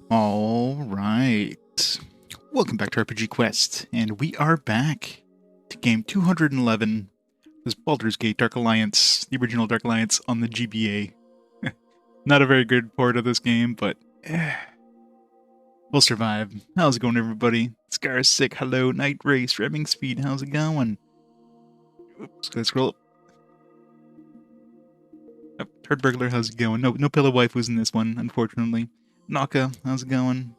All right. Welcome back to RPG Quest, and we are back to game 211. This Baldur's Gate Dark Alliance, the original Dark Alliance on the GBA. Not a very good port of this game, but we'll survive. How's it going, everybody? Scar Sick, hello. Night Race, Revving Speed, how's it going? Oops, gotta scroll up. Oh, Turd Burglar, how's it going? No pillow waifus in this one, unfortunately. Naka, how's it going?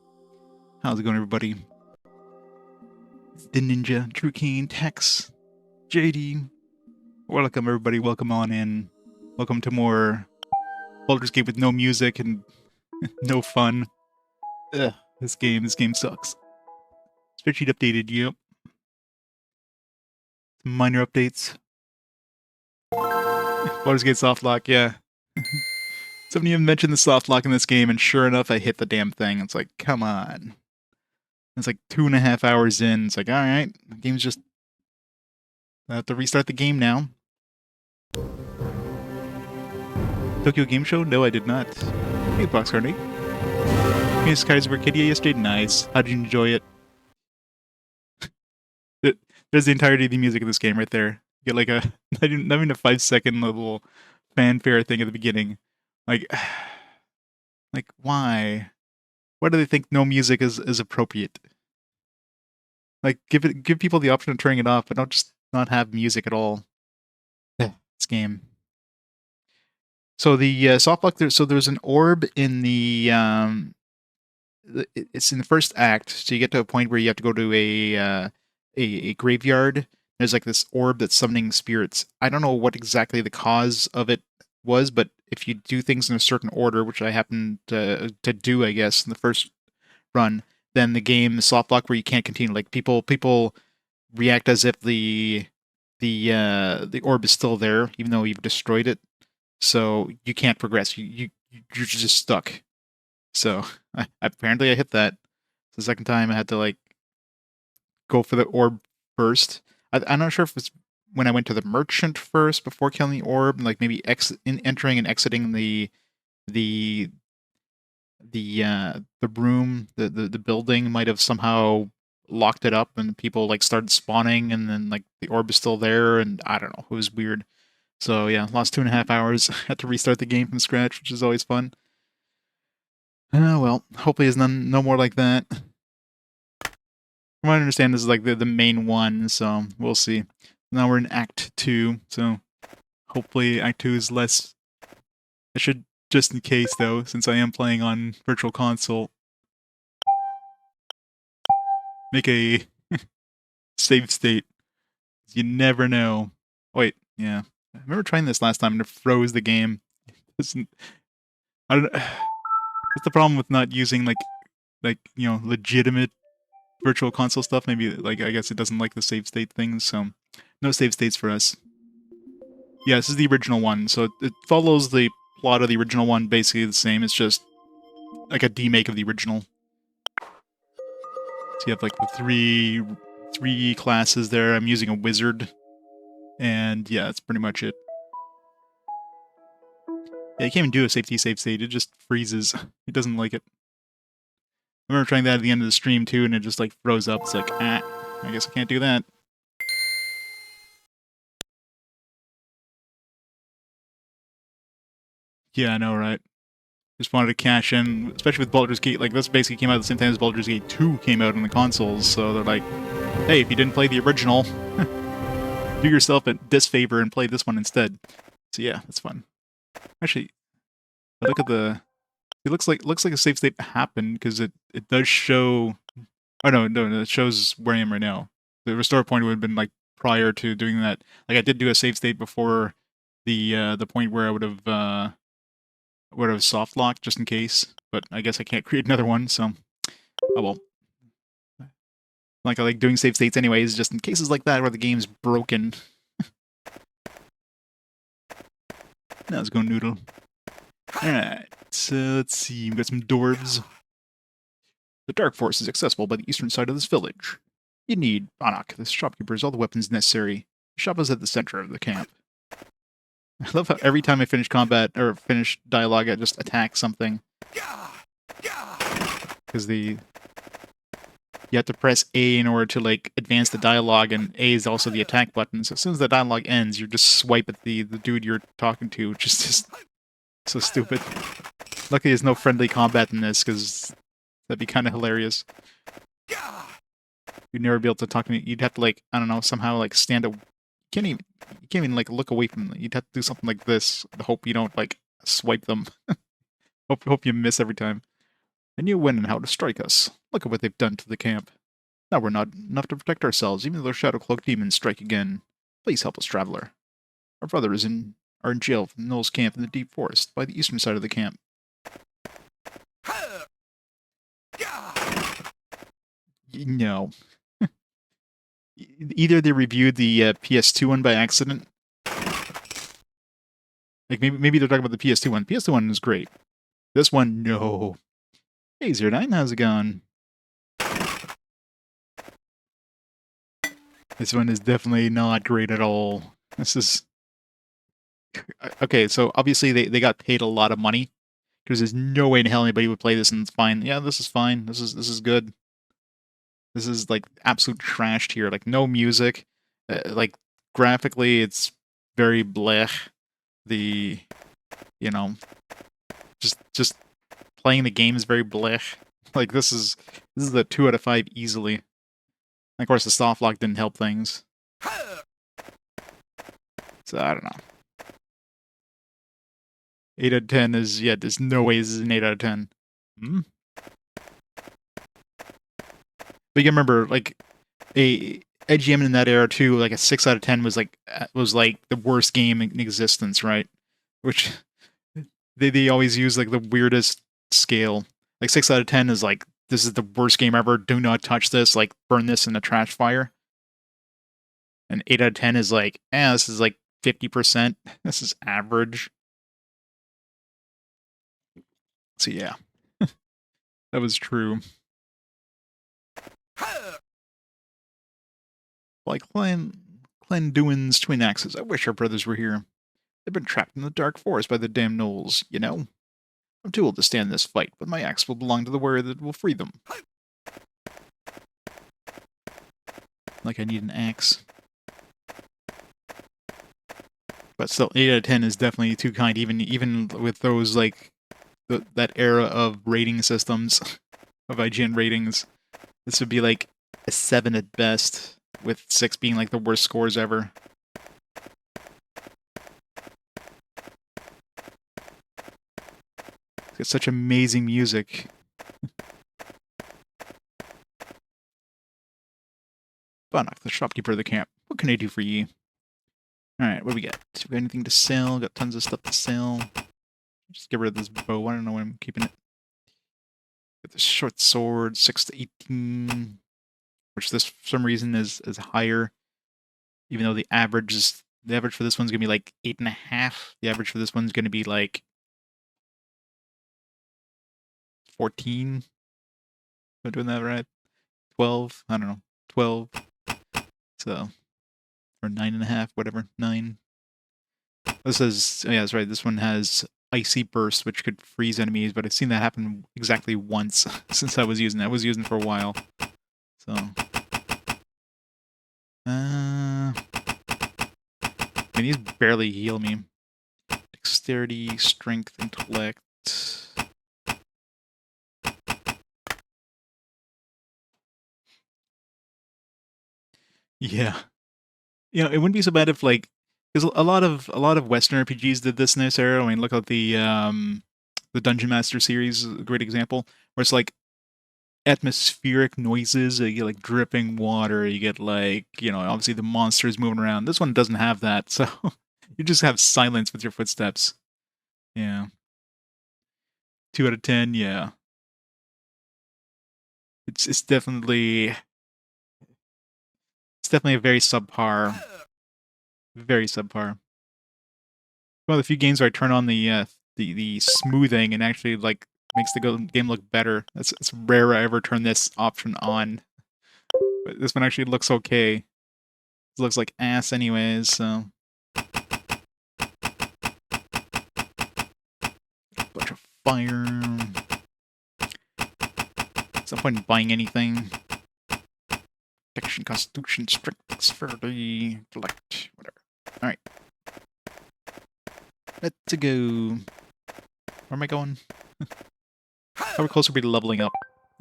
How's it going, everybody? The Ninja, True Keen, Tex, JD. Welcome, everybody. Welcome on in. Welcome to more Baldur's Gate with no music and no fun. Ugh, this game sucks. Spreadsheet updated, yep. Some minor updates. Baldur's Gate soft lock, yeah. Somebody even mentioned the soft lock in this game, and sure enough, I hit the damn thing. It's like, come on. It's like 2.5 hours in. It's like, alright, the game's just... I have to restart the game now. Tokyo Game Show? No, I did not. Hey, Box Carney. Miss Kaiser Arcadia yesterday? Nice. How did you enjoy it? There's the entirety of the music of this game right there. You get like a, not even a 5-second little fanfare thing at the beginning. Like why? Why do they think no music is appropriate? Like, give people the option of turning it off, but don't just not have music at all. This game. So the softlock, so there's an orb in the it's in the first act. So you get to a point where you have to go to a graveyard. There's like this orb that's summoning spirits. I don't know what exactly the cause of it was, but if you do things in a certain order, which I happened to do, I guess, in the first run, then the game is softlock where you can't continue. Like people react as if the orb is still there, even though you've destroyed it. So you can't progress. You're just stuck. So apparently I hit that. The second time I had to like go for the orb first. I'm not sure if it's when I went to the merchant first before killing the orb, like maybe entering and exiting the room, the building might have somehow locked it up, and people like started spawning, and then like the orb is still there, and I don't know, it was weird. So yeah, lost 2.5 hours. Had to restart the game from scratch, which is always fun. Well, hopefully there's no more like that. From what I understand, this is like the main one, so we'll see. Now we're in Act 2, so hopefully Act 2 is less... I should, just in case though, since I am playing on Virtual Console, make a save state. You never know. Wait, yeah. I remember trying this last time and it froze the game. I don't know. What's the problem with not using like legitimate Virtual Console stuff? Maybe like I guess it doesn't like the save state things, so no save states for us. Yeah, this is the original one, so it follows the plot of the original one, basically the same. It's just like a demake of the original. So you have like the three classes there. I'm using a wizard, and yeah, that's pretty much it. Yeah, you can't even do a safety save state. It just freezes. It doesn't like it. I remember trying that at the end of the stream too, and it just like froze up. It's like, I guess I can't do that. Yeah, I know, right? Just wanted to cash in, especially with Baldur's Gate. Like, this basically came out at the same time as Baldur's Gate 2 came out on the consoles, so they're like, hey, if you didn't play the original, do yourself a disfavor and play this one instead. So yeah, that's fun. Actually, look at the... It looks like a save state happened, because it does show... Oh, no, it shows where I am right now. The restore point would have been, like, prior to doing that. Like, I did do a save state before the point where I would have soft locked just in case, but I guess I can't create another one, so oh well. Like I like doing save states anyways, just in cases like that where the game's broken. Now let's go noodle. Alright, so let's see, we've got some dwarves. The Dark Forest is accessible by the eastern side of this village. You need Anak, the shopkeeper, has all the weapons necessary. The shop is at the center of the camp. I love how every time I finish combat, or finish dialogue, I just attack something. because you have to press A in order to like advance the dialogue, and A is also the attack button. So as soon as the dialogue ends, you just swipe at the dude you're talking to, which is just so stupid. Luckily, there's no friendly combat in this, because that'd be kind of hilarious. You'd never be able to talk to me. You'd have to like, I don't know, somehow like stand up. You can't even like look away from them. You'd have to do something like this to hope you don't like swipe them. Hope you miss every time. They knew when and how to strike us. Look at what they've done to the camp. Now we're not enough to protect ourselves, even though the Shadow Cloak demons strike again. Please help us, traveler. Our brother are in jail from Noel's camp in the deep forest, by the eastern side of the camp. No. Either they reviewed the PS2 one by accident. Like maybe they're talking about the PS2 one. PS2 one is great. This one, no. Hey, 09, how's it going? This one is definitely not great at all. This is... Okay, so obviously they got paid a lot of money, because there's no way in hell anybody would play this and it's fine. Yeah, this is fine. This is good. This is like absolute trash here. Like no music. Like graphically, it's very blech. The, you know, just playing the game is very blech. Like this is a 2 out of 5 easily. And of course, the soft lock didn't help things. So I don't know. 8 out of 10 is, yeah, there's no way this is an 8 out of 10. Hmm? But you remember, like, a IGM in that era too, like a 6 out of 10 was like the worst game in existence, right? Which they always use like the weirdest scale. Like 6 out of 10 is like, this is the worst game ever. Do not touch this. Like burn this in a trash fire. And 8 out of 10 is like, this is like 50%. This is average. So yeah, that was true. Like Clenduin's twin axes. I wish our brothers were here. They've been trapped in the dark forest by the damn gnolls, you know? I'm too old to stand this fight, but my axe will belong to the warrior that will free them. Like I need an axe. But still, 8 out of 10 is definitely too kind, even with those, like, that era of rating systems, of IGN ratings. This would be like a 7 at best, with 6 being like the worst scores ever. It's such amazing music. Bannock, the shopkeeper of the camp. What can I do for ye? Alright, what do we got? We got anything to sell? Got tons of stuff to sell. Just get rid of this bow. I don't know why I'm keeping it. Got this short sword, 6 to 18. Which this, for some reason, is higher. Even though the average for this one's going to be like 8.5. The average for this one's going to be like 14. Am I doing that right? 12? I don't know. 12. So, or 9.5, whatever. 9. This is, oh yeah, that's right. This one has Icy Burst, which could freeze enemies, but I've seen that happen exactly once since I was using it. I was using it for a while. So. And these barely heal me. Dexterity, strength, intellect. Yeah. You know, it wouldn't be so bad if, like, because a lot of Western RPGs did this in this era. I mean, look at the Dungeon Master series, a great example, where it's like atmospheric noises. You get like dripping water. You get like, you know, obviously the monsters moving around. This one doesn't have that, so you just have silence with your footsteps. Yeah. 2 out of 10. Yeah. It's definitely a very subpar. Very subpar. One of the few games where I turn on the smoothing and actually like makes the game look better. It's rare I ever turn this option on. But this one actually looks okay. It looks like ass anyways, so. Bunch of fire. There's no point in buying anything. Protection, Constitution, Strength, Dexterity, Intellect, whatever. Alright. Let's go. Where am I going? How close are we to leveling up?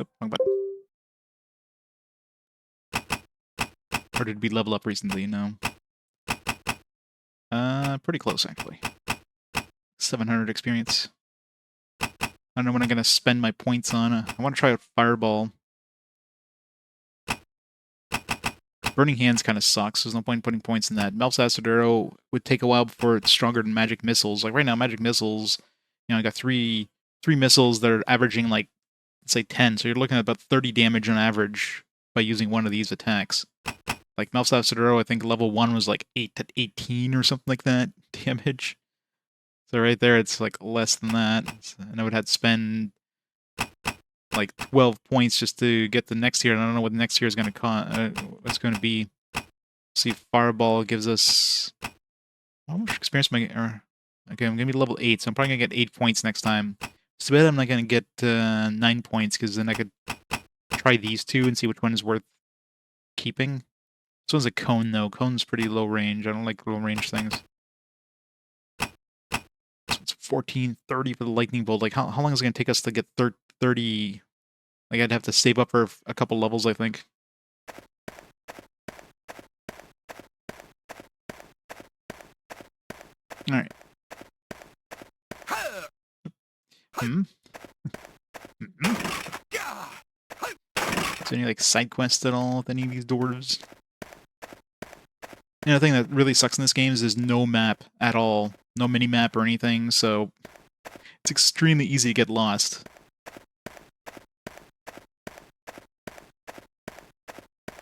Oop, wrong button. Or did we level up recently? No. Pretty close, actually. 700 experience. I don't know when I'm going to spend my points on. I want to try out Fireball. Burning Hands kind of sucks. There's no point in putting points in that. Melf's Acid Arrow would take a while before it's stronger than Magic Missiles. Like right now, Magic Missiles, I got three missiles that are averaging like, say 10. So you're looking at about 30 damage on average by using one of these attacks. Like Melf's Acid Arrow, I think level 1 was like 8 to 18 or something like that damage. So right there, it's like less than that. And I would have to spend like 12 points just to get the next tier. And I don't know what the next tier is going to cost. What's going to be? See, Fireball gives us how much experience am I getting? Okay, I'm going to be level 8, so I'm probably going to get 8 points next time. It's bad I'm not going to get 9 points, because then I could try these two and see which one is worth keeping. This one's a cone, though. Cone's pretty low range. I don't like low range things. This one's 1430 for the lightning bolt. Like, how long is it going to take us to get 30? Like, I'd have to save up for a couple levels, I think. Alright. Is there any, like, side quests at all with any of these dwarves? The thing that really sucks in this game is there's no map at all. No mini-map or anything, so it's extremely easy to get lost.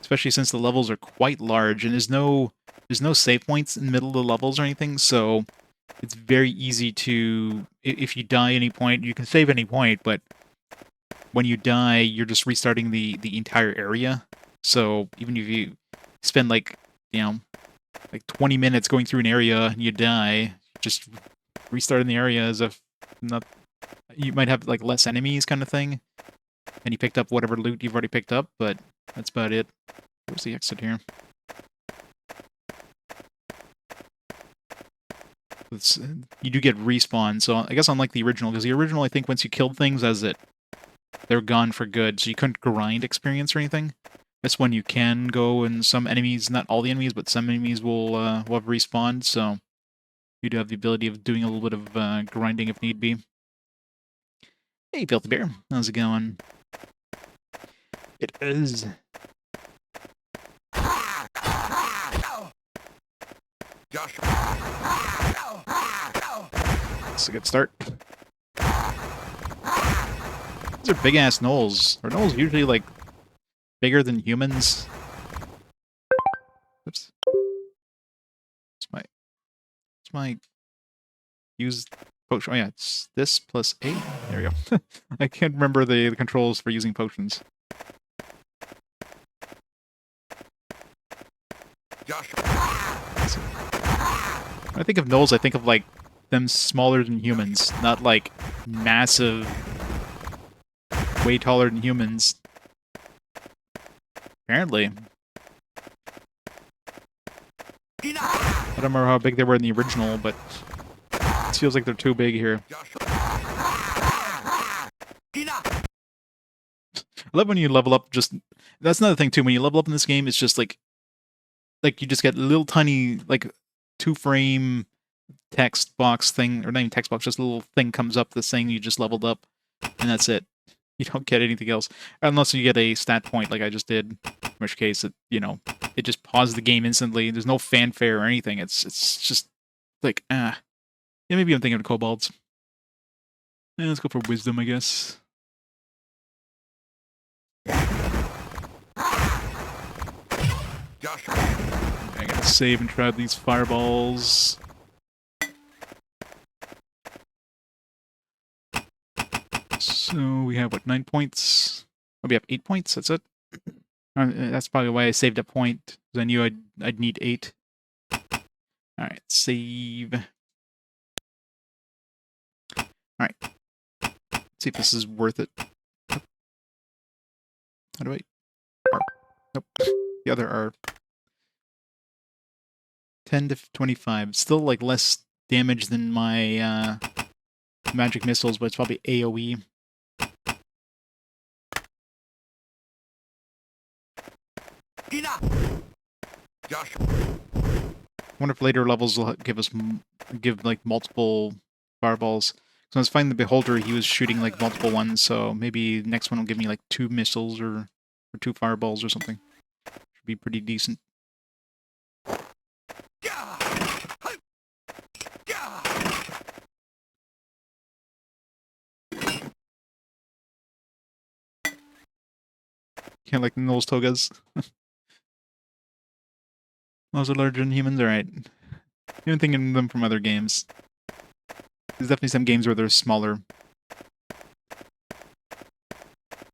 Especially since the levels are quite large, and there's no save points in the middle of the levels or anything, so it's very easy to, if you die any point, you can save any point, but when you die, you're just restarting the entire area. So even if you spend like 20 minutes going through an area and you die, just restarting the area as if not. You might have like less enemies kind of thing, and you picked up whatever loot you've already picked up, but that's about it. Where's the exit here? You do get respawn, so I guess unlike the original, because the original, I think once you killed things, they're gone for good, so you couldn't grind experience or anything. This one you can go, and some enemies, not all the enemies, but some enemies will have respawned, so you do have the ability of doing a little bit of grinding if need be. Hey, Filthy Bear. How's it going? It is. That's a good start. These are big-ass gnolls. Are gnolls usually, like, bigger than humans? Oops. It's my use potion. Oh yeah, it's this plus 8. There we go. I can't remember the controls for using potions. When I think of gnolls, I think of like them smaller than humans, not like massive, way taller than humans. Apparently. I don't remember how big they were in the original, but it feels like they're too big here. I love when you level up just... That's another thing, too. When you level up in this game, it's just like you just get a little tiny, like, 2-frame text box thing, or not even text box, just a little thing comes up that's saying you just leveled up, and that's it. You don't get anything else. Unless you get a stat point like I just did, in which case, it just pauses the game instantly. There's no fanfare or anything. It's just like, yeah, maybe I'm thinking of kobolds. Yeah, let's go for wisdom, I guess. I gotta save and try out these fireballs. So we have, what, 9 points? Oh, we have 8 points, that's it? That's probably why I saved a point, because I knew I'd need 8. Alright, save. Alright. See if this is worth it. How do I... R. Nope. The other R. 10 to 25. Still, like, less damage than my, magic missiles, but it's probably AoE. Josh. I wonder if later levels will give like multiple fireballs. So I was fighting the Beholder, he was shooting like multiple ones, so maybe next one will give me like 2 missiles or 2 fireballs or something. Should be pretty decent. Can't like those togas. Those are larger than humans, alright. Even thinking of them from other games. There's definitely some games where they're smaller. I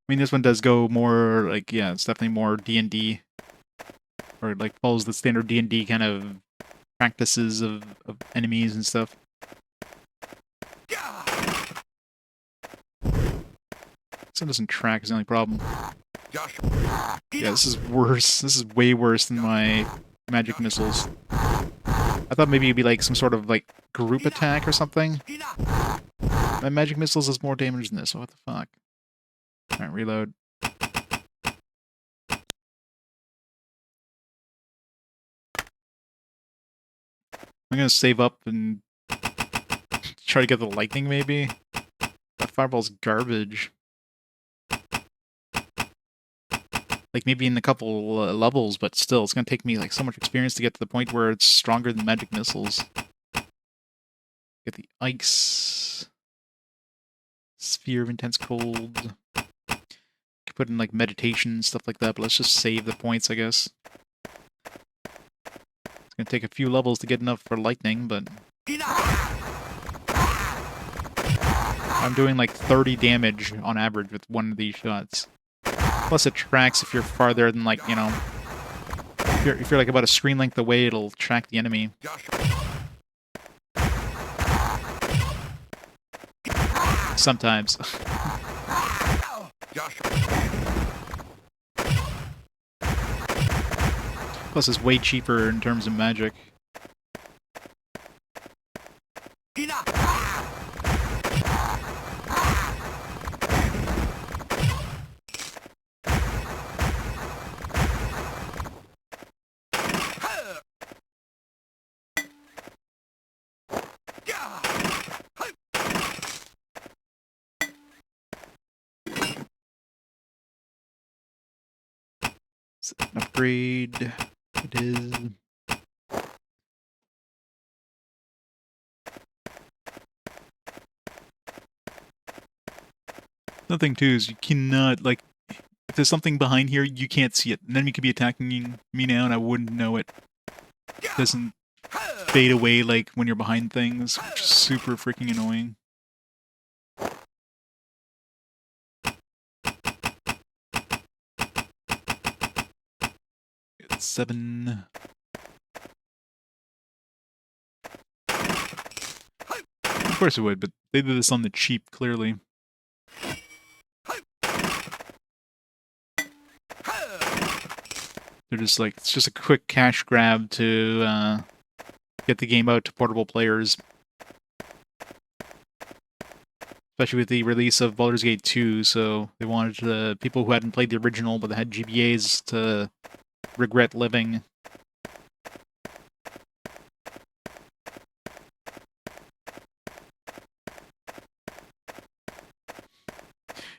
mean, this one does go more, like, yeah, it's definitely more D&D. Or, like, follows the standard D&D kind of practices of enemies and stuff. This one doesn't track is the only problem. Yeah, this is worse. This is way worse than my magic missiles. I thought maybe it'd be like some sort of like group attack or something. My magic missiles does more damage than this. What the fuck? Alright, reload. I'm gonna save up and try to get the lightning maybe. That fireball's garbage. Like maybe in a couple levels, but still, it's gonna take me like so much experience to get to the point where it's stronger than magic missiles. Get the ice. Sphere of intense cold. Could put in like meditation, stuff like that, but let's just save the points, I guess. It's gonna take a few levels to get enough for lightning, but... I'm doing like 30 damage on average with one of these shots. Plus it tracks if you're farther than like, you know... If you're like about a screen length away, it'll track the enemy. Sometimes. Plus it's way cheaper in terms of magic. An upgrade. It is. The thing too is you cannot, like, if there's something behind here, you can't see it. An enemy could be attacking me now and I wouldn't know it. It doesn't fade away like when you're behind things, which is super freaking annoying. It's 7. Of course it would, but they did this on the cheap, clearly. They're just like, it's just a quick cash grab to get the game out to portable players. Especially with the release of Baldur's Gate 2, so they wanted the people who hadn't played the original but had GBAs to regret living.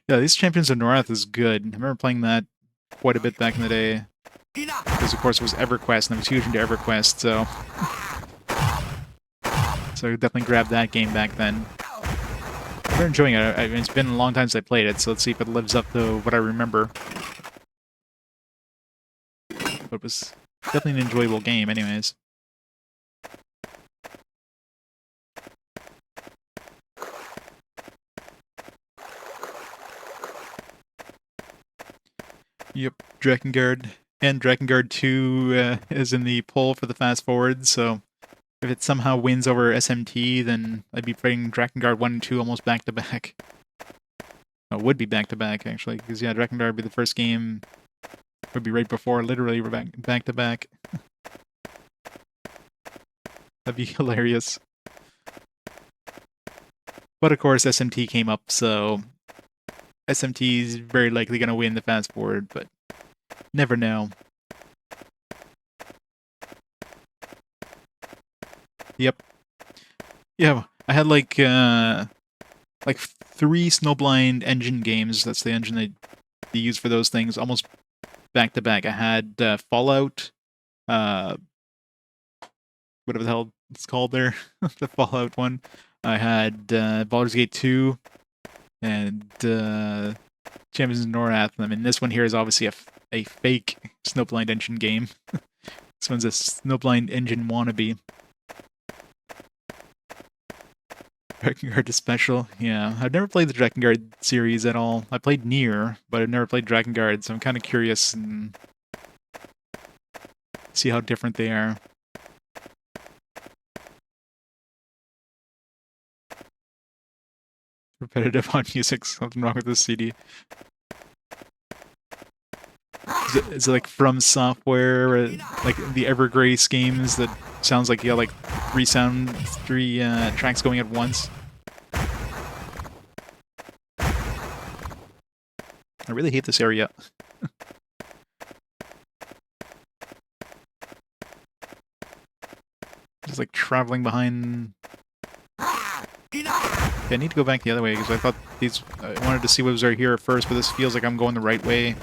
Yeah, these Champions of Norath is good. I remember playing that quite a bit back in the day. Because, of course, it was EverQuest, and I was huge into EverQuest, so... So I definitely grabbed that game back then. I'm enjoying it. I mean, it's been a long time since I played it, so let's see if it lives up to what I remember. But it was definitely an enjoyable game, anyways. Yep, Drakengard. And Drakengard 2 is in the poll for the fast forward, so if it somehow wins over SMT, then I'd be playing Drakengard 1 and 2 almost back to back. Oh, it would be back-to-back, actually, because, yeah, Drakengard would be the first game. Would be right before, literally, we're back-to-back. That'd be hilarious. But, of course, SMT came up, so SMT is very likely going to win the fast forward, but never know. Yep. Yeah, I had like 3 Snowblind engine games. That's the engine they use for those things, almost back to back. I had Fallout, whatever the hell it's called there, the Fallout one. I had Baldur's Gate 2 and Champions of Norath. I mean, this one here is obviously a fake Snowblind engine game. This one's a Snowblind engine wannabe. Drakengard special, yeah. I've never played the Drakengard series at all. I played Nier, but I've never played Drakengard, so I'm kind of curious and see how different they are. Repetitive on music, something wrong with this CD. Is it like From Software, like the Evergrace games that sounds like you got like three tracks going at once? I really hate this area. Just like traveling behind. Okay, I need to go back the other way because I thought I wanted to see what was right here at first, but this feels like I'm going the right way.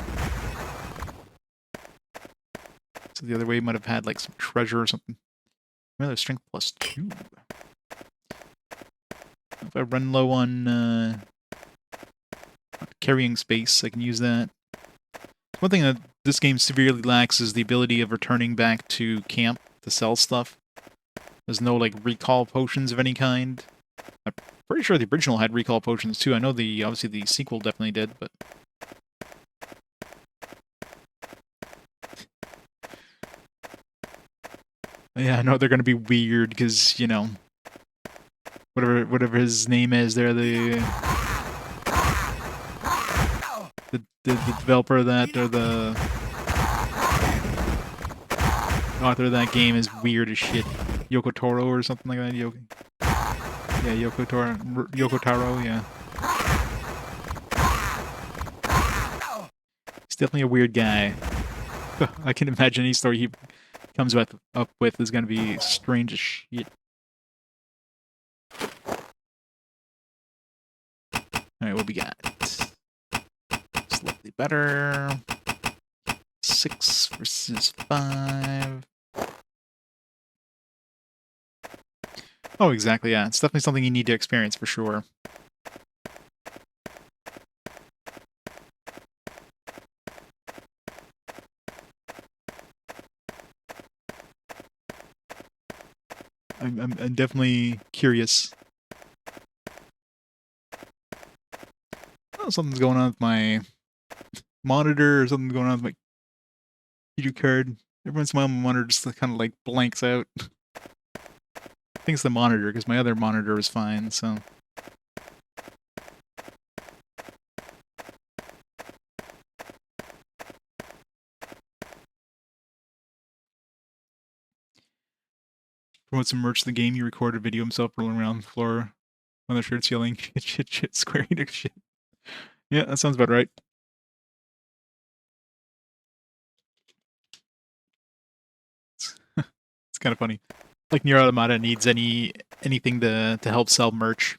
So the other way might have had like some treasure or something. Another strength +2. If I run low on carrying space, I can use that. One thing that this game severely lacks is the ability of returning back to camp to sell stuff. There's no like recall potions of any kind. I'm pretty sure the original had recall potions too. I know obviously the sequel definitely did, but yeah, I know they're gonna be weird because, you know, whatever his name is, they're the developer of that, or the author of that game is weird as shit. Yoko Taro or something like that. Yoko Taro, yeah. He's definitely a weird guy. I can imagine any story he comes up with is gonna be strange as shit. Alright, what we got? Slightly better. 6 versus 5. Oh, exactly, yeah. It's definitely something you need to experience for sure. I'm definitely curious. Oh, something's going on with my monitor, or something's going on with my video card. Every once in a while, my monitor just kind of like blanks out. I think it's the monitor, because my other monitor was fine, so. Promote some merch to the game. You record a video himself rolling around the floor on the shirts yelling, shit, Square Enix shit. Yeah, that sounds about right. It's kind of funny. Like Nier Automata needs anything to help sell merch.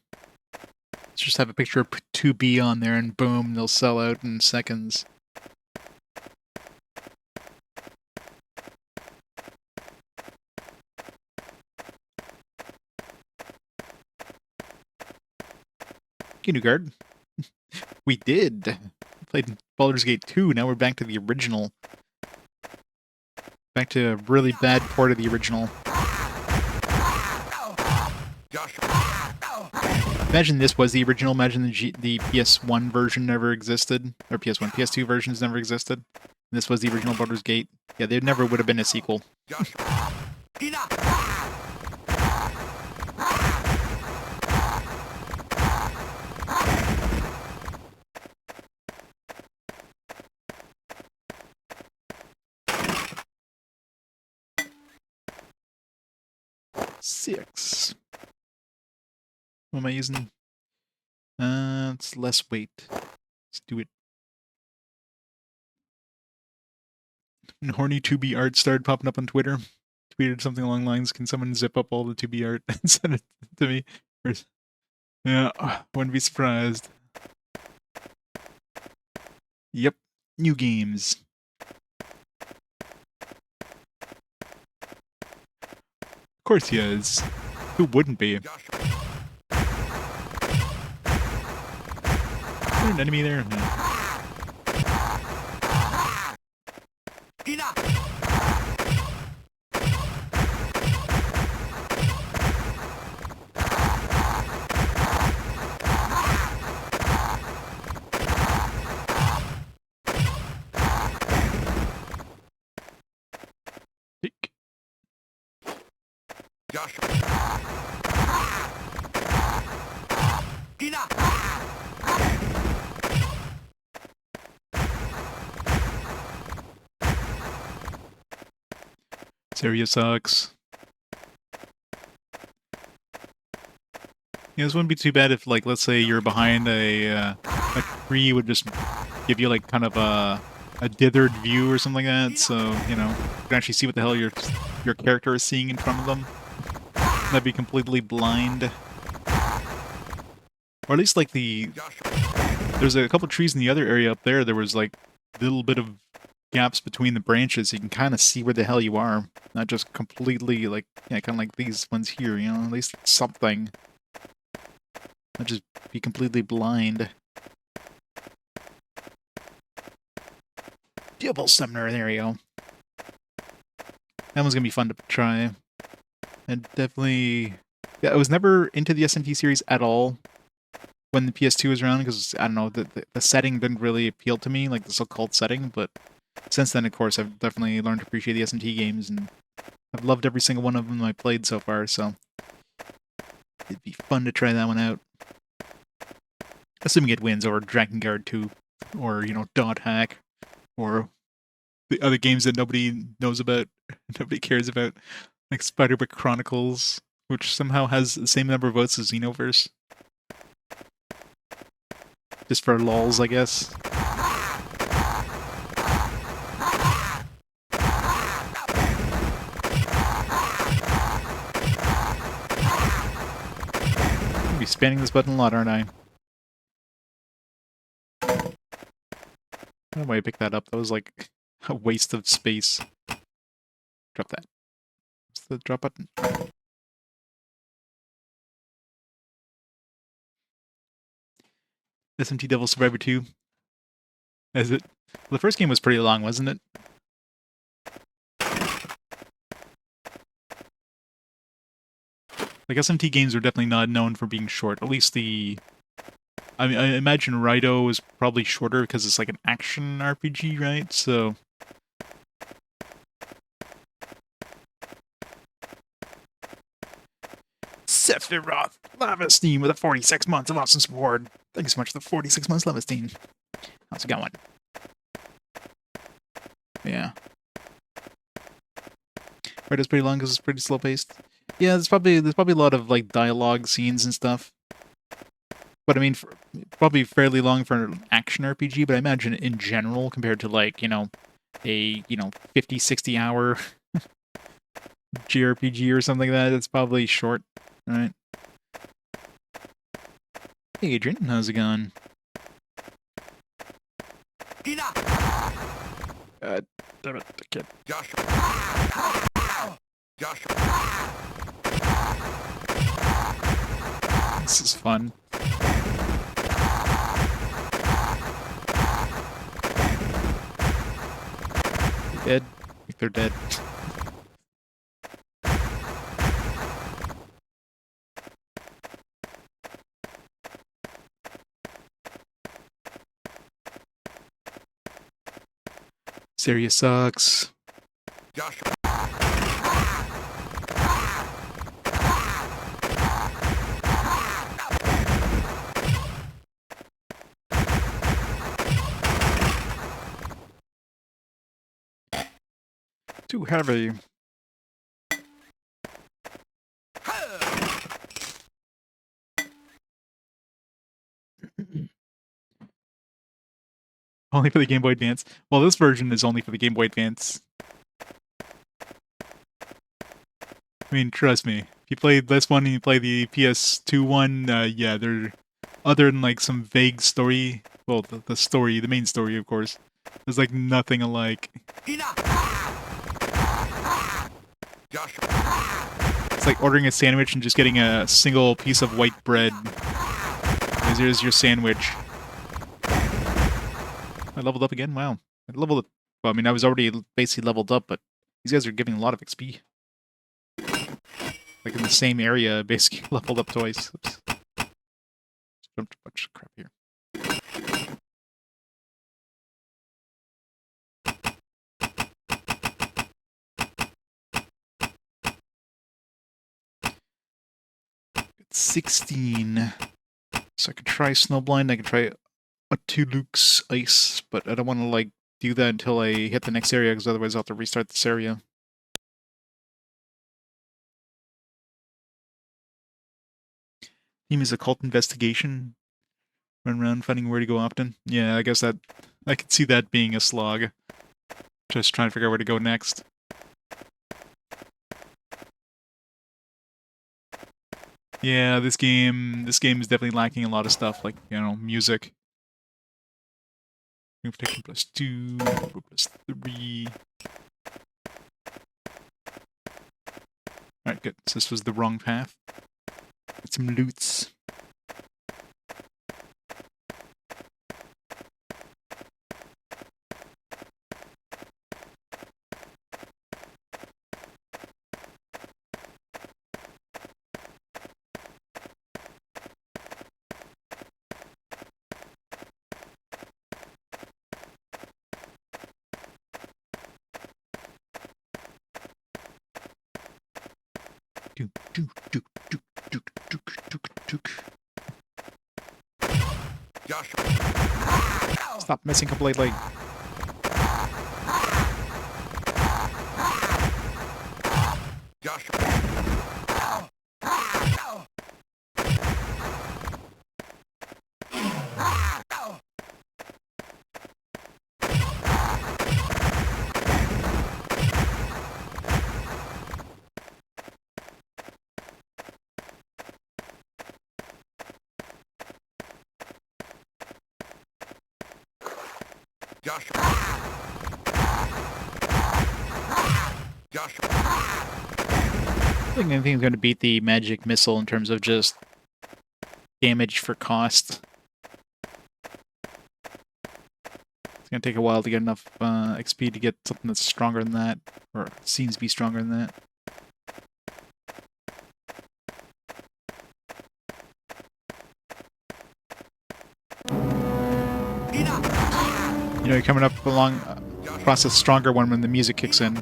Just have a picture of 2B on there and boom, they'll sell out in seconds. Kindergarten. We did. We played Baldur's Gate 2, now we're back to the original. Back to a really bad port of the original. Imagine this was the original. Imagine the PS1 version never existed. Or PS2 versions never existed. And this was the original Baldur's Gate. Yeah, there never would have been a sequel. 6. What am I using? It's less weight. Let's do it. And horny 2B art started popping up on Twitter. Tweeted something along the lines, can someone zip up all the 2B art and send it to me? Yeah, wouldn't be surprised. Yep, new games. Of course he is. Who wouldn't be? Is there an enemy there? No. Tick. This area sucks. Yeah, this wouldn't be too bad if, like, let's say you're behind a tree would just give you, like, kind of a dithered view or something like that, so, you know, you can actually see what the hell your character is seeing in front of them. That'd be completely blind. Or at least, like, there's a couple trees in the other area up there, there was, like, a little bit of gaps between the branches, so you can kind of see where the hell you are. Not just completely, like, yeah, kind of like these ones here, you know, at least something. Not just be completely blind. Devil Summoner, there you go. That one's gonna be fun to try. And definitely... Yeah, I was never into the SMT series at all when the PS2 was around, because, I don't know, the setting didn't really appeal to me, like the so-called setting, but since then, of course, I've definitely learned to appreciate the SMT games, and I've loved every single one of them I played so far, so it'd be fun to try that one out. Assuming it wins over Drakengard 2, or, you know, Dot Hack, or the other games that nobody knows about, nobody cares about, like Spiderwick Chronicles, which somehow has the same number of votes as Xenoverse. Just for lols, I guess. I'm gonna be spamming this button a lot, aren't I? I don't know why I picked that up. That was like a waste of space. Drop that. What's the drop button? SMT Devil Survivor 2. Is it? Well, the first game was pretty long, wasn't it? Like, SMT games are definitely not known for being short. At least the... I mean, I imagine Raito is probably shorter because it's like an action RPG, right? So... Sephiroth Lava Steam with a 46 months of awesome support. Thank you so much for the 46 months, Lava Steam. How's it going? Yeah. Raito's pretty long because it's pretty slow paced. Yeah, there's probably a lot of like dialogue scenes and stuff. But I mean, probably fairly long for an action RPG, but I imagine in general, compared to like, you know, a, 50, 60 hour JRPG or something like that, it's probably short, right? Hey Adrian, how's it going? Damn it, I can't. This is fun. Dead? I think they're dead. Syria sucks. Too heavy. Only for the Game Boy Advance. Well, this version is only for the Game Boy Advance. I mean, trust me. If you play this one and you play the PS2 one, yeah, they're other than like some vague story. Well, the story, the main story, of course. There's like nothing alike. It's like ordering a sandwich and just getting a single piece of white bread. Here's your sandwich. I leveled up again? Wow. I leveled up. Well, I mean, I was already basically leveled up, but these guys are giving a lot of XP. Like in the same area, basically leveled up twice. Oops. Jumped a bunch of crap here. It's 16. So I could try Snowblind, I could try a Tuluk's Ice, but I don't want to, like, do that until I hit the next area, because otherwise I'll have to restart this area. Theme is occult investigation. Run around finding where to go often. Yeah, I guess that... I could see that being a slog. Just trying to figure out where to go next. Yeah, this game is definitely lacking a lot of stuff, like, you know, music. Protection +2, +3. Alright, good. So this was the wrong path. Get some loots. Stop messing up lately. I think anything's going to beat the magic missile in terms of just damage for cost. It's going to take a while to get enough XP to get something that's stronger than that, or seems to be stronger than that. You know, you're coming up along across a stronger one when the music kicks in.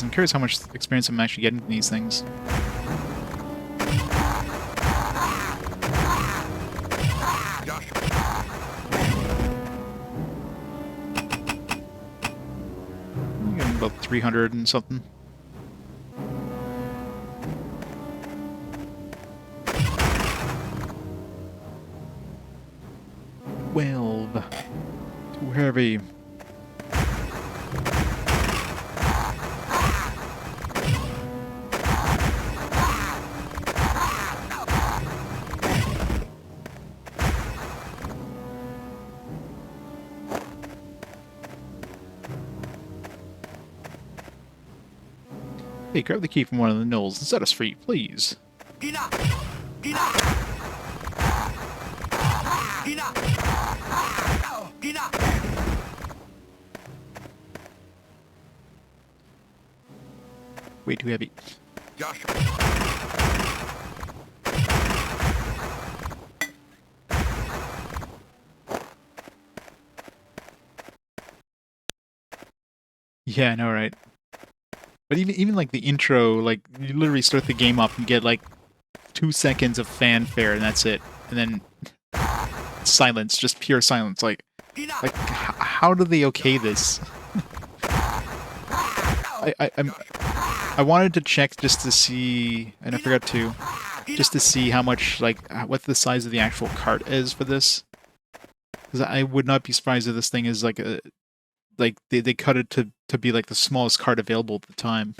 I'm curious how much experience I'm actually getting from these things. I'm getting about 300 and something. Too heavy. Hey, grab the key from one of the gnolls and set us free, please. Way too heavy. Yeah, I know, right? But even like the intro, like you literally start the game up and get like 2 seconds of fanfare and that's it, and then silence, just pure silence. How do they okay this? I wanted to check just to see, and I forgot to, just to see how much what the size of the actual cart is for this, because I would not be surprised if this thing is like a like they cut it to be like the smallest cart available at the time.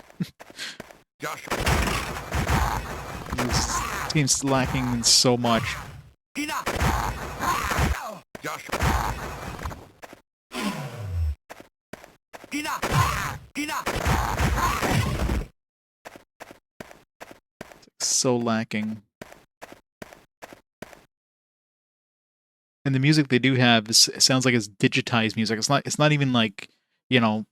This game's lacking in so much. So lacking. And the music they do have sounds like it's digitized music. It's not even like, you know,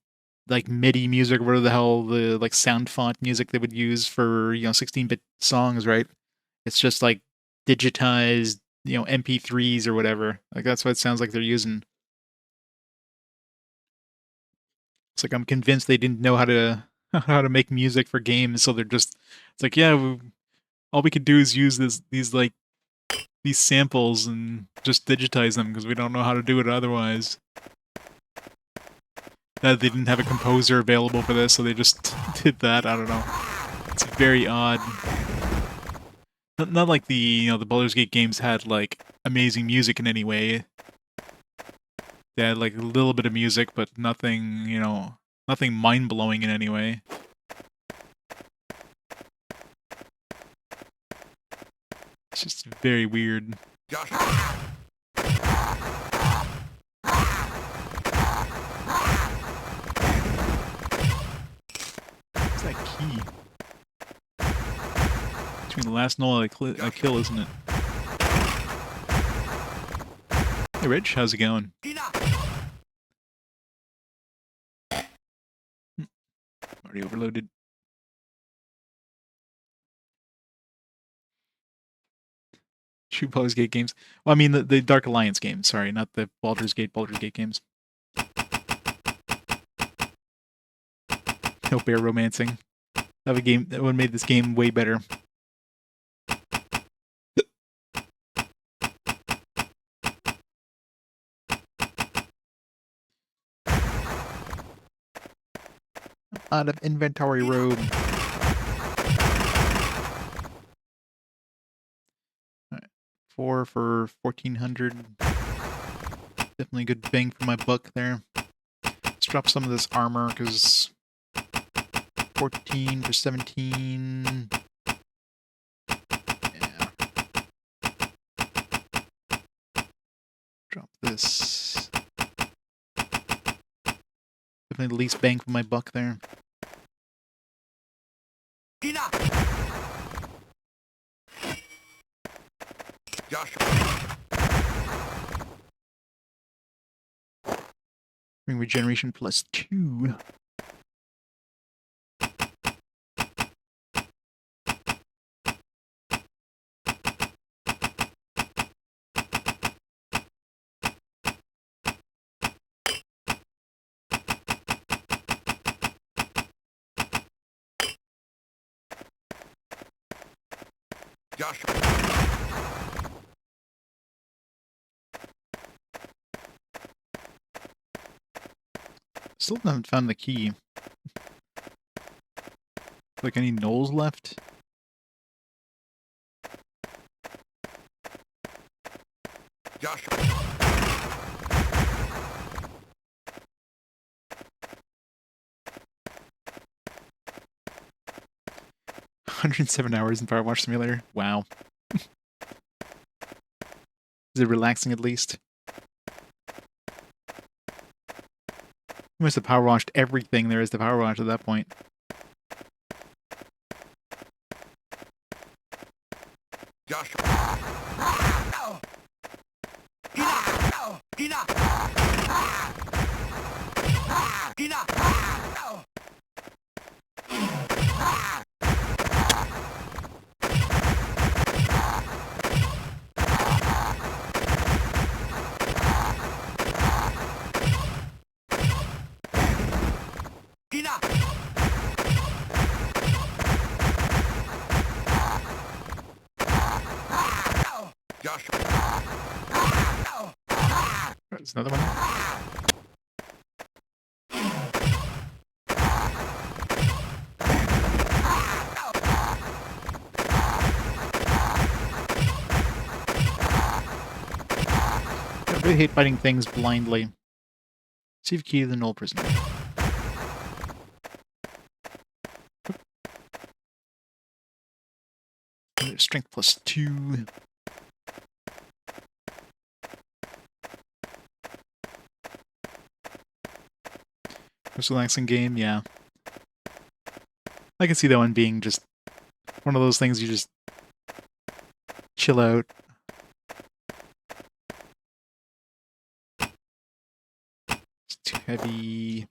like MIDI music or whatever the hell the like sound font music they would use for, 16-bit songs, right? It's just like digitized, MP3s or whatever. Like that's what it sounds like they're using. It's like I'm convinced they didn't know how to how to make music for games, so they're just it's like, yeah, all we could do is use these samples and just digitize them because we don't know how to do it otherwise. That they didn't have a composer available for this, so they just did that. I don't know. It's very odd. Not like the Baldur's Gate games had like amazing music in any way. They had like a little bit of music, but nothing, nothing mind-blowing in any way. It's just very weird. What's that key? Between the last knoll I kill, isn't it? Hey Rich, how's it going? Already overloaded. Shoot Baldur's Gate games. Well, I mean the Dark Alliance games, sorry, not the Baldur's Gate games. No bear romancing. That would have made this game way better. Out of inventory room. Alright. 4 for 1400. Definitely good bang for my buck there. Let's drop some of this armor because 14 for 17. Yeah. Drop this. Definitely the least bang for my buck there. Ring regeneration +2. Still haven't found the key. Like any knolls left? $107 in Power Wash Simulator. Wow. Is it relaxing at least? You must have power washed everything there is to power wash at that point. There's another one. I really hate fighting things blindly. Receive key to the null prison. Strength +2. Most relaxing game, yeah. I can see that one being just one of those things you just chill out. It's too heavy.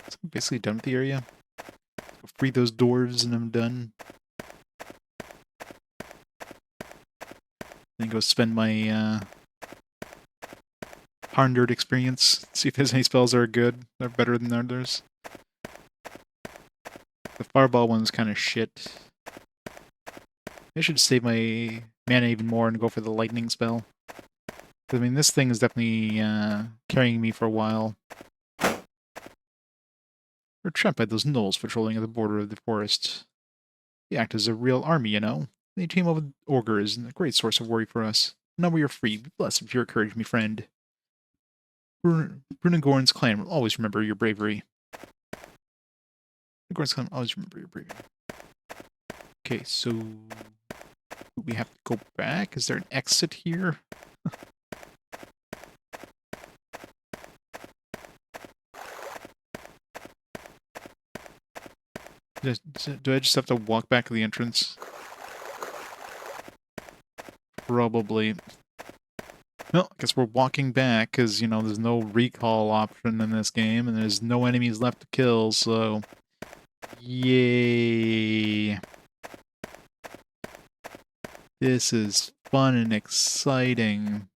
So I'm basically done with the area. Go free those dwarves and I'm done. Then go spend my Harndered experience. See if there's any spells that are good. They're better than others. The fireball one's kind of shit. I should save my mana even more and go for the lightning spell. I mean, this thing is definitely carrying me for a while. We're trapped by those gnolls patrolling at the border of the forest. They act as a real army, you know. They team up with ogres and a great source of worry for us. Now we are free. Be blessed with your courage, my friend. Brunagorn's clan will always remember your bravery. Brunagorn's clan will always remember your bravery. Okay, so we have to go back. Is there an exit here? Do I just have to walk back to the entrance? Probably. Well, I guess we're walking back because, you know, there's no recall option in this game and there's no enemies left to kill, so... Yay! This is fun and exciting.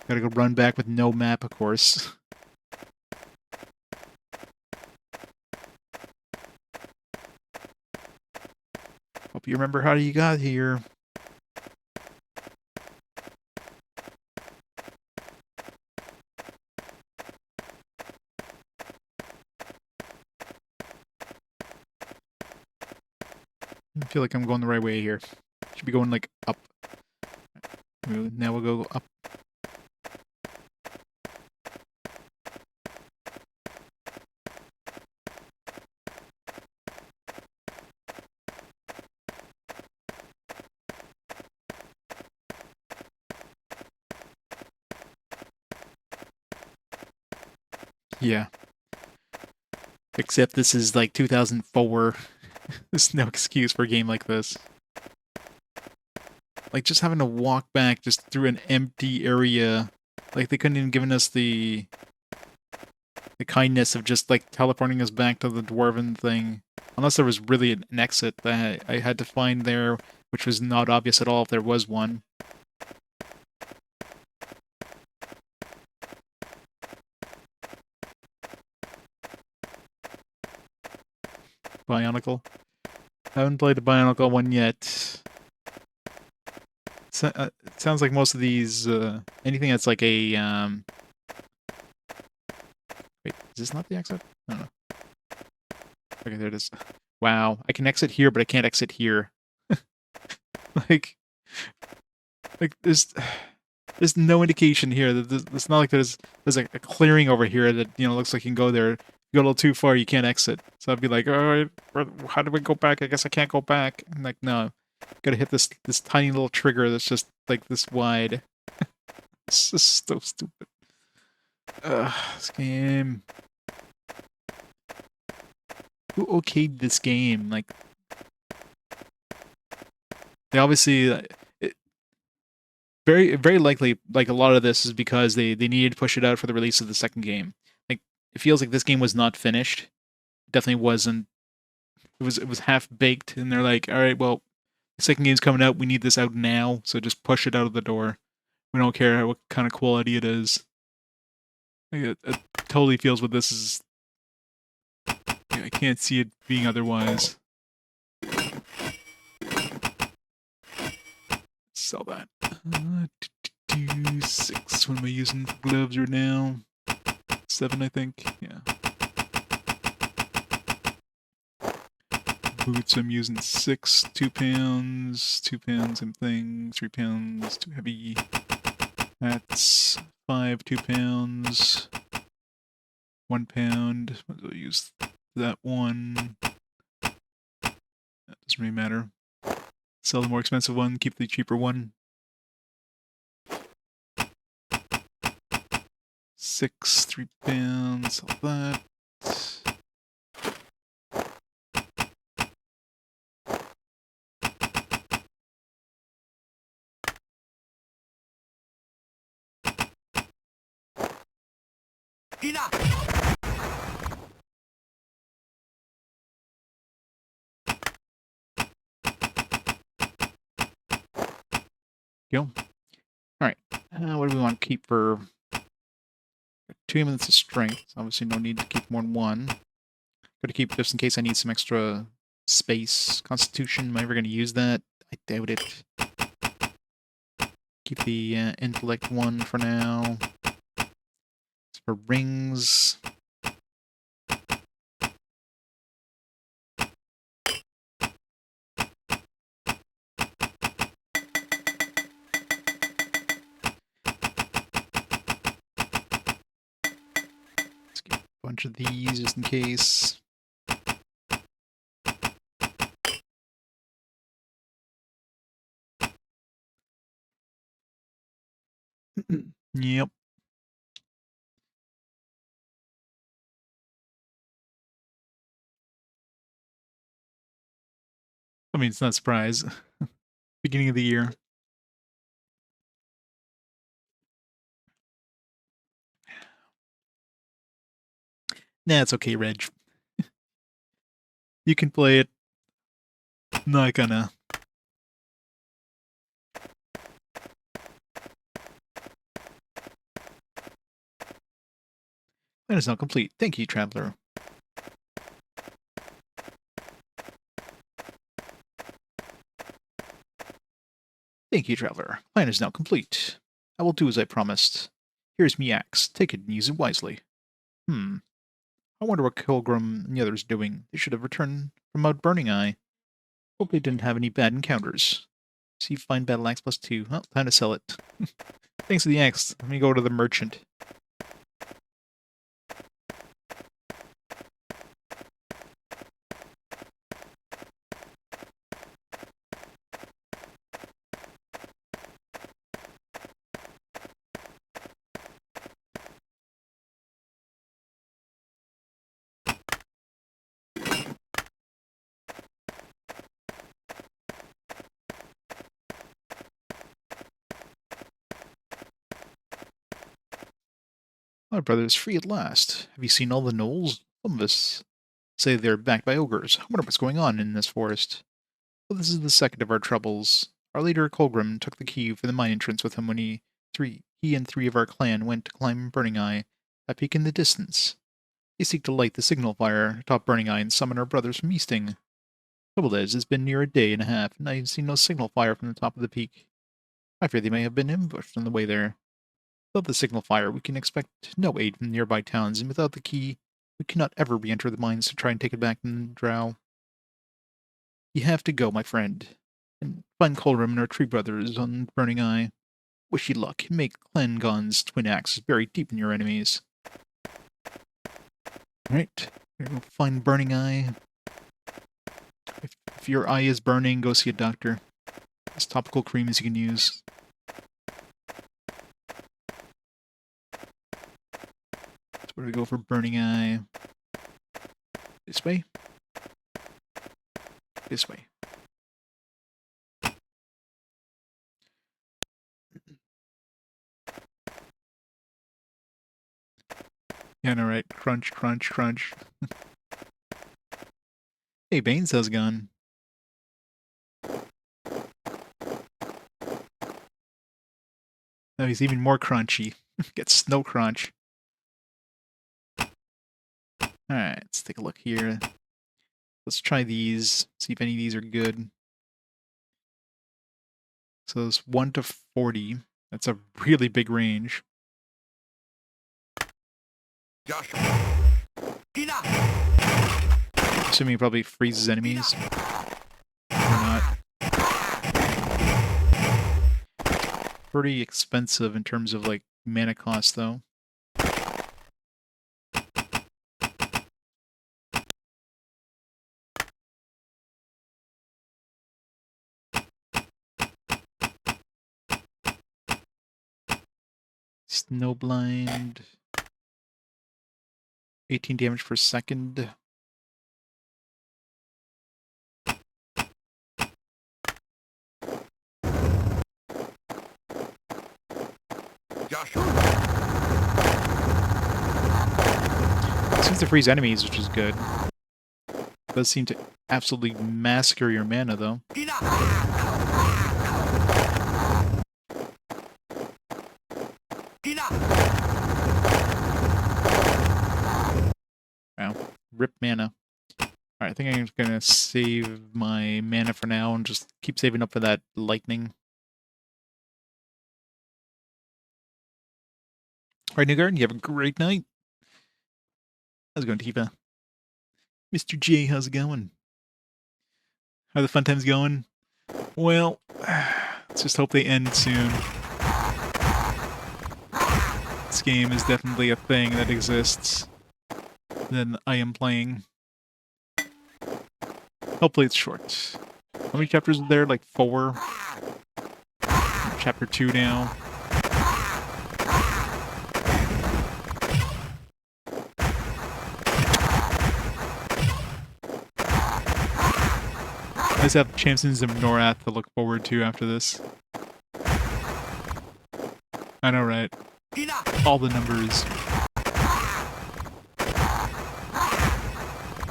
Gotta go run back with no map, of course. Hope you remember how you got here. I feel like I'm going the right way here. Should be going, like, up. Now we'll go up. Yeah. Except this is, like, 2004. There's no excuse for a game like this. Like, just having to walk back just through an empty area. Like, they couldn't even given us the kindness of just, like, teleporting us back to the dwarven thing. Unless there was really an exit that I had to find there, which was not obvious at all if there was one. Bionicle. Haven't played the Bionicle one yet. It sounds like most of these, anything that's like a, wait, is this not the exit? I don't know. Okay, there it is. Wow, I can exit here, but I can't exit here. like, there's no indication here. It's not like there's like a clearing over here that, you know, looks like you can go there. If you go a little too far, you can't exit. So I'd be like, all right, how do we go back? I guess I can't go back. I'm like, no. Gotta hit this tiny little trigger that's just like this wide. It's just so stupid. This game. Who okayed this game? Like, they obviously very likely, like, a lot of this is because they needed to push it out for the release of the second game. Like, it feels like this game was not finished. It definitely wasn't. It was half baked, and they're like, all right, well, the second game's coming out. We need this out now, so just push it out of the door. We don't care what kind of quality it is. totally feels what this is. Yeah, I can't see it being otherwise. Sell that. 6. What am I using for gloves right now? 7, I think. Yeah. Boots, I'm using 6. 2 pounds. 2 pounds, same thing. 3 pounds, too heavy. Hats. 5, 2 pounds. 1 pound. Might as well use that one. That doesn't really matter. Sell the more expensive one, keep the cheaper one. 6, 3 pounds, sell that. Go. Alright. What do we want to keep for 2 minutes of strength? Obviously no need to keep more than one. Gotta keep just in case I need some extra space. Constitution, am I ever going to use that? I doubt it. Keep the intellect one for now. As for rings... Let's get a bunch of these just in case. Yep. I mean, it's not a surprise. Beginning of the year. Nah, it's okay, Reg. You can play it. Not gonna. That is now complete. Thank you, Traveler. Thank you, Traveler. Plan is now complete. I will do as I promised. Here's me axe. Take it and use it wisely. I wonder what Kilgrim and the others are doing. They should have returned from Mount Burning Eye. Hope they didn't have any bad encounters. See, find battle axe +2. Well, time to sell it. Thanks for the axe. Let me go to the merchant. My brother is free at last. Have you seen all the gnolls? Some of us say they're backed by ogres. I wonder what's going on in this forest. Well, this is the second of our troubles. Our leader, Colgrim, took the key for the mine entrance with him when he and 3 of our clan went to climb Burning Eye, a peak in the distance. They seek to light the signal fire atop Burning Eye and summon our brothers from Easting. Trouble is, it's been near a day and a half, and I've seen no signal fire from the top of the peak. I fear they may have been ambushed on the way there. Without the signal fire, we can expect no aid from nearby towns, and without the key, we cannot ever re-enter the mines to try and take it back from the drow. You have to go, my friend, and find Colrim and our tree brothers on Burning Eye. Wish you luck, and make Clangon's twin axes buried deep in your enemies. Alright, go find Burning Eye. If your eye is burning, go see a doctor. There's topical creams you can use. So where do we go for Burning Eye? This way? This way. Yeah, no, right. Crunch, crunch, crunch. Hey, Baines, how's it going? Now he's even more crunchy. Gets snow crunch. Alright, let's take a look here. Let's try these, see if any of these are good. So it's 1 to 40. That's a really big range. Assuming it probably freezes enemies. Or not. Pretty expensive in terms of like mana cost though. Snowblind. 18 damage per second. Seems to freeze enemies, which is good. Does seem to absolutely massacre your mana, though. Wow. Rip mana. Alright, I think I'm gonna save my mana for now and just keep saving up for that lightning. Alright, Newgarden, you have a great night. How's it going, Tifa? Mr. J, how's it going? How are the fun times going? Well, let's just hope they end soon. This game is definitely a thing that exists. Then I am playing. Hopefully it's short. How many chapters are there? Like 4? Chapter 2 now. I just have Champions of Norath to look forward to after this. I know, right? All the numbers.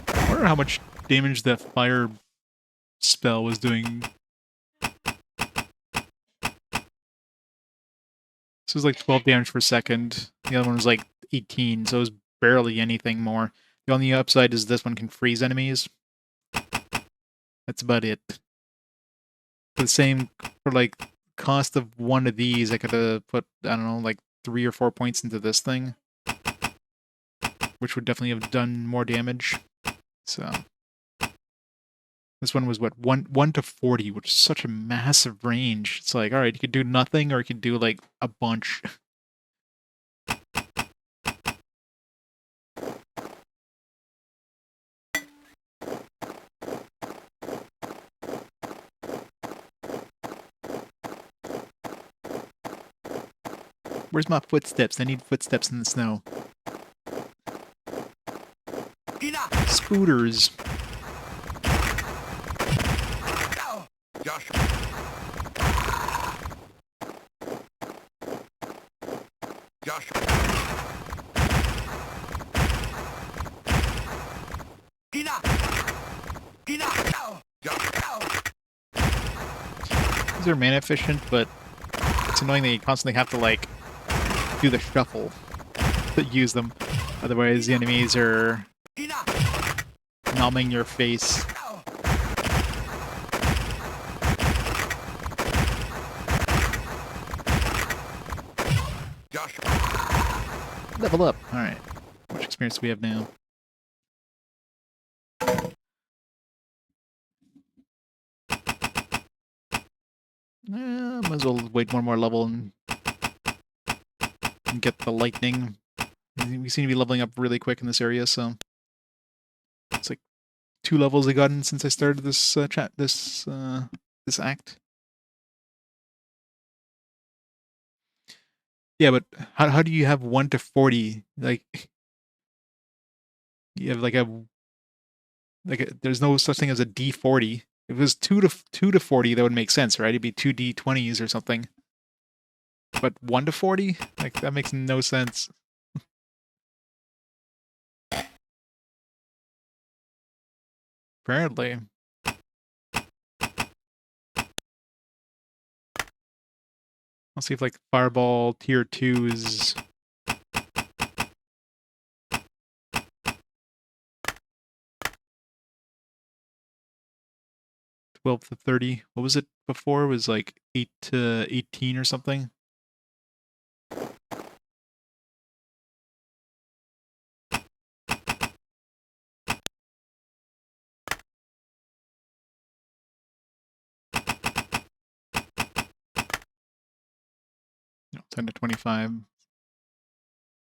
I wonder how much damage that fire spell was doing. This was like 12 damage per second. The other one was like 18, so it was barely anything more. The only upside is this one can freeze enemies. That's about it. For the same, for like cost of one of these, I could have put, I don't know, like 3 or 4 points into this thing. Which would definitely have done more damage. So this one was what, 1 to 40, which is such a massive range. It's like, alright, you could do nothing or you could do like a bunch. Where's my footsteps? I need footsteps in the snow. Scooters. These are mana efficient, but it's annoying that you constantly have to like do the shuffle to use them. Otherwise the enemies are numbing your face. Level up. Alright. How much experience do we have now? Might as well wait one more level and get the lightning. We seem to be leveling up really quick in this area, so it's like 2 levels I've gotten since I started this this act. Yeah, but how do you have 1 to 40? Like you have like there's no such thing as a D40. If it was 2 to 40, that would make sense, right? It'd be 2 D20s or something. But 1 to 40? Like that makes no sense. Apparently. I'll see if like Fireball tier 2 is 12 to 30. What was it before? It was like 8 to 18 or something. No, 10 to 25.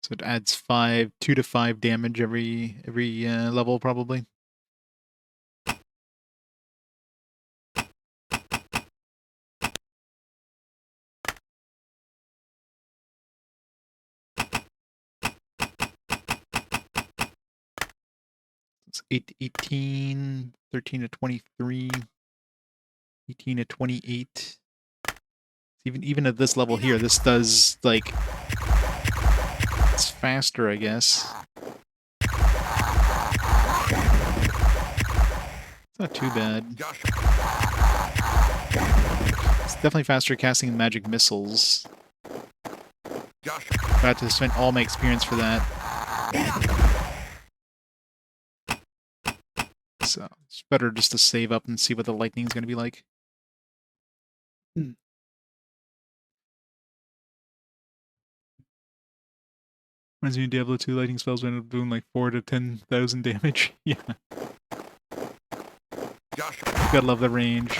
So it adds 2 to 5 damage every level probably. It's 8 to 18, 13 to 23, 18 to 28. Even at this level here, this does, like, it's faster, I guess. It's not too bad. It's definitely faster casting magic missiles. I had to spend all my experience for that. So it's better just to save up and see what the lightning's going to be like. Reminds me of Diablo 2 lightning spells end up doing like 4 to 10,000 damage. Yeah. Gotta love the range.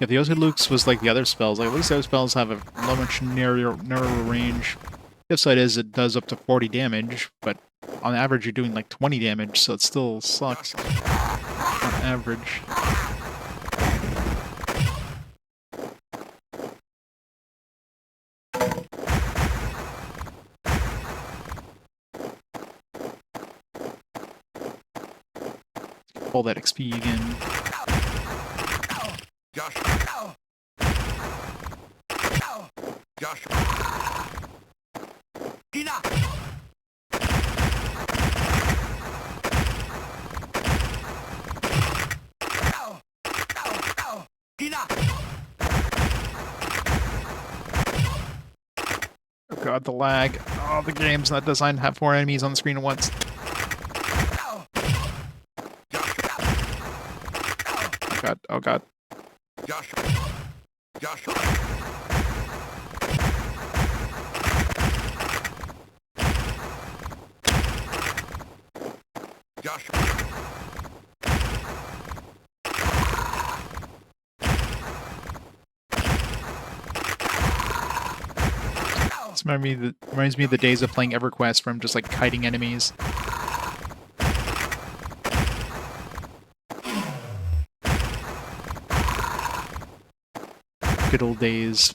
Yeah, the Otilux was like the other spells. Like, at least those spells have a much narrower range. The upside is it does up to 40 damage, but on average you're doing like 20 damage, so it still sucks on average. Pull that XP again. Oh god, the lag. Oh, the game's not designed to have 4 enemies on the screen at once. Oh god, oh god. This reminds me of the days of playing EverQuest where I'm just like kiting enemies. Good old days.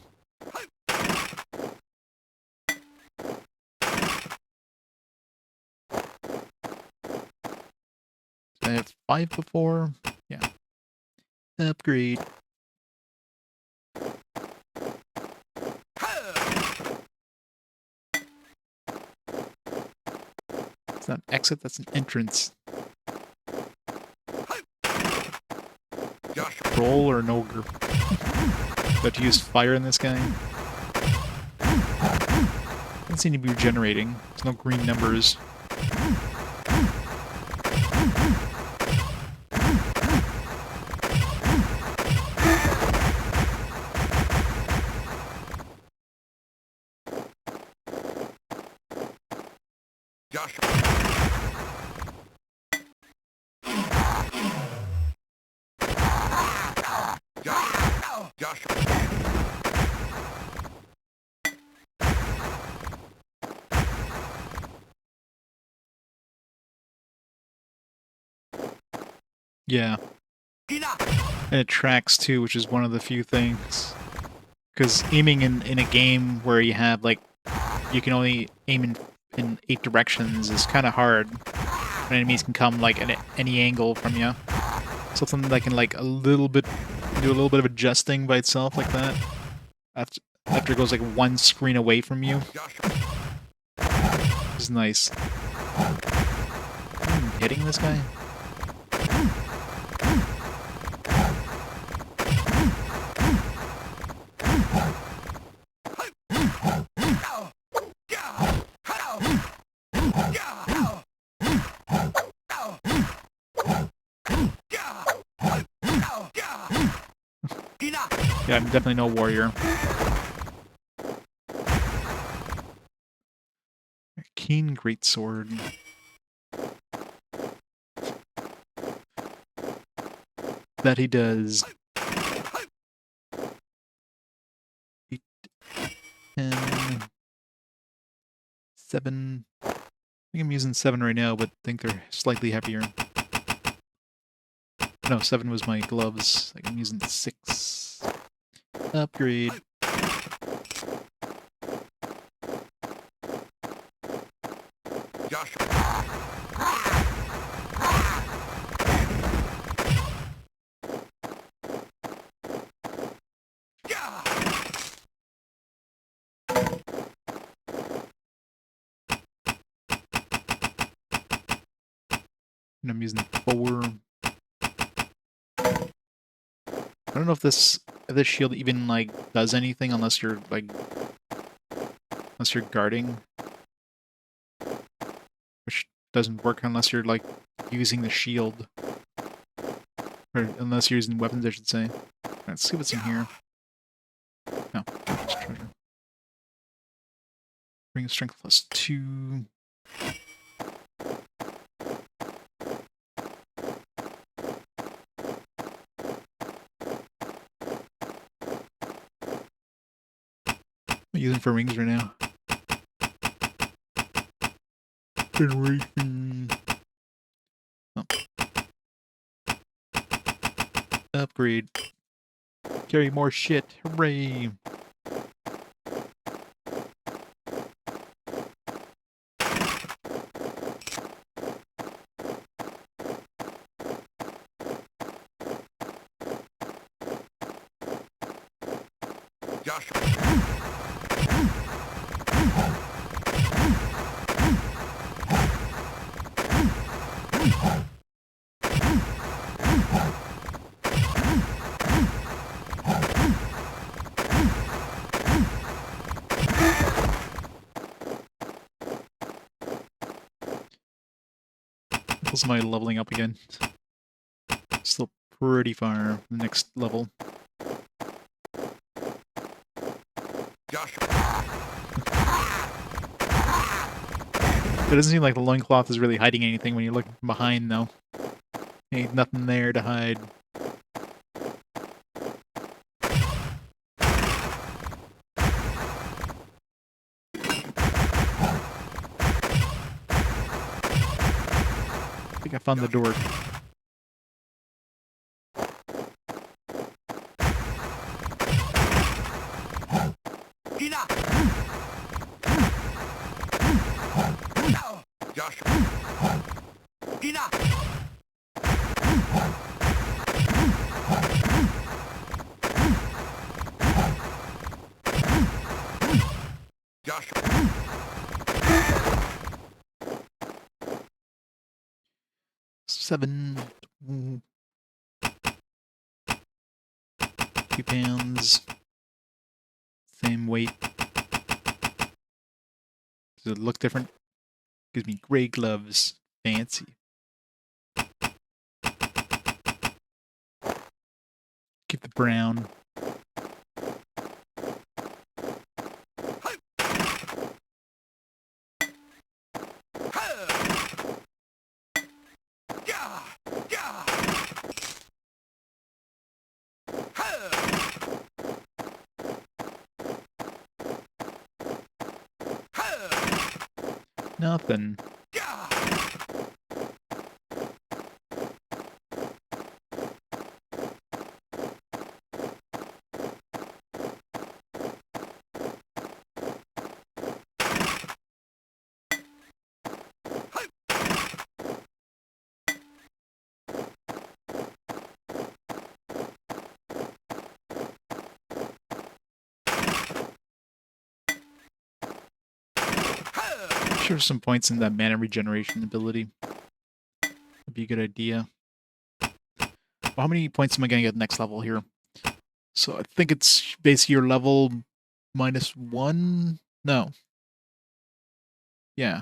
I have 5 before. Yeah. Upgrade. It's not an exit, that's an entrance. Roll or an ogre? Do I have to use fire in this guy? Doesn't seem to be regenerating. There's no green numbers. Yeah. And it tracks too, which is one of the few things. Because aiming in a game where you have, like, you can only aim in 8 directions is kind of hard. When enemies can come, like, at any angle from you. Something that can, like, do a little bit of adjusting by itself like that. After it goes, like, one screen away from you. Is nice. Hitting this guy? Yeah, I'm definitely no warrior. Keen greatsword. That he does. 8, 10, 7. I think I'm using 7 right now, but I think they're slightly heavier. No, 7 was my gloves. Like I'm using 6. Upgrade. And I'm using 4. I don't know if this shield even like does anything unless you're guarding, which doesn't work unless you're like using the shield, or unless you're using weapons, I should say. Let's see what's in here. No, just treasure. Bring strength +2. I'm using for rings right now. Generation. Oh. Upgrade. Carry more shit. Hooray. How's my leveling up again? Still pretty far from the next level. It doesn't seem like the loincloth is really hiding anything when you're looking from behind, though. Ain't nothing there to hide. I think I found the door. Seven. 2 pounds. Same weight. Does it look different? Gives me gray gloves. Fancy. Keep the brown. Nothing. Sure, some points in that mana regeneration ability would be a good idea. Well, how many points am I going to get next level here? So I think it's basically your level -1. No. Yeah.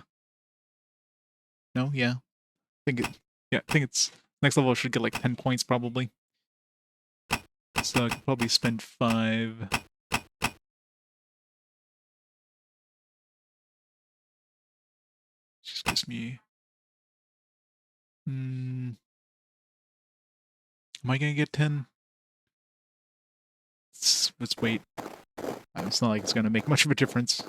No. Yeah. I think it. Yeah. I think it's next level should get like 10 points probably. So I could probably spend 5. Just gives me... am I gonna get 10? Let's wait. It's not like it's gonna make much of a difference.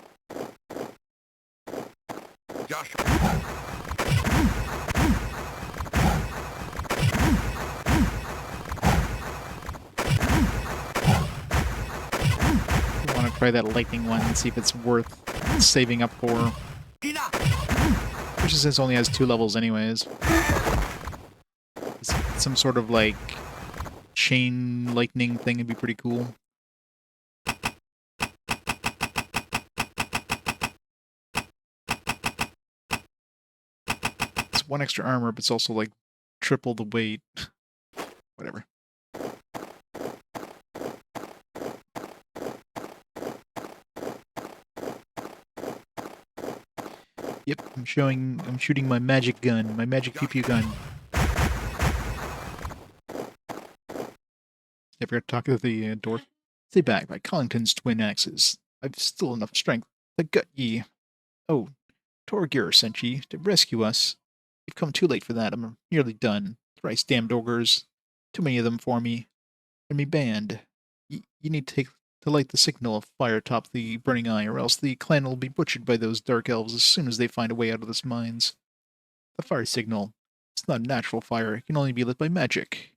I want to try that lightning one and see if it's worth saving up for. Which is, only has 2 levels anyways. Some sort of like chain lightning thing would be pretty cool. It's 1 extra armor, but it's also like triple the weight. Whatever. Yep, I'm shooting my magic gun, my magic pew-pew gun. I forgot to talk to the dwarf. Stay back by Collington's twin axes. I've still enough strength to gut ye. Oh, Torgir sent ye to rescue us. You've come too late for that. I'm nearly done. Thrice damned ogres. Too many of them for me. And me banned. You need to light the signal of fire atop the burning eye, or else the clan will be butchered by those dark elves as soon as they find a way out of this mines. The fire signal. It's not a natural fire. It can only be lit by magic.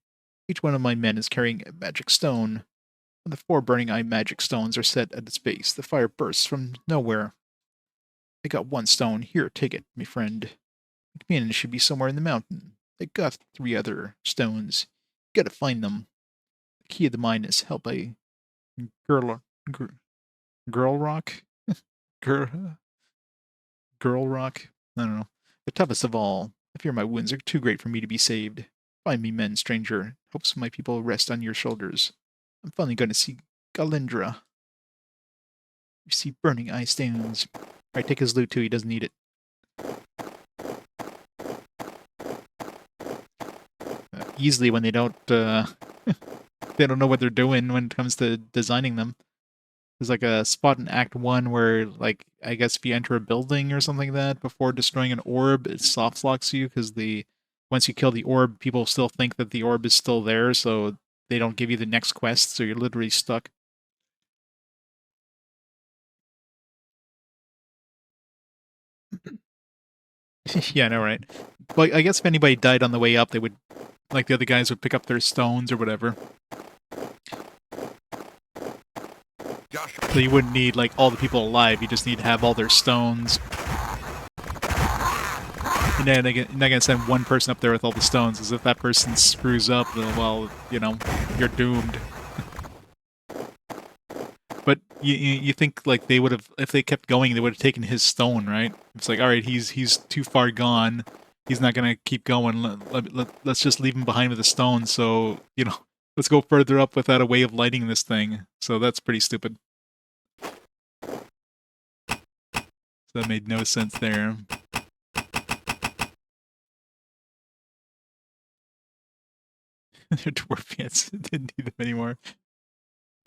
Each one of my men is carrying a magic stone. When the 4 burning eye magic stones are set at its base, the fire bursts from nowhere. I got 1 stone. Here, take it, me friend. The community should be somewhere in the mountain. I got 3 other stones. You gotta find them. The key of the mine is held by Girl Rock? Girl Rock? I don't know. The toughest of all. I fear my wounds are too great for me to be saved. Find me men, stranger. Hopes my people rest on your shoulders. I'm finally going to see Galindra. You see burning eye stones. Alright, take his loot too, he doesn't need it. Easily when they don't they don't know what they're doing when it comes to designing them. There's like a spot in Act 1 where, like, I guess if you enter a building or something like that, before destroying an orb, it soft locks you, because once you kill the orb, people still think that the orb is still there, so they don't give you the next quest, so you're literally stuck. Yeah, I know, right? But I guess if anybody died on the way up, they would, like, the other guys would pick up their stones or whatever. So you wouldn't need, like, all the people alive, you just need to have all their stones. And then you're not gonna send 1 person up there with all the stones, because if that person screws up, then, well, you know, you're doomed. But you think, like, they would have, if they kept going, they would have taken his stone, right? It's like, alright, he's too far gone, he's not gonna keep going, let's just leave him behind with the stone, so, you know, let's go further up without a way of lighting this thing. So that's pretty stupid. So that made no sense there. They're dwarf pants. Didn't need them anymore.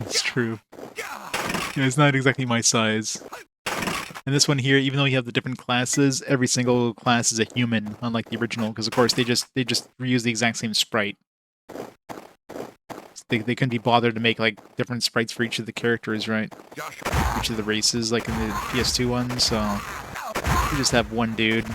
It's true. Yeah, it's not exactly my size. And this one here, even though you have the different classes, every single class is a human, unlike the original, because of course they just reuse the exact same sprite. They couldn't be bothered to make, like, different sprites for each of the characters, right? Each of the races, like in the PS2 one, so you just have one dude.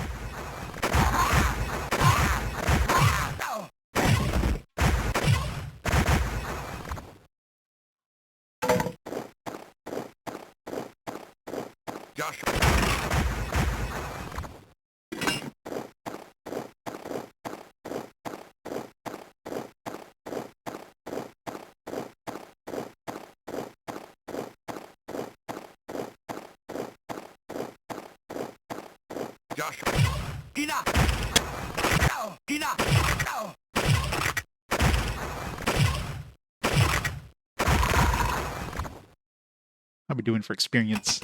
How we doing for experience?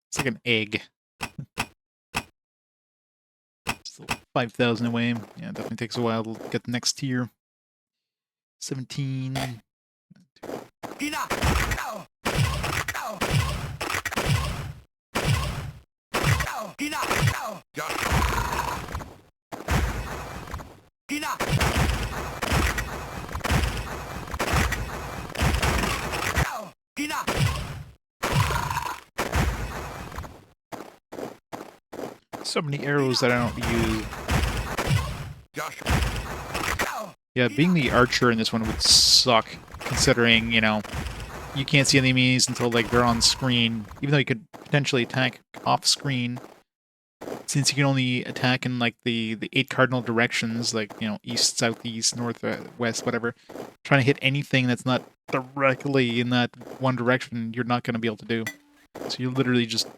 It's like an egg. Still 5,000 away. Yeah, it definitely takes a while to get the next tier. 17. So many arrows that I don't use. Yeah, being the archer in this one would suck, considering, you know, you can't see enemies until, like, they're on screen. Even though you could potentially attack off screen, since you can only attack in, like, the 8 cardinal directions, like, you know, east, south, east, north, west, whatever. Trying to hit anything that's not directly in that one direction, you're not going to be able to do. So you literally just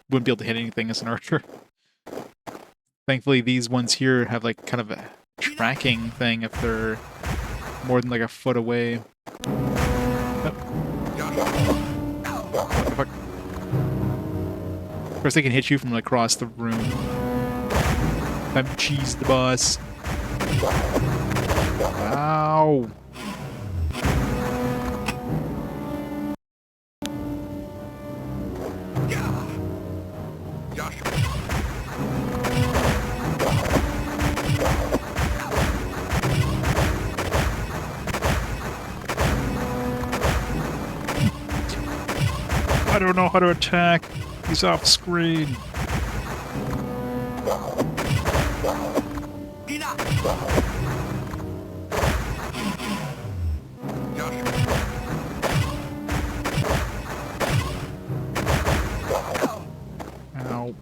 wouldn't be able to hit anything as an archer. Thankfully, these ones here have, like, kind of a tracking thing if they're more than, like, a foot away. Oh. What the fuck? Of course, they can hit you from, like, across the room. Time to cheese the boss. Ow! I don't know how to attack. He's off screen. Ow.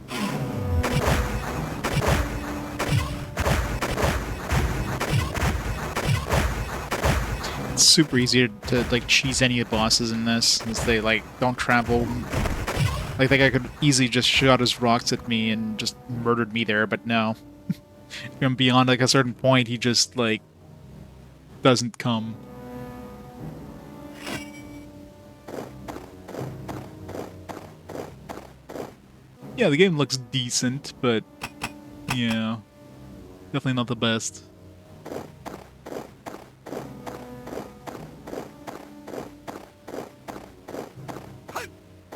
It's super easy to like cheese any of the bosses in this, since they like don't travel. Like that guy could easily just shot his rocks at me and just murdered me there, but no. If I'm beyond like a certain point, he just like doesn't come. Yeah, the game looks decent, but yeah, definitely not the best.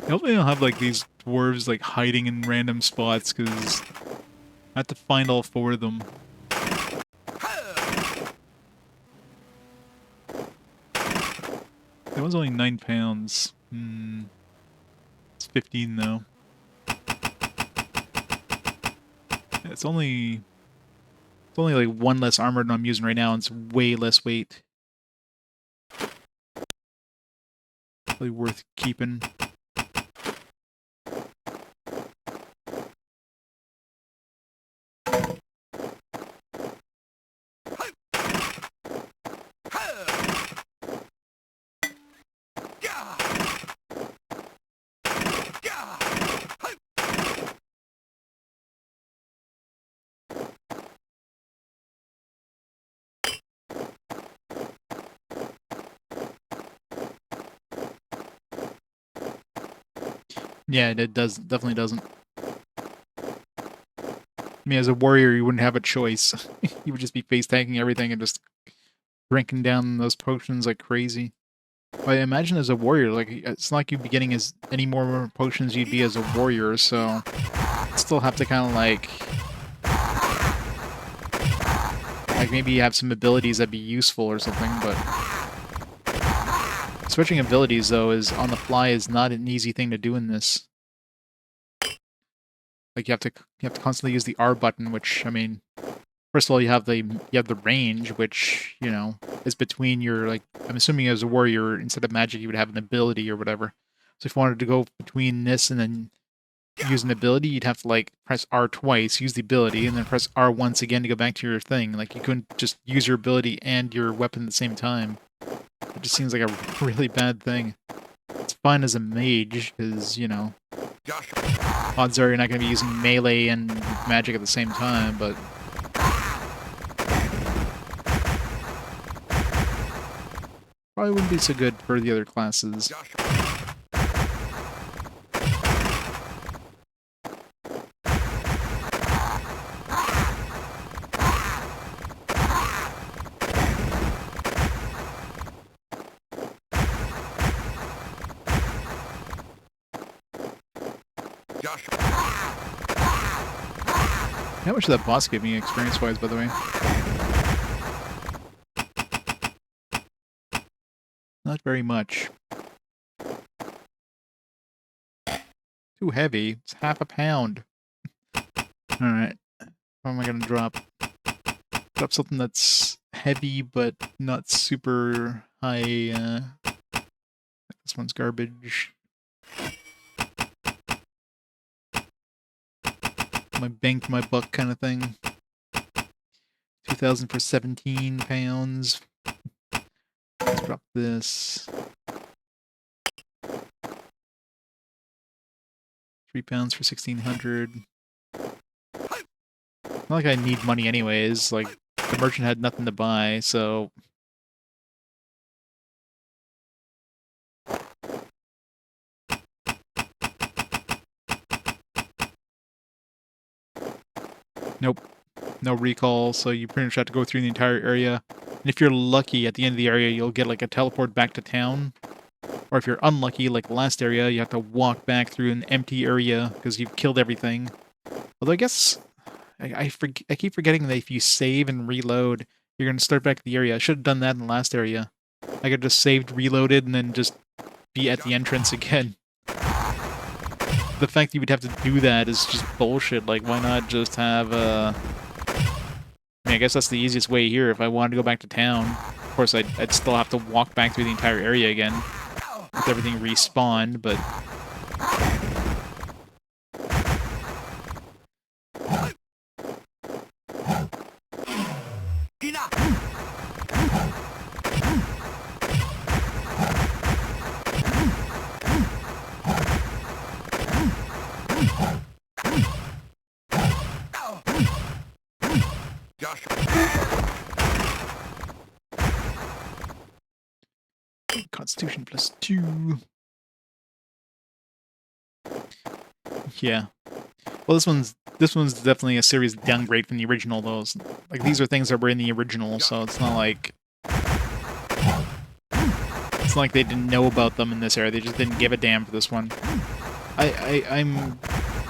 I hope they don't have like these dwarves like hiding in random spots, because I have to find all 4 of them. That was only £9. It's 15 though. Yeah, it's only like 1 less armor than I'm using right now, and it's way less weight. Probably worth keeping. Yeah, it definitely doesn't. I mean, as a warrior, you wouldn't have a choice. You would just be face tanking everything and just drinking down those potions like crazy. But I imagine as a warrior, like, it's not like you'd be getting as any more potions you'd be as a warrior, so still have to kind of like maybe have some abilities that'd be useful or something, but switching abilities though is on the fly is not an easy thing to do in this. Like you have to constantly use the R button, which, I mean, first of all, you have the range, which, you know, is between your, like, I'm assuming as a warrior, instead of magic, you would have an ability or whatever. So if you wanted to go between this and then use an ability, you'd have to, like, press R twice, use the ability, and then press R once again to go back to your thing. Like, you couldn't just use your ability and your weapon at the same time. It just seems like a really bad thing. It's fine as a mage, because, you know, odds are you're not going to be using melee and magic at the same time, but probably wouldn't be so good for the other classes. How much did that boss give me experience-wise, by the way? Not very much. Too heavy. It's half a pound. Alright. What am I gonna drop? Drop something that's heavy, but not super high, this one's garbage. My bang for my buck kind of thing. 2,000 for 17 pounds. Let's drop this. 3 pounds for 1,600. Not like I need money anyways. Like, the merchant had nothing to buy, so... Nope. No recall, so you pretty much have to go through the entire area. And if you're lucky, at the end of the area, you'll get like a teleport back to town. Or if you're unlucky, like the last area, you have to walk back through an empty area because you've killed everything. Although I guess... I keep forgetting that if you save and reload, you're going to start back at the area. I should have done that in the last area. I could have just saved, reloaded, and then just be at the entrance again. The fact that you would have to do that is just bullshit. Like, why not just have, I mean, I guess that's the easiest way here. If I wanted to go back to town, of course, I'd still have to walk back through the entire area again with everything respawned, but... Constitution +2. Yeah. Well, this one's definitely a serious downgrade from the original, though. Like, these are things that were in the original, so it's not like... It's not like they didn't know about them in this era. They just didn't give a damn for this one. I'm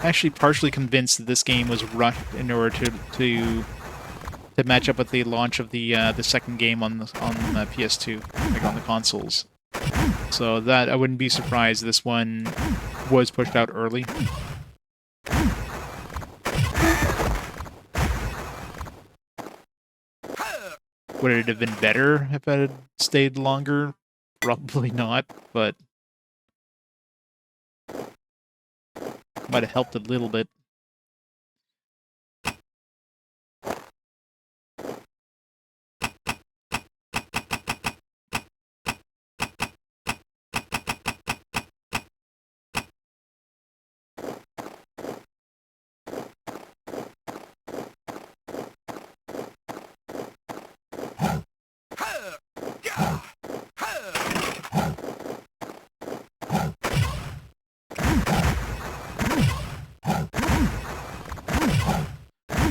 actually partially convinced that this game was rushed in order to match up with the launch of the second game on PS2, like on the consoles. So that I wouldn't be surprised this one was pushed out early. Would it have been better if it had stayed longer? Probably not, but might have helped a little bit.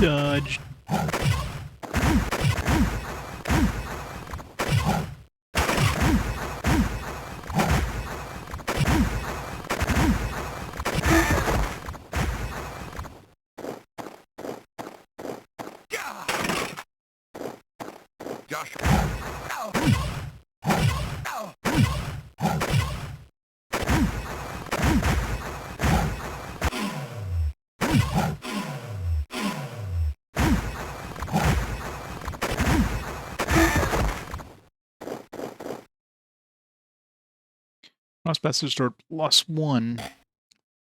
Dodged. Crossbastard Store +1.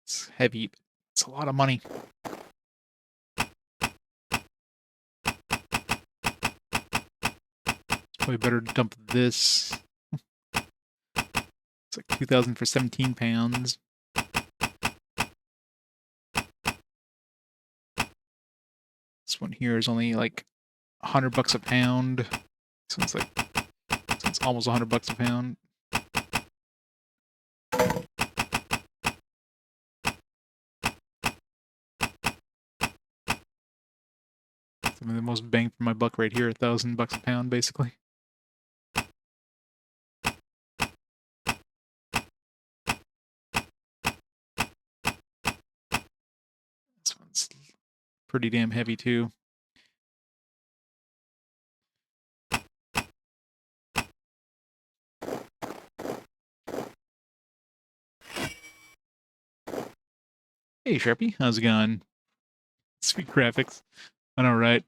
It's heavy. It's a lot of money. Probably better to dump this. It's like 2,000 for 17 pounds. This one here is only like $100 a pound. This one's like, it's almost $100 a pound. I mean, the most bang for my buck right here, $1,000 a pound, basically. pretty damn heavy too. Hey Sharpie, how's it going? Sweet graphics. I know, right?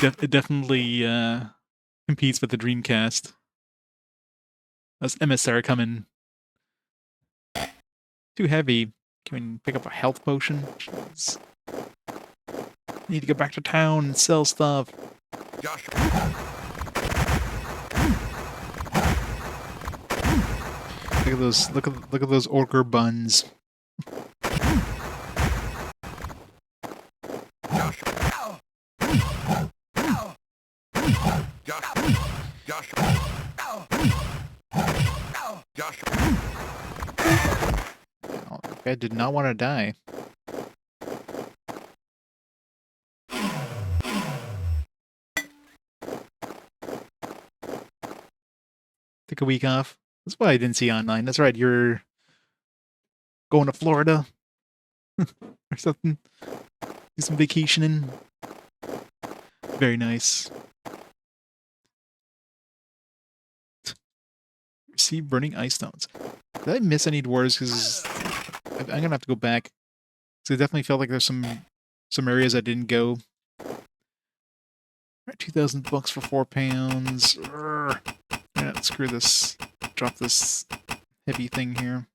It definitely competes with the Dreamcast. That's MSR coming. Too heavy. Can we pick up a health potion? Jeez. Need to go back to town and sell stuff. Look at those! Look at those ochre buns. Oh, that guy did not want to die. Took a week off. That's why I didn't see you online. That's right, you're going to Florida or something. Do some vacationing. Very nice. Receive burning ice stones. Did I miss any dwarves? Because I'm gonna have to go back. So it definitely felt like there's some areas I didn't go. Alright, 2,000 bucks for 4 pounds. Urgh. Yeah, screw this. Drop this heavy thing here.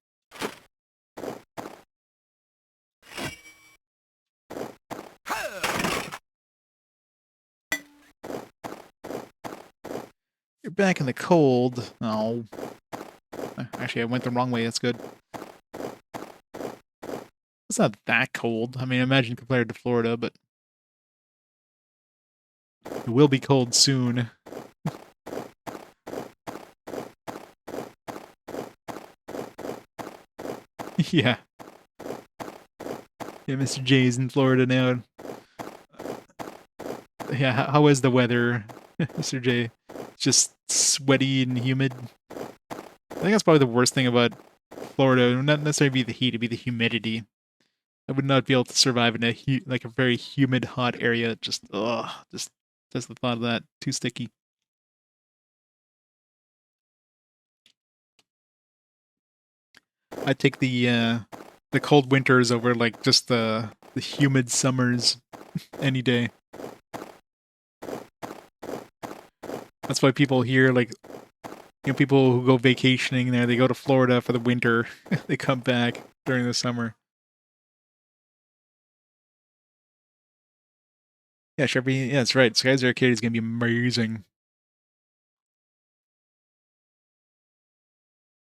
You're back in the cold. Oh. Actually, I went the wrong way. That's good. It's not that cold. I mean, imagine compared to Florida, but it will be cold soon. Yeah. Yeah, Mr. J's in Florida now. Yeah, how is the weather, Mr. J? Just sweaty and humid. I think that's probably the worst thing about Florida. It would not necessarily be the heat, it'd be the humidity. I would not be able to survive in a like a very humid, hot area. Just the thought of that. Too sticky. I'd take the cold winters over like just the humid summers any day. That's why people here, like, you know, people who go vacationing there, they go to Florida for the winter. They come back during the summer. Yeah, Sharpie, yeah, that's right. Skies Arcade is going to be amazing.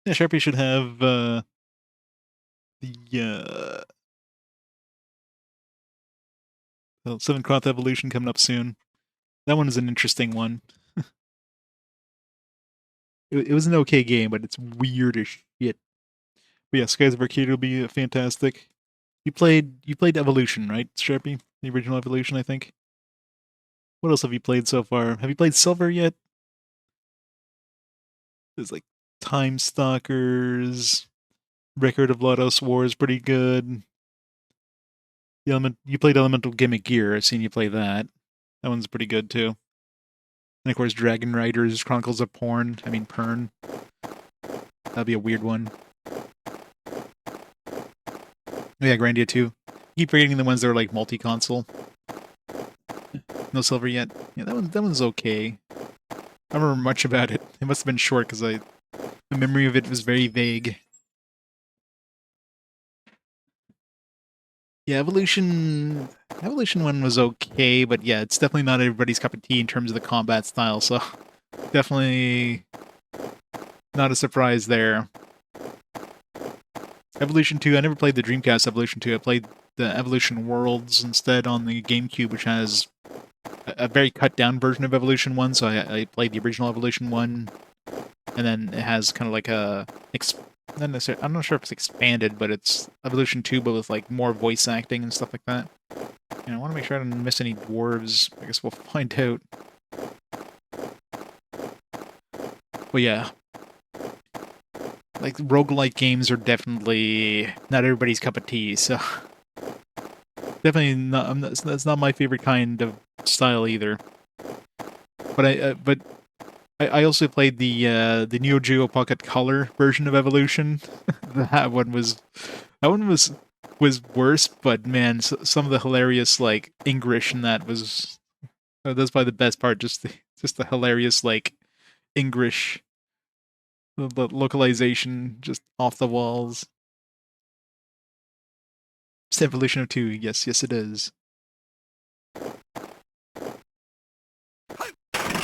Yeah, Sharpie should have the Seven Croth Evolution coming up soon. That one is an interesting one. It was an okay game, but it's weird as shit. But yeah, Skies of Arcade will be fantastic. You played Evolution, right, Sharpie? The original Evolution, I think. What else have you played so far? Have you played Silver yet? There's like Time Stalkers, Record of Lodos War is pretty good. You played Elemental Gimmick Gear. I've seen you play that. That one's pretty good too. And of course, Dragon Riders, Chronicles of Porn. I mean, Pern. That'd be a weird one. Oh yeah, Grandia too. Keep forgetting the ones that are like multi-console. No Silver yet. Yeah, that one's okay. I don't remember much about it. It must have been short because the memory of it was very vague. Yeah, Evolution 1 was okay, but yeah, it's definitely not everybody's cup of tea in terms of the combat style, so definitely not a surprise there. Evolution 2, I never played the Dreamcast Evolution 2. I played the Evolution Worlds instead on the GameCube, which has a very cut down version of Evolution 1, so I played the original Evolution 1, and then it has kind of like a not necessarily, I'm not sure if it's expanded, but it's Evolution 2, but with like more voice acting and stuff like that. And I want to make sure I don't miss any dwarves. I guess we'll find out. But yeah. Like, roguelike games are definitely not everybody's cup of tea, so Definitely not. That's not my favorite kind of style either. But I also played the Neo Geo Pocket Color version of Evolution. That one was worse, but man, some of the hilarious like English in that was that's probably the best part. Just the hilarious like English, the localization just off the walls. It's Evolution of Two. Yes, yes, it is.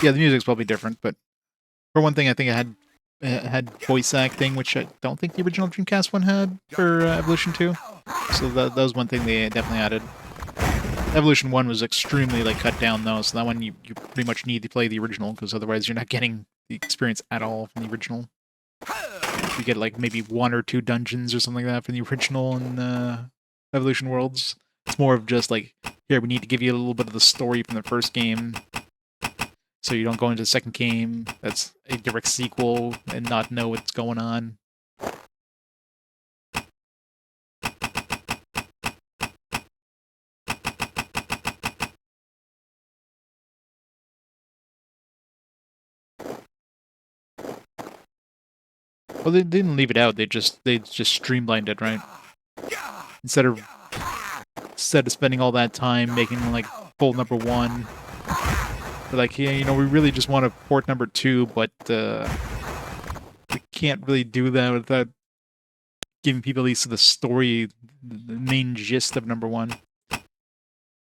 Yeah, the music's probably different, but for one thing, I think it had voice acting, which I don't think the original Dreamcast one had for Evolution 2. So that was one thing they definitely added. Evolution 1 was extremely like cut down though, so that one you pretty much need to play the original because otherwise you're not getting the experience at all from the original. You get like maybe 1 or 2 dungeons or something like that from the original in Evolution Worlds. It's more of just like, here, we need to give you a little bit of the story from the first game so you don't go into the second game that's a direct sequel and not know what's going on. Well, they didn't leave it out. They just streamlined it, right? Instead of spending all that time making like full number 1, they're like, yeah, we really just want to port number 2, but we can't really do that without giving people at least the story, the main gist of number 1. All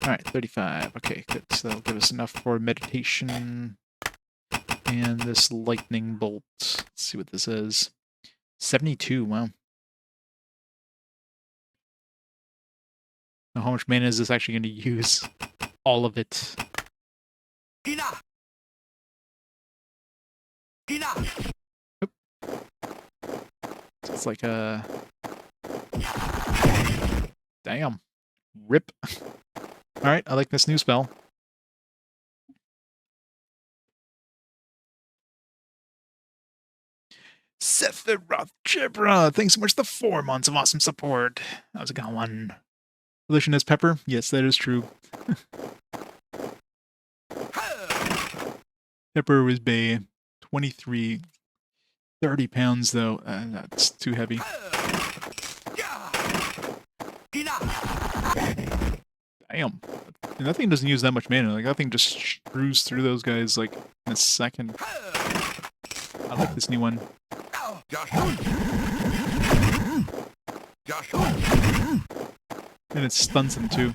right, 35. Okay, good. So that'll give us enough for meditation and this lightning bolt. Let's see what this is. 72. Wow. Now, how much mana is this actually going to use? All of it. Oop. So it's like a... Damn. Rip. Alright, I like this new spell. Sephiroth Chibra! Thanks so much for the 4 months of awesome support. How's it going? Relation is Pepper? Yes, that is true. Pepper was Bay. 23. 30 pounds, though. That's too heavy. Damn. And that thing doesn't use that much mana. Like, that thing just screws through those guys, like, in a second. I like this new one. And it stuns them, too.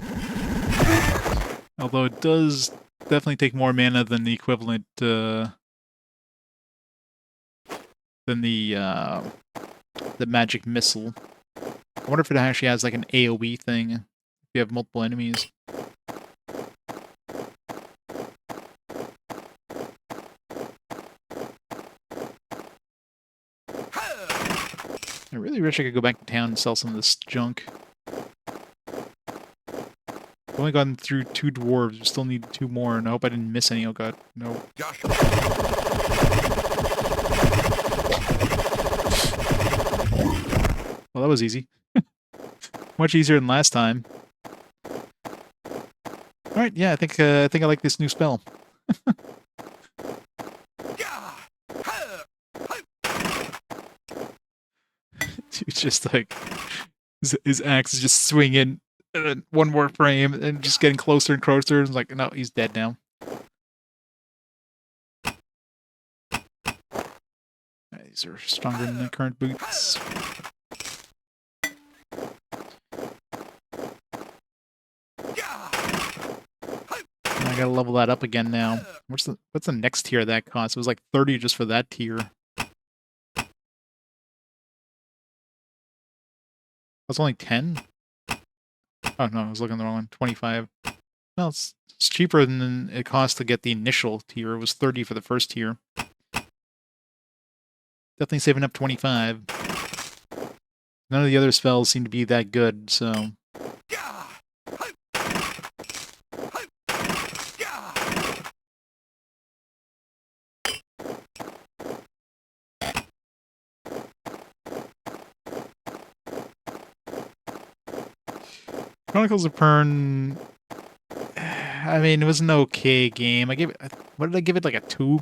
Although it does definitely take more mana than the equivalent, than the magic missile. I wonder if it actually has, like, an AoE thing, if you have multiple enemies. I really wish I could go back to town and sell some of this junk. I've only gotten through 2 dwarves. We still need 2 more, and I hope I didn't miss any. Oh god, no. Well, that was easy. Much easier than last time. Alright, yeah, I think I like this new spell. Dude, just like his axe is just swinging, and then 1 more frame, and just getting closer and closer. It's like, no, he's dead now. These are stronger than the current boots. I gotta level that up again now. What's the next tier that costs? It was like 30 just for that tier. That's only 10? Oh no, I was looking at the wrong one. 25. Well, it's cheaper than it cost to get the initial tier. It was 30 for the first tier. Definitely saving up 25. None of the other spells seem to be that good, so... Chronicles of Pern. I mean, it was an okay game. I gave it. What did I give it? Like a 2.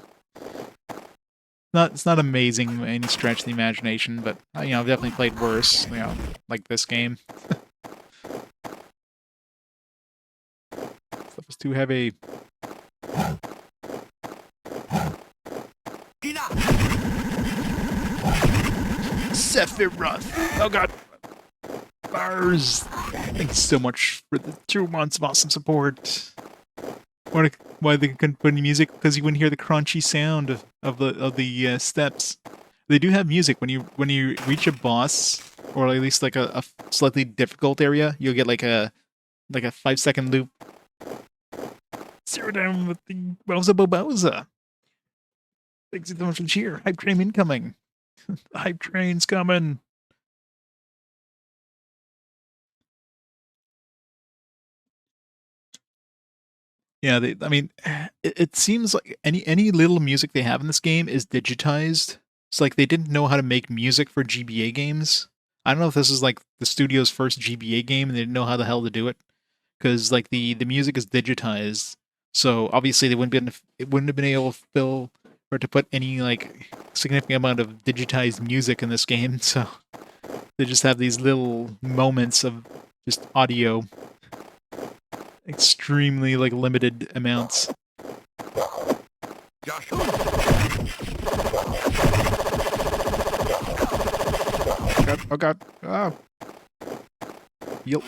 It's not amazing by any stretch of the imagination, but you know, I've definitely played worse. You know, like this game. Stuff was too heavy. Sephiroth. Oh god. Bars. Thanks so much for the 2 months of awesome support. Why they couldn't put any music? Because you wouldn't hear the crunchy sound of the steps. They do have music when you reach a boss, or at least like a slightly difficult area. You'll get like a 5-second loop. Zero down with the Bowser Bowser. Thanks so much for the cheer. Hype train incoming. The hype train's coming. Yeah, I mean, it seems like any little music they have in this game is digitized. It's like they didn't know how to make music for GBA games. I don't know if this is like the studio's first GBA game and they didn't know how the hell to do it, because like the music is digitized. So obviously they wouldn't have been able to fill or to put any like significant amount of digitized music in this game. So they just have these little moments of just audio, extremely like limited amounts. Oh god. Oh. Yep.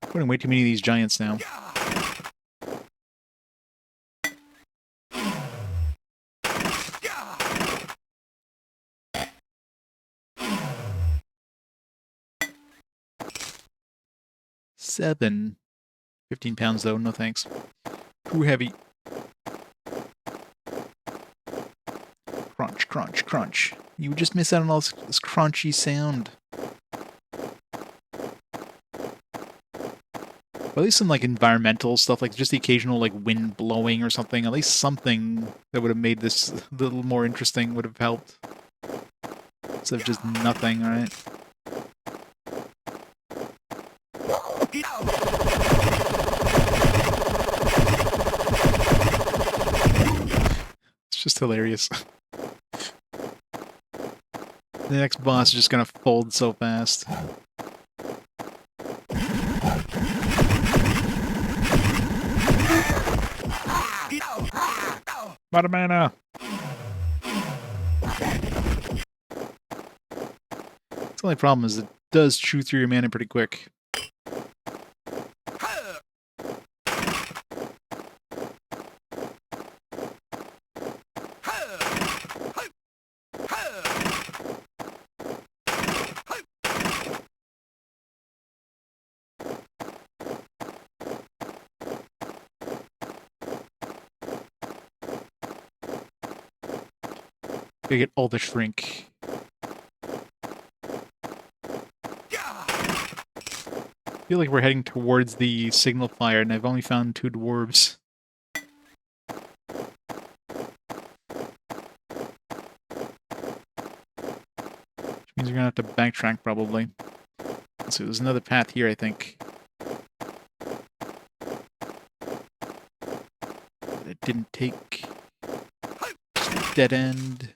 Putting way too many of these giants now. Seven. 15 pounds though, no thanks. Too heavy. Crunch, crunch, crunch. You would just miss out on all this crunchy sound. Or at least some like environmental stuff, like just the occasional like wind blowing or something. At least something that would have made this a little more interesting would have helped. Instead of just nothing, right? It's just hilarious. The next boss is just gonna fold so fast. Out of mana! The only problem is it does chew through your mana pretty quick. Gotta get all the shrink. I feel like we're heading towards the signal fire, and I've only found 2 dwarves. Which means we're gonna have to backtrack, probably. Let's see, there's another path here, I think. It didn't take. Just a dead end.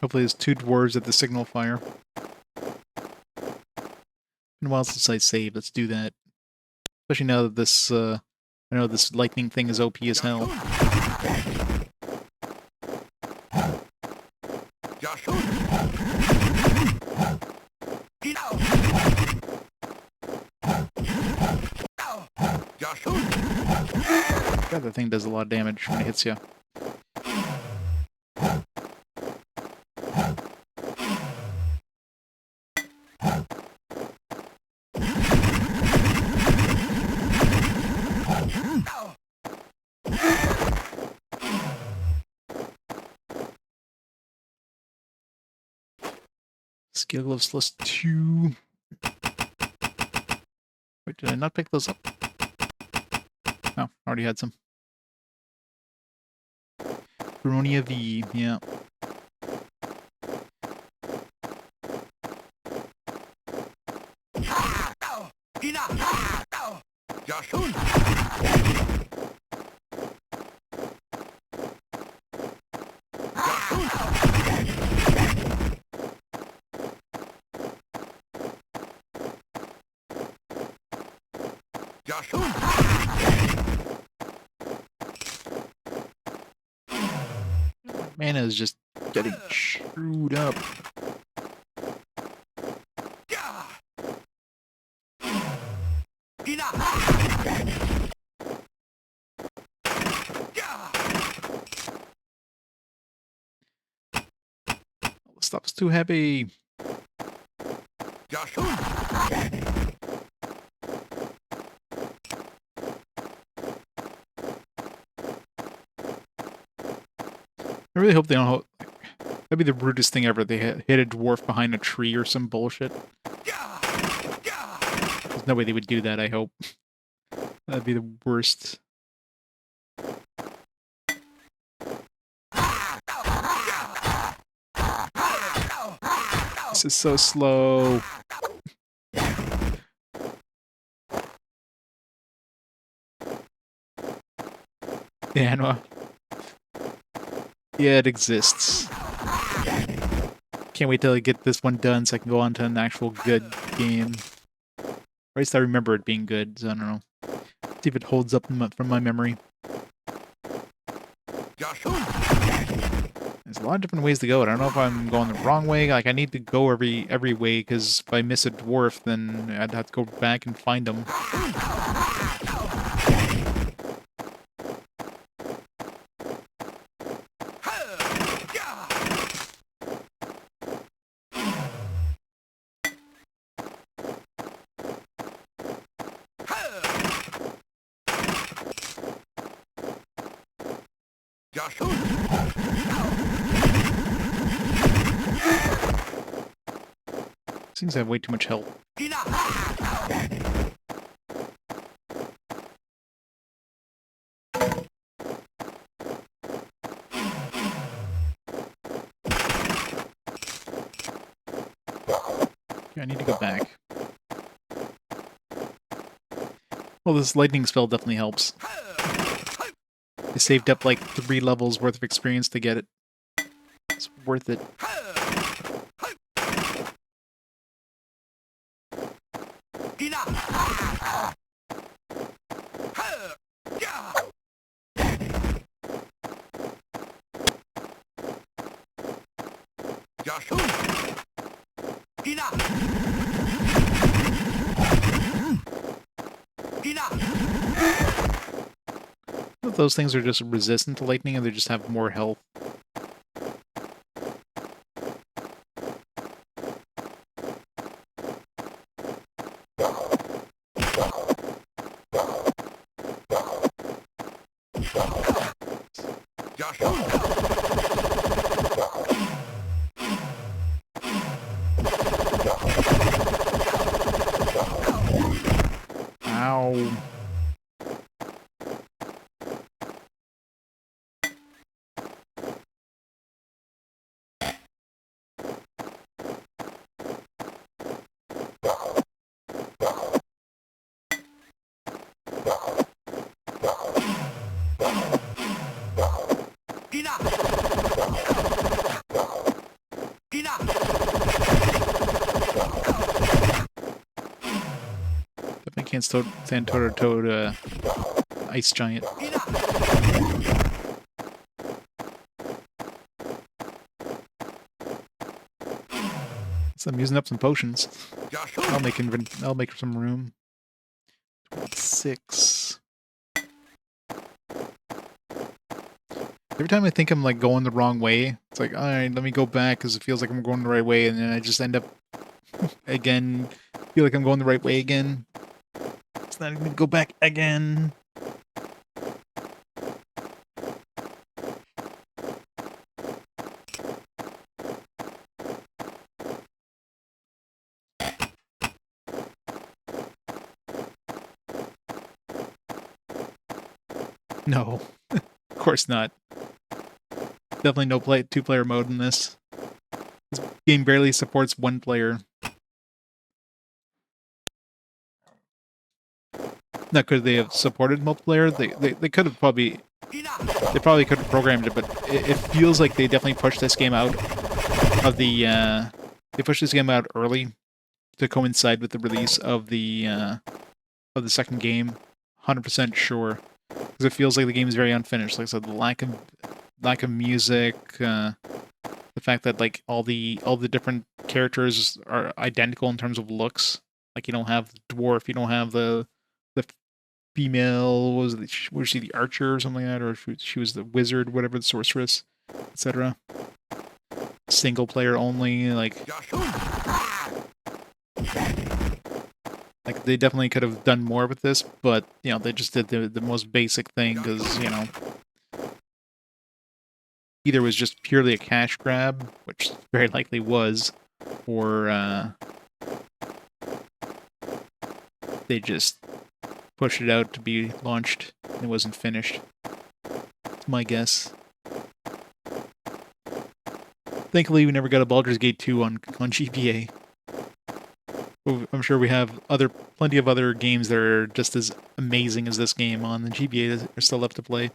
Hopefully there's 2 dwarves at the signal fire. Been a while since I saved. Let's do that. Especially now that this, I know this lightning thing is OP as hell. God, that thing does a lot of damage when it hits you. Skill gloves plus 2. Wait, did I not pick those up? Oh, already had some. Baronia V, yeah. Mana is just getting screwed up. The stuff's too heavy. I really hope they don't. That'd be the rudest thing ever. They hit a dwarf behind a tree or some bullshit. There's no way they would do that, I hope. That'd be the worst. This is so slow. Yeah, yeah, it exists. Can't wait till I get this one done so I can go on to an actual good game. Or at least I remember it being good, so I don't know. See if it holds up from my memory. There's a lot of different ways to go. I don't know if I'm going the wrong way. Like, I need to go every way, because if I miss a dwarf, then I'd have to go back and find them. Seems to have way too much health. Okay, I need to go back. Well, this lightning spell definitely helps. I saved up like 3 levels worth of experience to get it. It's worth it. Those things are just resistant to lightning and they just have more health. Ow. Definitely can't stand toe-to-toe to Ice Giant. So I'm using up some potions. I'll make some room. 6. Every time I think I'm like going the wrong way, it's like, alright, let me go back because it feels like I'm going the right way, and then I just end up again, feel like I'm going the right way again. It's not going to go back again. No, of course not. Definitely no two-player mode in this. This game barely supports one player. Not could they have supported multiplayer? They could have probably could have programmed it, but it feels like they definitely pushed this game out of the they pushed this game out early to coincide with the release of the second game. 100% sure, because it feels like the game is very unfinished. Like I said, the lack of music, the fact that like all the different characters are identical in terms of looks. Like you don't have the dwarf, you don't have the female, was she the archer or something like that, or she was the wizard, whatever, the sorceress, etc. Single player only, like they definitely could have done more with this, but you know they just did the most basic thing because you know either it was just purely a cash grab, which very likely was, or they just pushed it out to be launched and it wasn't finished. That's my guess. Thankfully, we never got a Baldur's Gate 2 on GBA. I'm sure we have plenty of other games that are just as amazing as this game on the GBA that are still left to play.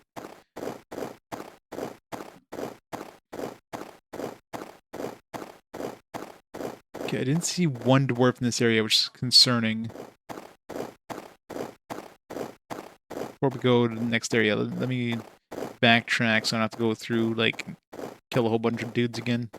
Okay, I didn't see one dwarf in this area, which is concerning. Before we go to the next area, let me backtrack so I don't have to go through, like, kill a whole bunch of dudes again.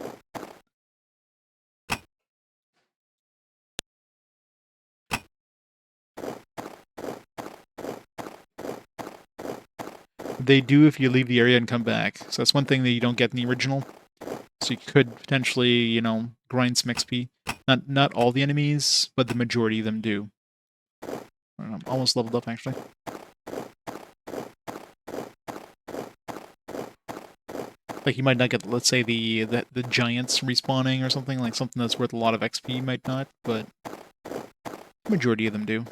They do if you leave the area and come back. So that's one thing that you don't get in the original. So you could potentially, you know, grind some XP. Not all the enemies, but the majority of them do. I'm almost leveled up, actually. Like, you might not get, let's say, the giants respawning or something, like something that's worth a lot of XP, you might not, but the majority of them do.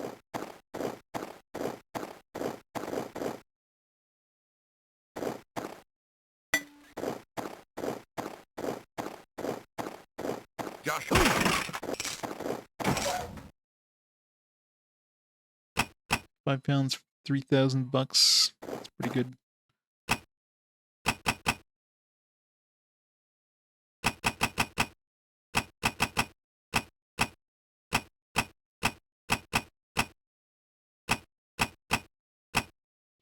£5, $3,000. That's pretty good.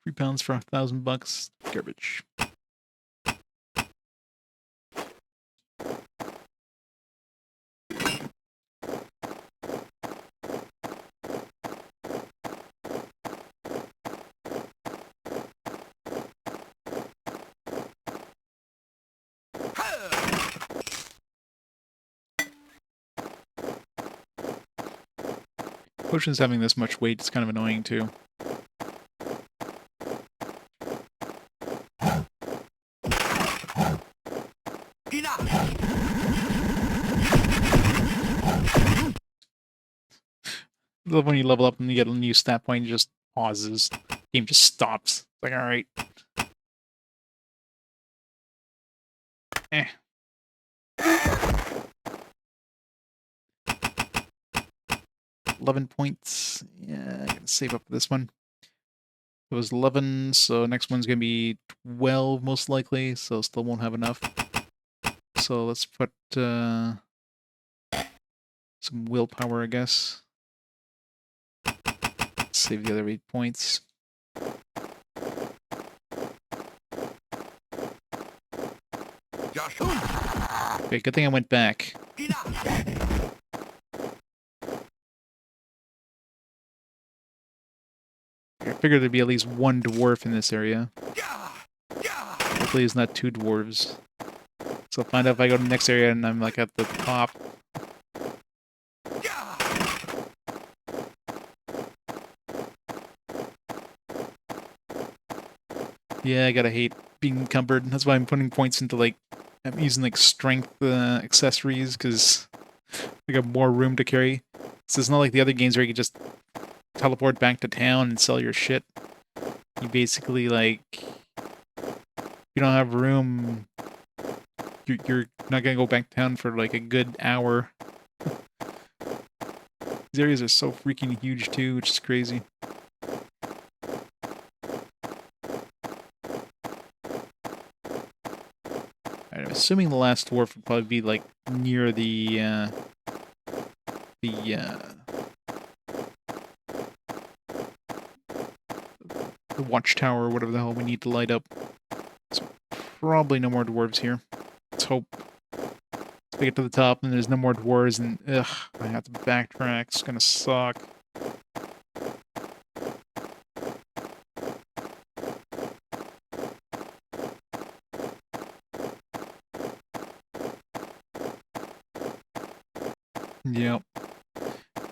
£3 for $1,000. Garbage. Potions having this much weight is kind of annoying too. When you level up and you get a new stat point, it just pauses. The game just stops. It's like, alright. 11 points. Yeah, I gotta save up for this one. It was 11, so next one's gonna be 12 most likely, so still won't have enough. So let's put some willpower, I guess. Save the other 8 points. Okay, good thing I went back. I figured there'd be at least one dwarf in this area. Hopefully it's not two dwarves. So I'll find out if I go to the next area and I'm like at the top. Yeah, I gotta hate being encumbered. That's why I'm putting points into, like, I'm using, like, strength accessories, because I got more room to carry. So it's not like the other games where you can just teleport back to town and sell your shit. you basically, like, you don't have room, you're not gonna go back down for like a good hour. These areas are so freaking huge too, which is crazy. I'm assuming the last dwarf would probably be like near the watchtower or whatever the hell we need to light up. So probably no more dwarves here. Let's hope. Let's get to the top and there's no more dwarves and ugh, I have to backtrack. It's gonna suck. Yep.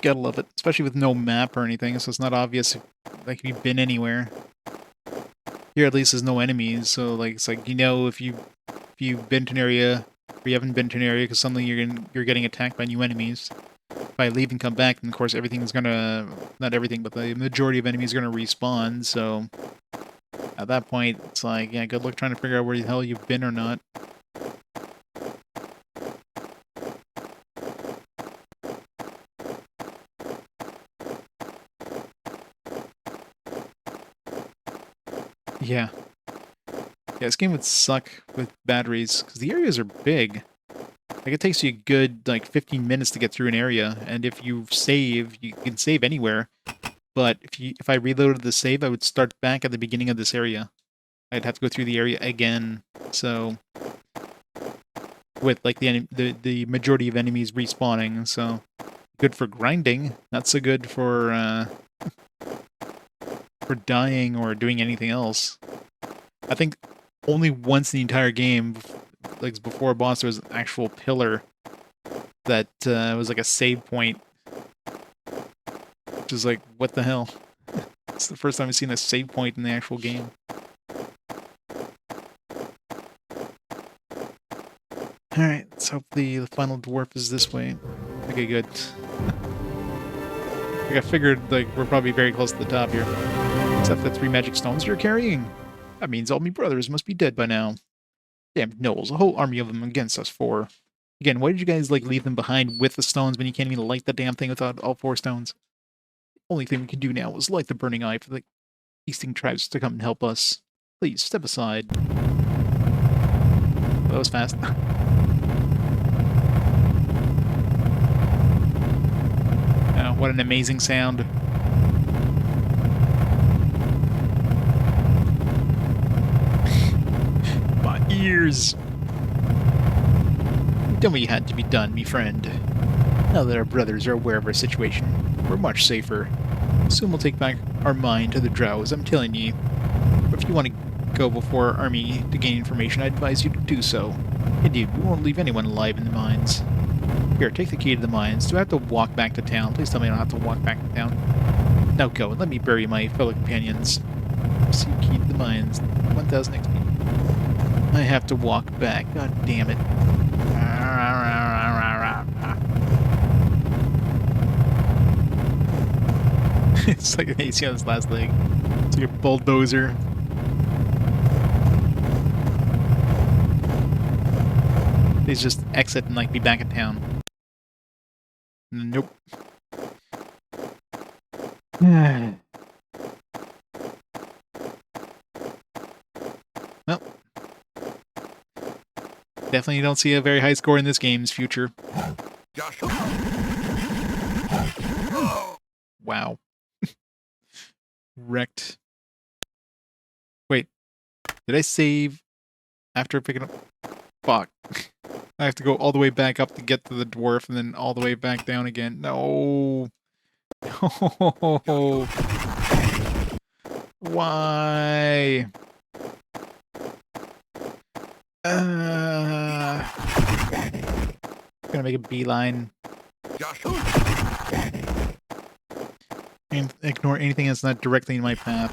Gotta love it. Especially with no map or anything, so it's not obvious like if you've been anywhere. Here at least there's no enemies, so like it's like, you know, if you've been to an area or you haven't been to an area because suddenly you're getting attacked by new enemies. If I leave and come back, then of course everything's gonna, not everything, but the majority of enemies are gonna respawn, so at that point it's like, yeah, good luck trying to figure out where the hell you've been or not. Yeah. Yeah, this game would suck with batteries, because the areas are big. Like, it takes you a good, like, 15 minutes to get through an area, and if you save, you can save anywhere. But if I reloaded the save, I would start back at the beginning of this area. I'd have to go through the area again, so... with, like, the majority of enemies respawning, so... good for grinding, not so good for dying or doing anything else. I think only once in the entire game, like before a boss, there was an actual pillar that was like a save point. Which is like, what the hell? It's the first time I've seen a save point in the actual game. Alright, let's hope the final dwarf is this way. Okay, good. Like I figured, like, we're probably very close to the top here. Except for the 3 magic stones you're carrying. That means all me brothers must be dead by now. Damn gnolls, a whole army of them against us 4. Again, why did you guys, like, leave them behind with the stones when you can't even light the damn thing without all 4 stones? The only thing we can do now is light the burning eye for the feasting tribes to come and help us. Please, step aside. Well, that was fast. Oh, what an amazing sound. My ears! Done what you had to be done, me friend. Now that our brothers are aware of our situation, we're much safer. Soon we'll take back our mine to the drows, I'm telling ye. But if you want to go before our army to gain information, I advise you to do so. Indeed, we won't leave anyone alive in the mines. Here, take the key to the mines. Do I have to walk back to town? Please tell me I don't have to walk back to town. Now go and let me bury my fellow companions. See, key to the mines. 1000 XP. I have to walk back. God damn it. It's like an AC on his last leg. It's like a bulldozer. Please just exit and, like, be back in town. Nope. Well. Definitely don't see a very high score in this game's future. Wow. Wrecked. Wait. Did I save after picking up? Fuck. I have to go all the way back up to get to the dwarf and then all the way back down again. No. No. Why? Gonna make a beeline. And ignore anything that's not directly in my path.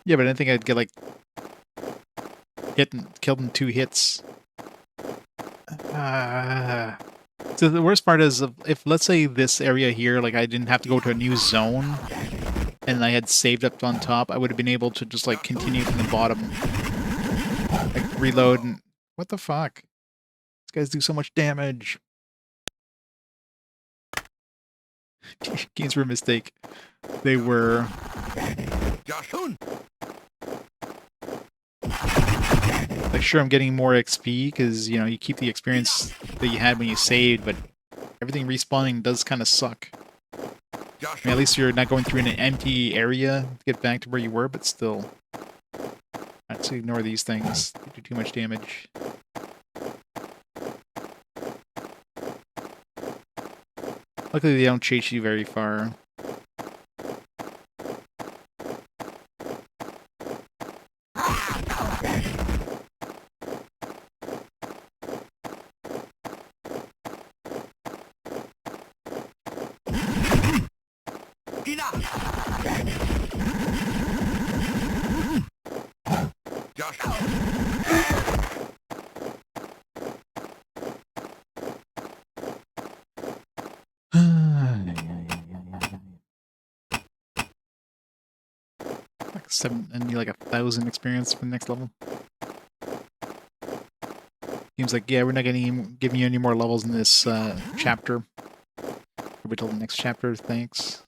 Yeah, but I didn't think I'd get, like... killed in 2 hits. So the worst part is if let's say this area here, like I didn't have to go to a new zone, and I had saved up on top, I would have been able to just like continue from the bottom, like reload and what the fuck? These guys do so much damage. Games were a mistake. They were. Like, sure, I'm getting more XP because, you know, you keep the experience that you had when you saved, but everything respawning does kind of suck. I mean, at least you're not going through an empty area to get back to where you were, but still. Let's ignore these things. They do too much damage. Luckily, they don't chase you very far. I need like 1,000 experience for the next level. Seems like, yeah, we're not giving you any more levels in this chapter. Wait till the next chapter, thanks.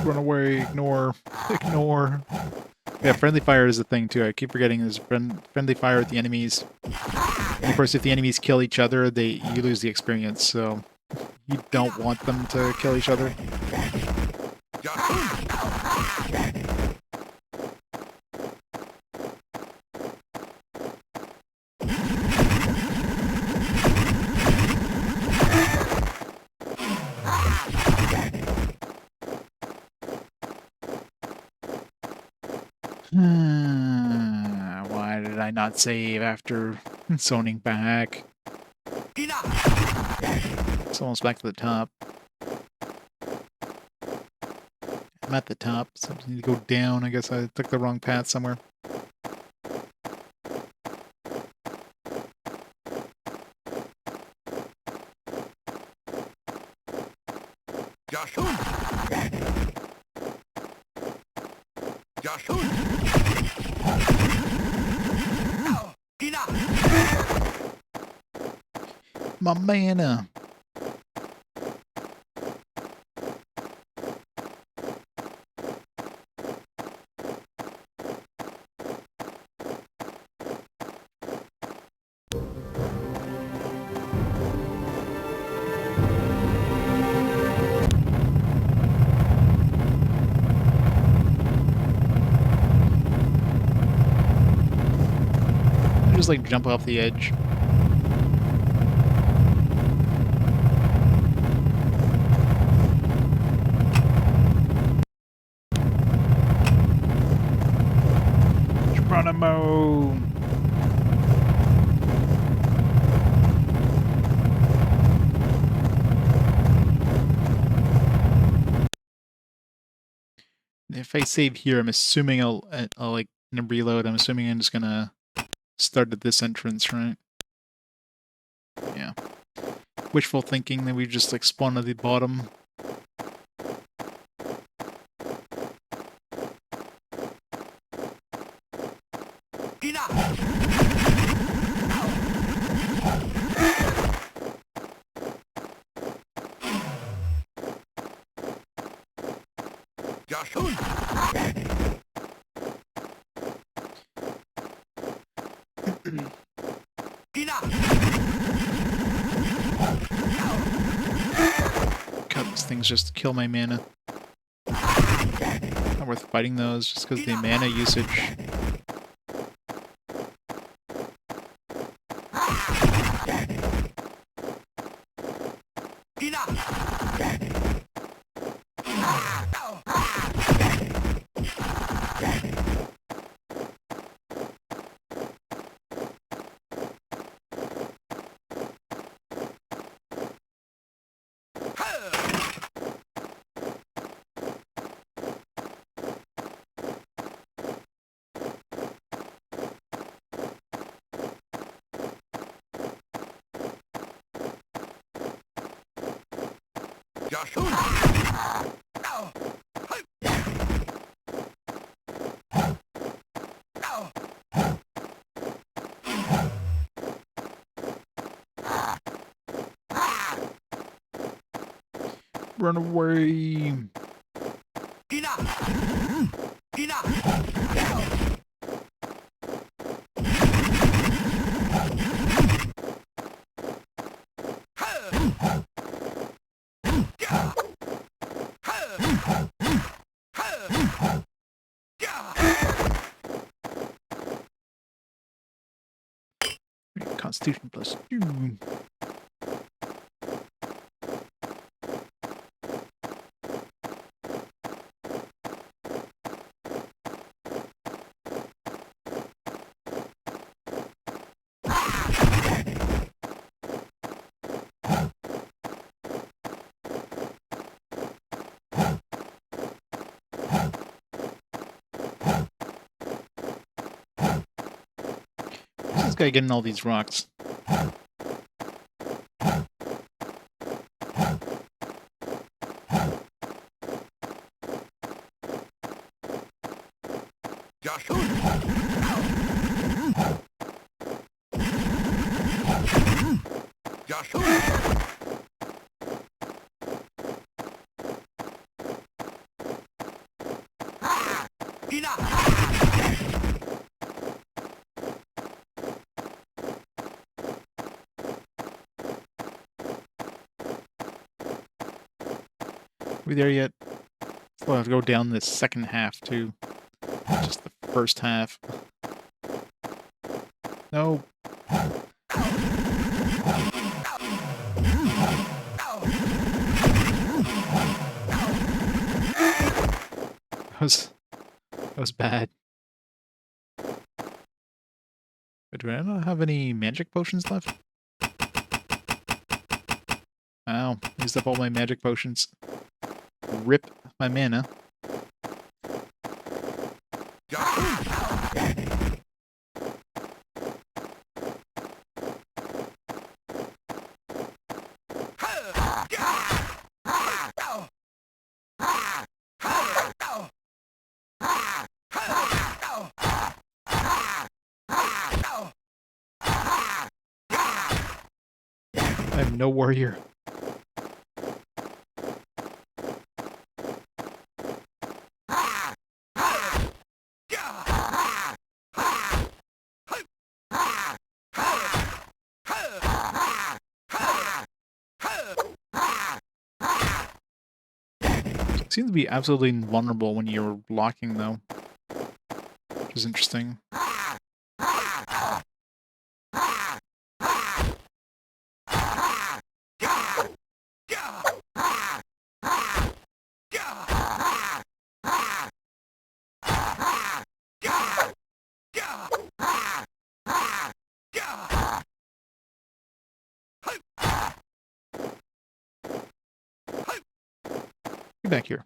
Run away, ignore. Yeah, friendly fire is the thing too. I keep forgetting there's friendly fire with the enemies. And of course, if the enemies kill each other, you lose the experience, so you don't want them to kill each other. Why did I not save after zoning back? It's almost back to the top. I'm at the top, so I just need to go down. I guess I took the wrong path somewhere. My mana. Just like jump off the edge. Geronimo! If I save here, I'm assuming I'll like reload. I'm assuming I'm just gonna start at this entrance, right? Yeah. Wishful thinking that we just like spawn at the bottom. God, these things just kill my mana. Not worth fighting those just because of the mana usage. Run away! Constitution +2. Who's this guy getting all these rocks? Are we there yet? We'll have to go down this second half too. Just the first half. No. That was bad. But do I not have any magic potions left? Wow, used up all my magic potions. Rip my mana. I have no warrior. It seems to be absolutely invulnerable when you're blocking, though. Which is interesting. Get back here.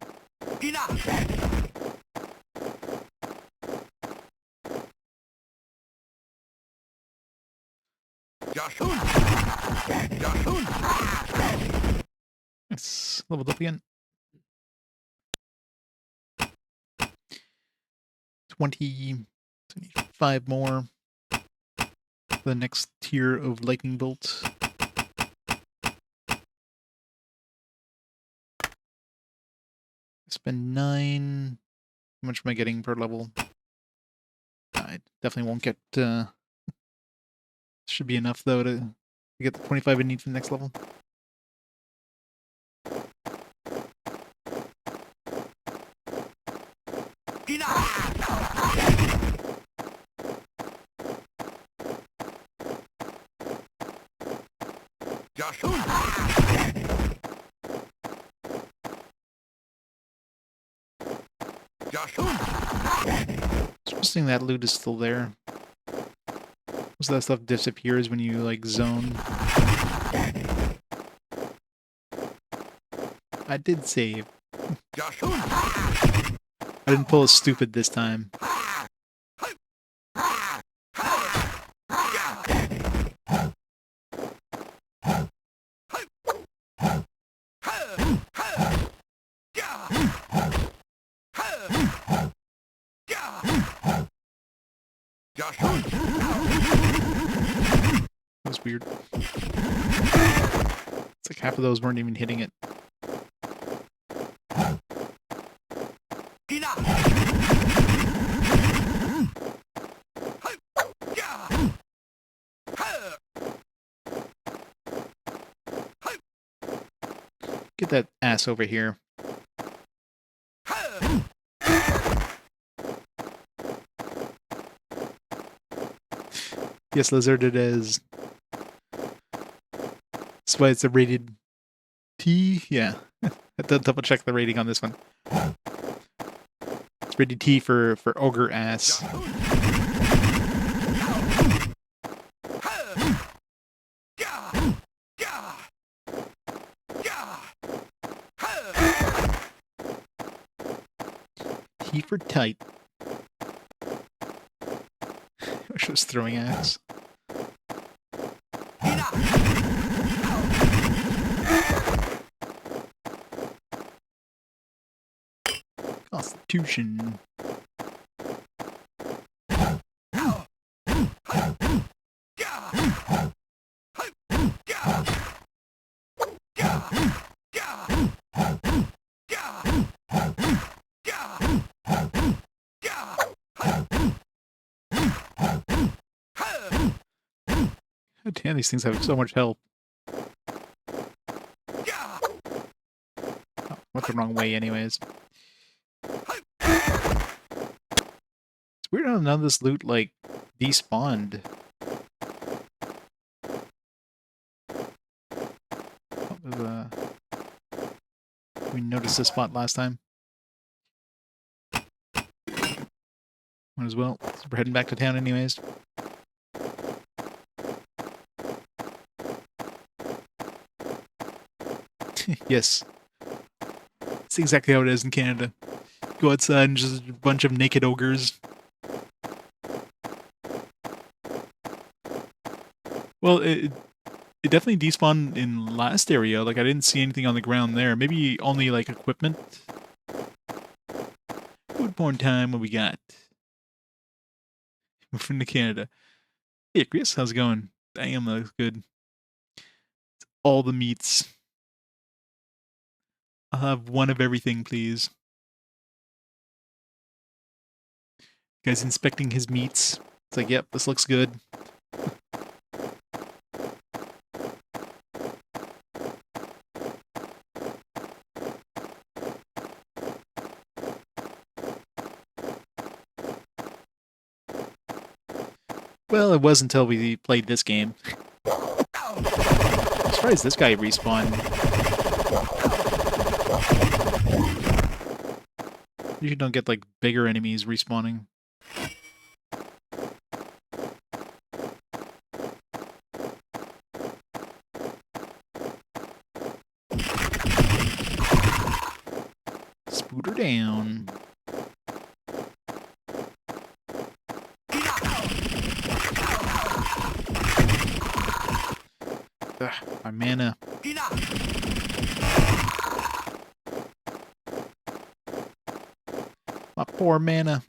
It's leveled up again. 25 more. The next tier of lightning bolts. Spend 9. How much am I getting per level? I definitely won't get. Should be enough though to get the 25 I need for the next level. It's interesting that loot is still there. Most of that stuff disappears when you, like, zone. I did save. I didn't pull a stupid this time. That was weird. It's like half of those weren't even hitting it. Get that ass over here. Yes, Lizard, it is. That's why it's a rated T. Yeah. I had to double check the rating on this one. It's rated T for ogre ass. T for tight. I wish I was throwing axe. Constitution. God damn, these things have so much health. Oh, went the wrong way anyways. It's weird how none of this loot, like, despawned. We noticed this spot last time. Might as well. So we're heading back to town anyways. Yes. That's exactly how it is in Canada. Go outside and just a bunch of naked ogres. Well, it definitely despawned in last area. Like, I didn't see anything on the ground there. Maybe only, like, equipment. Food porn time, what we got? Moving to Canada. Hey, Chris, how's it going? Damn, that looks good. All the meats. I'll have one of everything, please. Guy's inspecting his meats. It's like, yep, this looks good. Well, it was until we played this game. I'm surprised this guy respawned. You don't get, like, bigger enemies respawning. Spoot her down. Ugh, my mana. My poor mana.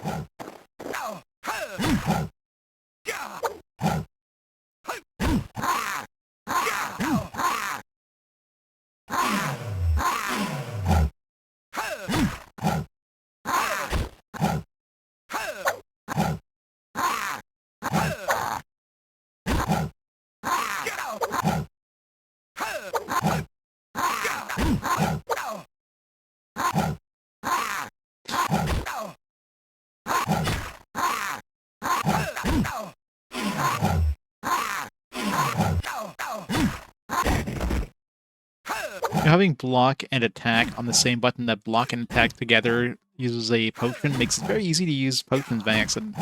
Having block and attack on the same button that block and attack together uses a potion makes it very easy to use potions by accident.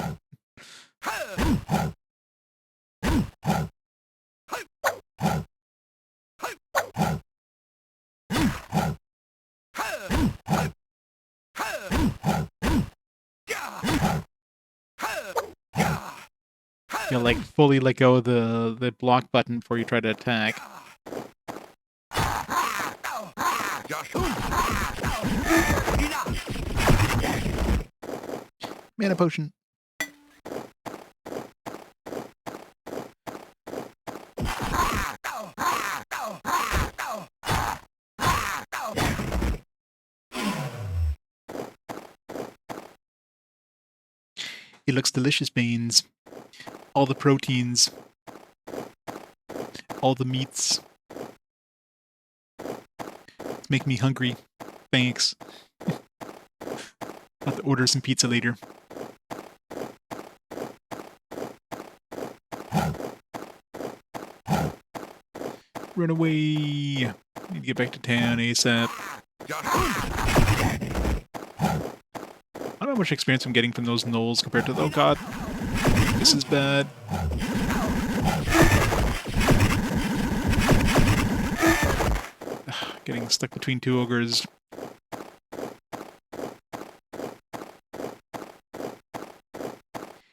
You know, like fully let go of the block button before you try to attack. Mana potion. It looks delicious, Baines. All the proteins. All the meats. It's making me hungry. Thanks. I'll have to order some pizza later. Run away! Need to get back to town ASAP. I don't know how much experience I'm getting from those gnolls compared to... Oh god. This is bad. Getting stuck between two ogres.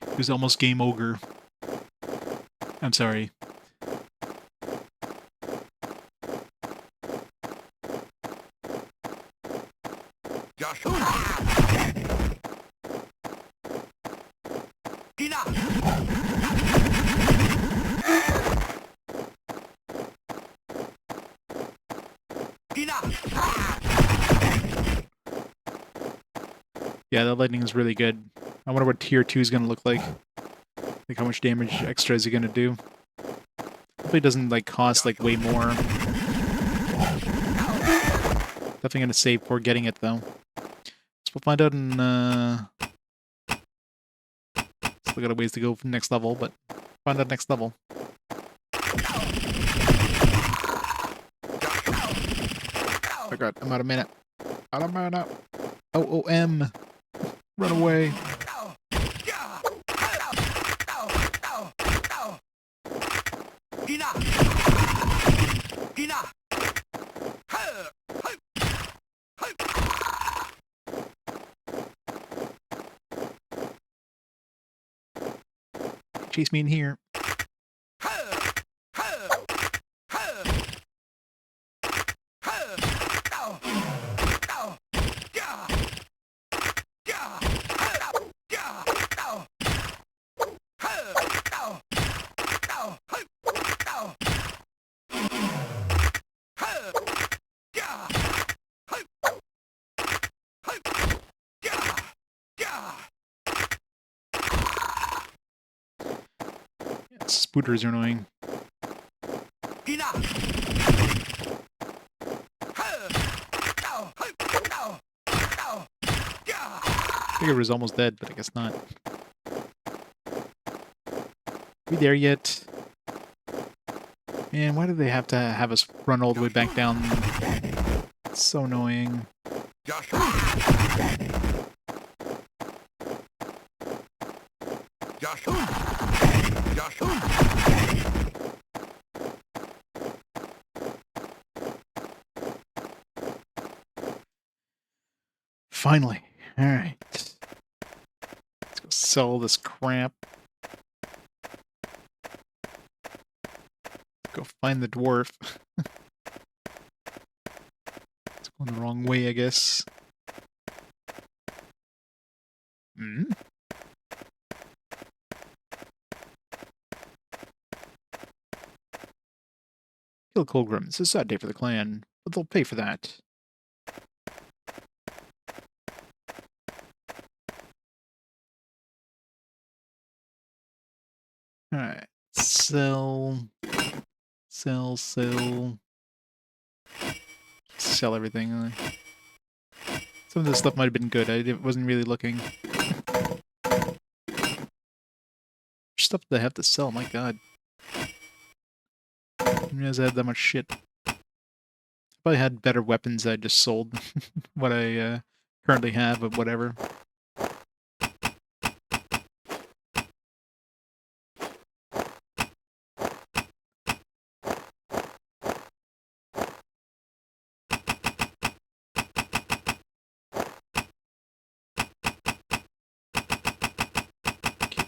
It was almost game ogre. I'm sorry. Yeah, that lightning is really good. I wonder what tier 2 is going to look like. Like how much damage extra is he going to do. Hopefully it doesn't like cost like way more. Definitely going to save for getting it though. So we'll find out in still got a ways to go from next level, but find out next level. Oh god, I'm out of mana. Out of mana. OOM. Run away. Chase me in here. Spooters are annoying. I figured it was almost dead, but I guess not. We there yet? Man, why do they have to have us run all the way back down? It's so annoying. Finally. Alright. Let's go sell this crap. Go find the dwarf. It's going the wrong way, I guess. Hmm? Kill Colgrim. It's a sad day for the clan, but they'll pay for that. Alright. Sell. Sell. Sell everything. Some of this stuff might have been good. I wasn't really looking. Stuff that I have to sell, my god. I didn't realize I had that much shit. If I had better weapons, I just sold what I currently have, but whatever.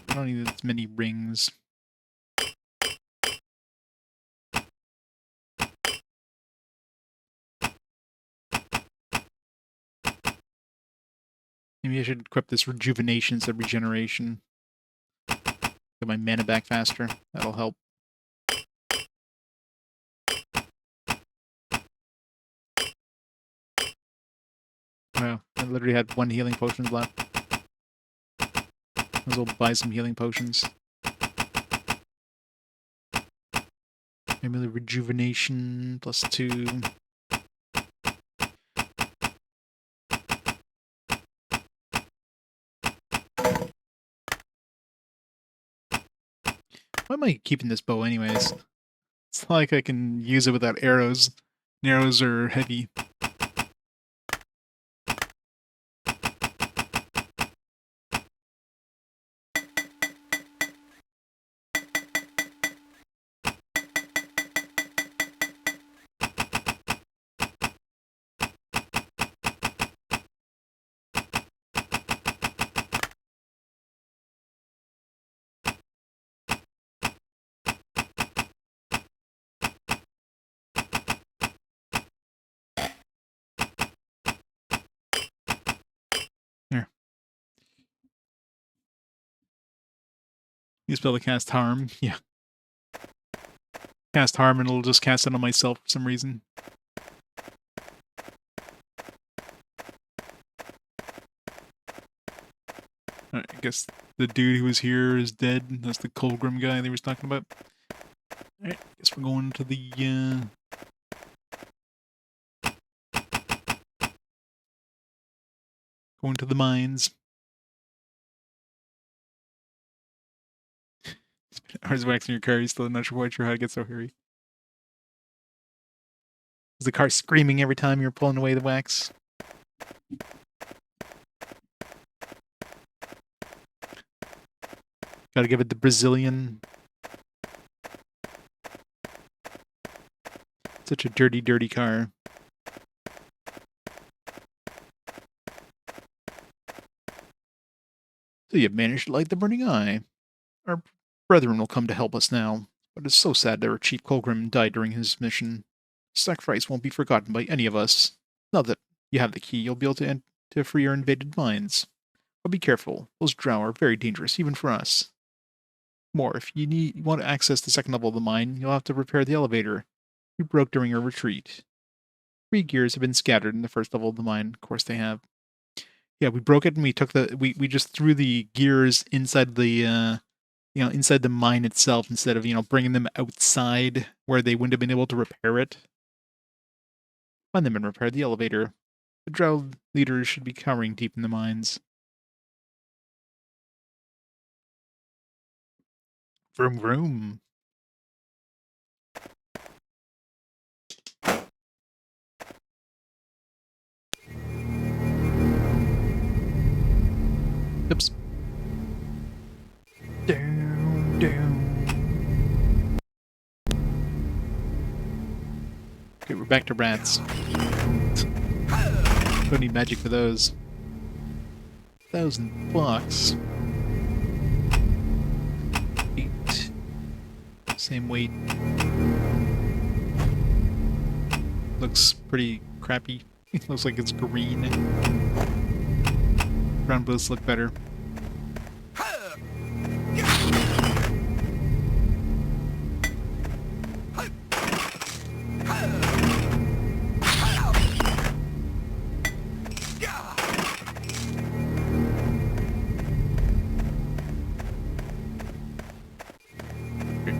I don't need as many rings. Maybe I should equip this rejuvenation instead of regeneration. Get my mana back faster. That'll help. Wow, I literally had one healing potion left. Might as well buy some healing potions. Maybe rejuvenation +2. Why am I keeping this bow anyways? It's not like I can use it without arrows. And arrows are heavy. Here. You spell to cast harm. Yeah. Cast harm and it'll just cast it on myself for some reason. Alright, I guess the dude who was here is dead. That's the Colgrim guy they were talking about. Alright, guess we're going to the mines. Hours waxing your car, you're still not quite sure how to get so hairy. Is the car screaming every time you're pulling away the wax? Gotta give it the Brazilian. Such a dirty, dirty car. So you managed to light the burning eye. Our brethren will come to help us now, but it's so sad that our Chief Colgrim died during his mission. Sacrifice won't be forgotten by any of us. Now that you have the key, you'll be able to free our invaded mines. But be careful, those drow are very dangerous, even for us. More, if you want to access the second level of the mine, you'll have to repair the elevator. We broke during our retreat. 3 gears have been scattered in the first level of the mine. Of course they have. Yeah, we broke it and we took we just threw the gears inside the inside the mine itself instead of, bringing them outside where they wouldn't have been able to repair it. Find them and repair the elevator. The drow leaders should be cowering deep in the mines. Vroom vroom. Oops. Down, down. Okay, we're back to rats. Don't need magic for those. $1,000. 8. Same weight. Looks pretty crappy. It looks like it's green. Brown boots look better.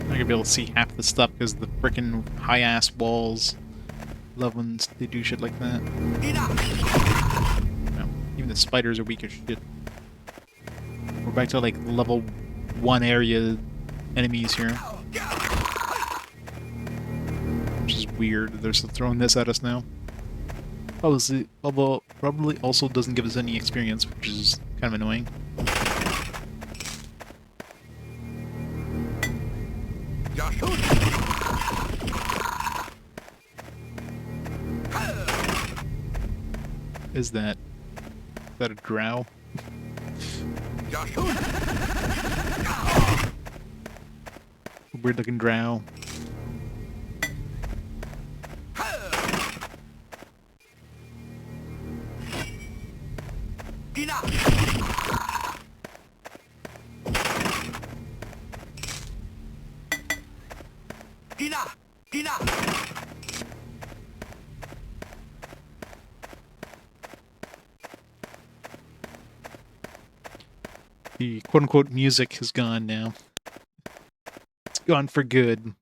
I could be able to see half the stuff because of the frickin' high-ass walls. Love when they do shit like that. No, even the spiders are weak as shit. We're back to like level 1 area enemies here. Which is weird. They're still throwing this at us now. Probably also doesn't give us any experience, which is kind of annoying. Is that a drow? Weird looking drow. The quote-unquote music is gone now. It's gone for good.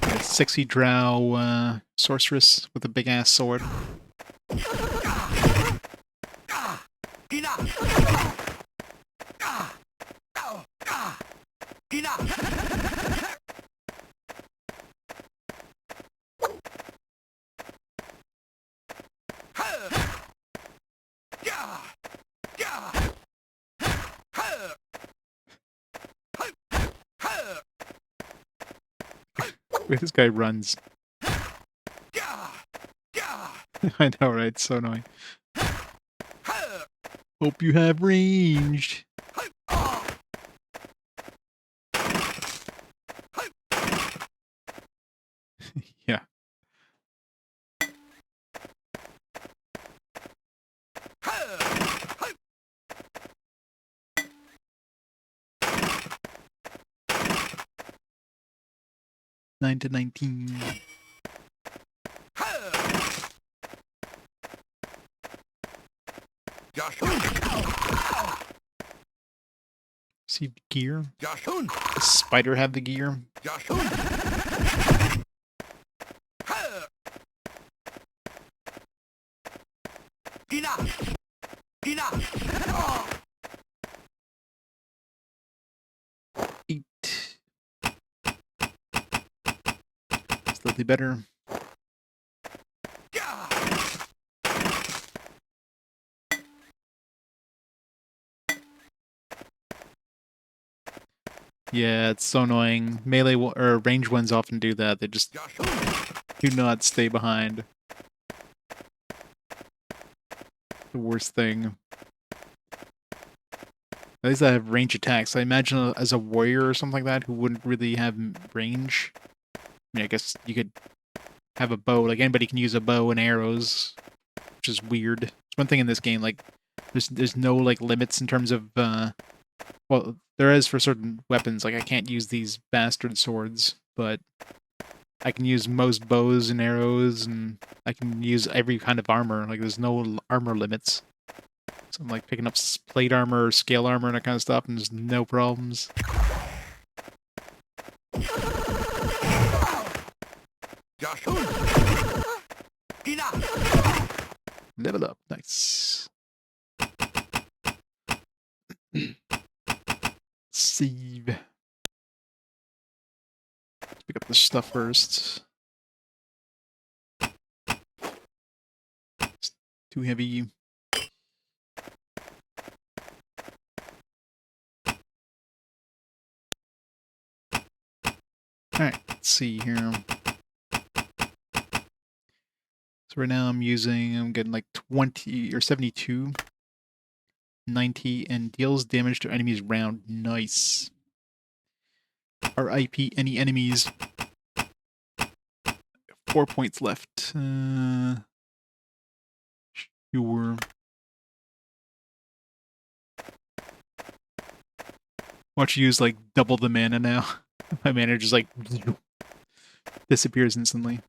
That sexy drow sorceress with a big-ass sword. This guy runs. I know, right? It's so annoying. Hope you have range. Yeah. Nine to 19. See the gear? Does Spider have the gear? Eight. Slightly better. Yeah, it's so annoying. Melee or range ones often do that. They just do not stay behind. The worst thing. At least I have range attacks. I imagine as a warrior or something like that who wouldn't really have range. I mean, I guess you could have a bow. Like anybody can use a bow and arrows, which is weird. It's one thing in this game. Like there's no like limits in terms of well, there is for certain weapons. Like I can't use these bastard swords, but I can use most bows and arrows, and I can use every kind of armor. Like there's no armor limits. So I'm like picking up plate armor, scale armor, and that kind of stuff, and there's no problems. Level up, nice. Save. Let's pick up the stuff first. It's too heavy. Alright, let's see here. So right now I'm getting like 20 or 72, 90, and deals damage to enemies round. Nice. RIP any enemies. 4 points left. Sure. Watch you use like double the mana now. My mana just like disappears instantly.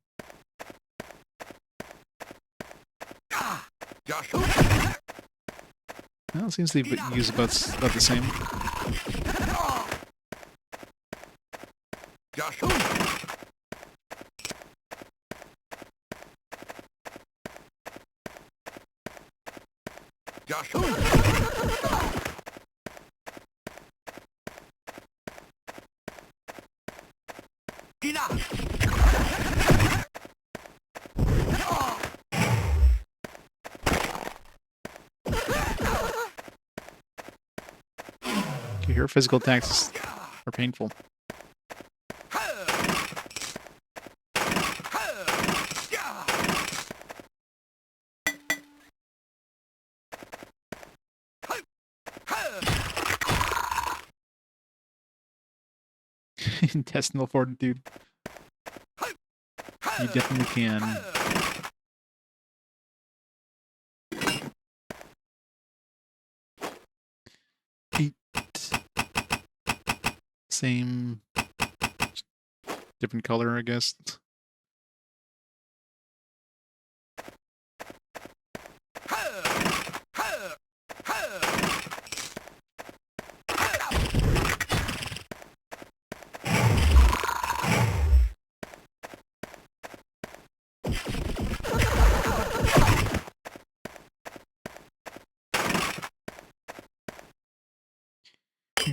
Well, it seems to use about the same. Your physical attacks are painful. Intestinal fortitude. You definitely can. Eight. Same. different color, I guess.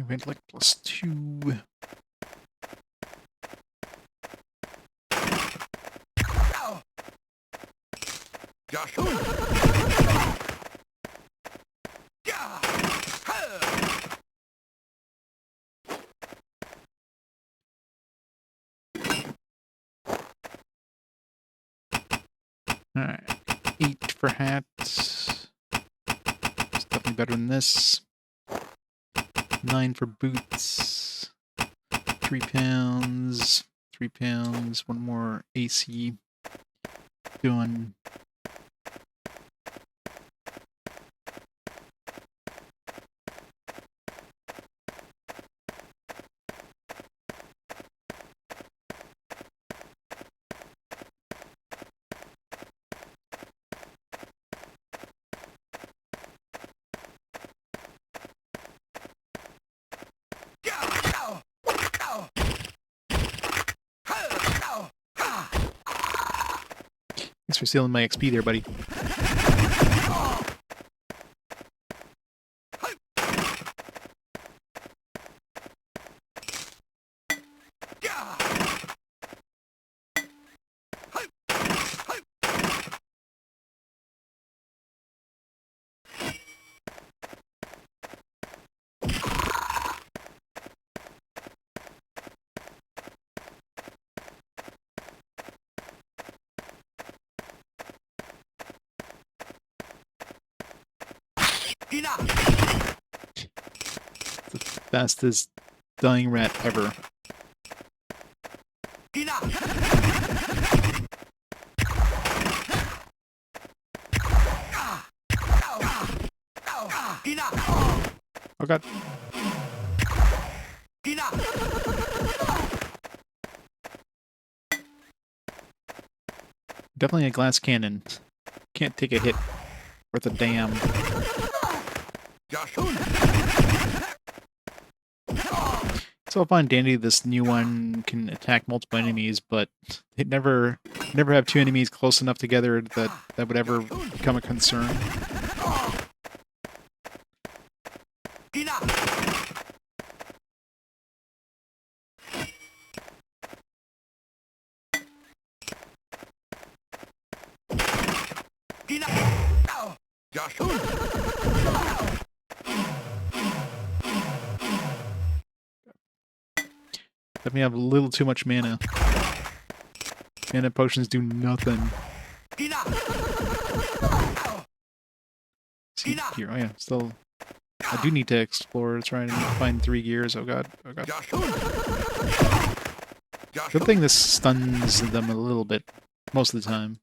Intellect +2. Alright. 8 for hats. It's definitely better than this. 9 for boots. 3 pounds. 3 pounds. One more AC. Done. Thanks for stealing my XP there, buddy. The fastest dying rat ever. Oh god. Definitely a glass cannon. Can't take a hit worth a damn. It's all fine and dandy this new one can attack multiple enemies, but it never have two enemies close enough together that would ever become a concern. Definitely have a little too much mana. Mana potions do nothing. See here. Oh yeah, still. I do need to explore. That's right. I need to find 3 gears. Oh god. Oh god. Good thing this stuns them a little bit most of the time.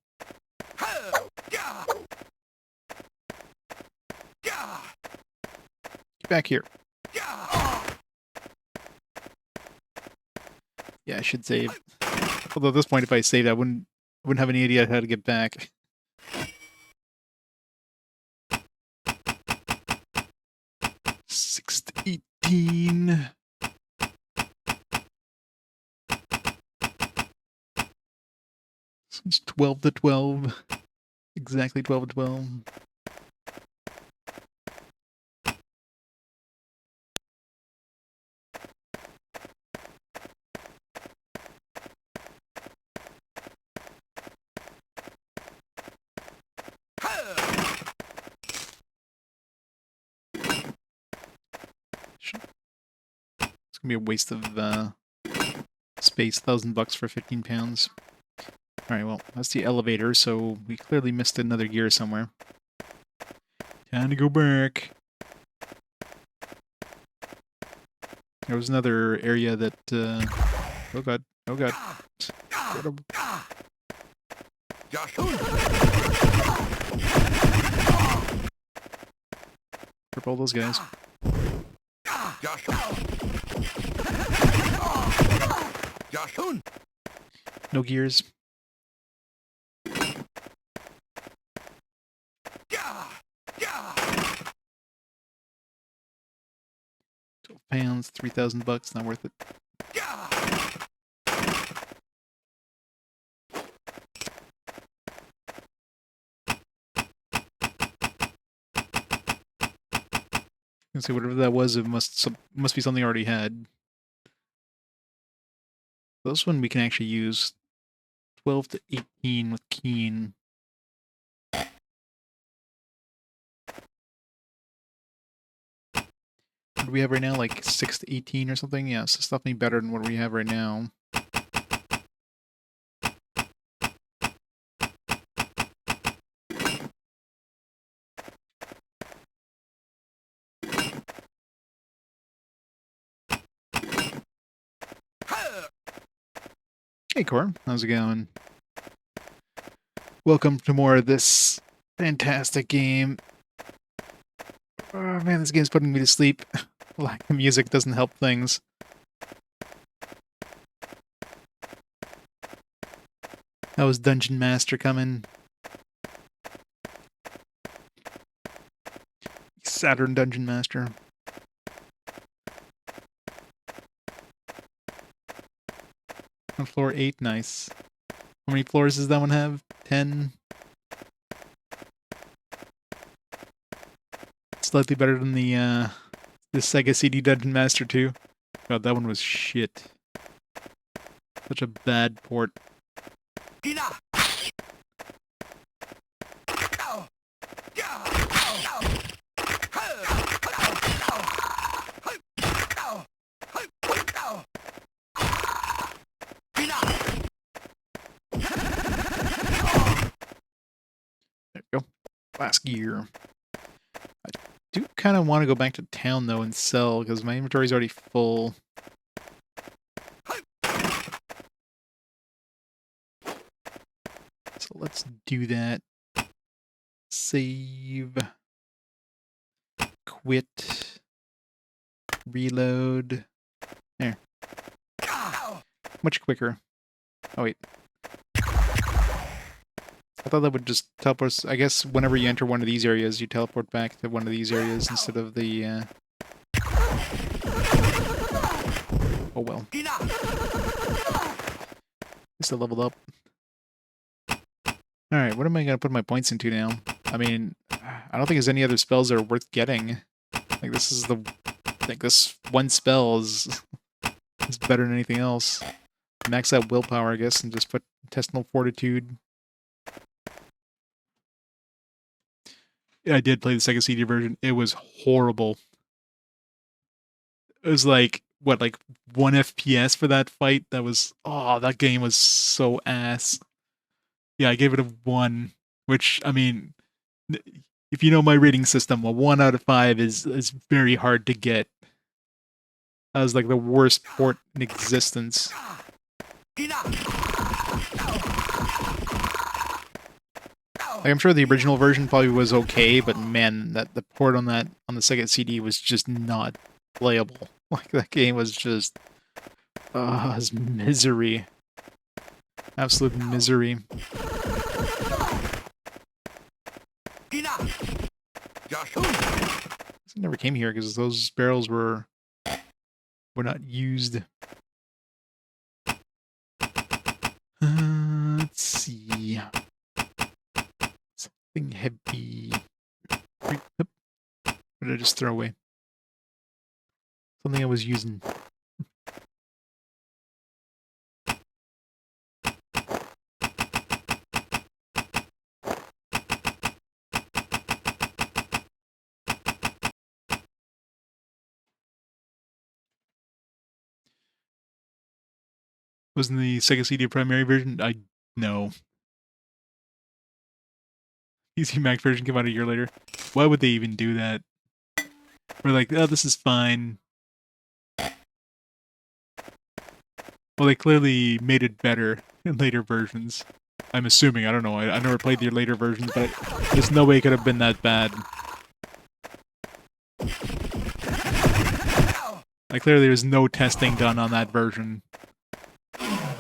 Get back here. Yeah, I should save. Although at this point, if I saved, I wouldn't have any idea how to get back. Six to 18. So it's 12 to 12. Exactly 12 to 12. It's gonna be a waste of space. $1,000 for 15 pounds. Alright, well, that's the elevator, so we clearly missed another gear somewhere. Time to go back. There was another area that, oh god, oh god. Get him. Rip all those guys. No gears. 12 pounds, 3,000 bucks, not worth it. Let's see, whatever that was, it must be something I already had. This one we can actually use 12 to 18 with keen. What do we have right now? Like 6 to 18 or something? Yeah, so it's definitely better than what we have right now. Hey, Cor. How's it going? Welcome to more of this fantastic game. Oh man, this game's putting me to sleep. Lack of music doesn't help things. That was Dungeon Master coming. Saturn Dungeon Master. On floor 8, nice. How many floors does that one have? 10? Slightly better than the Sega CD Dungeon Master 2. God, that one was shit. Such a bad port. There we go. Last gear. I do kind of want to go back to town, though, and sell, because my inventory's already full. So let's do that. Save. Quit. Reload. There. Much quicker. Oh, wait. I thought that would just teleport us. I guess whenever you enter one of these areas, you teleport back to one of these areas instead of the, Oh well. Still leveled up. Alright, what am I gonna put my points into now? I mean, I don't think there's any other spells that are worth getting. Like, this is the... Like, this one spell is better than anything else. Max out willpower, I guess, and just put intestinal fortitude. I did play the Sega CD version. It was horrible. It was like, what, like 1 FPS for that fight? That was, oh, that game was so ass. Yeah, I gave it a 1, which, I mean, if you know my rating system, a 1 out of 5 is very hard to get. That was like the worst port in existence. Like, I'm sure the original version probably was okay, but man, the port on the Sega CD was just not playable. Like, that game was just, it was misery, absolute misery. I never came here because those barrels were not used. Let's see. Something heavy. What did I just throw away? Something I was using. Wasn't the Sega CD primary version? I know. PC Mac version came out a year later. Why would they even do that? We're like, oh, this is fine. Well, they clearly made it better in later versions. I'm assuming. I don't know. I never played the later versions, but there's no way it could have been that bad. Like, clearly there's no testing done on that version.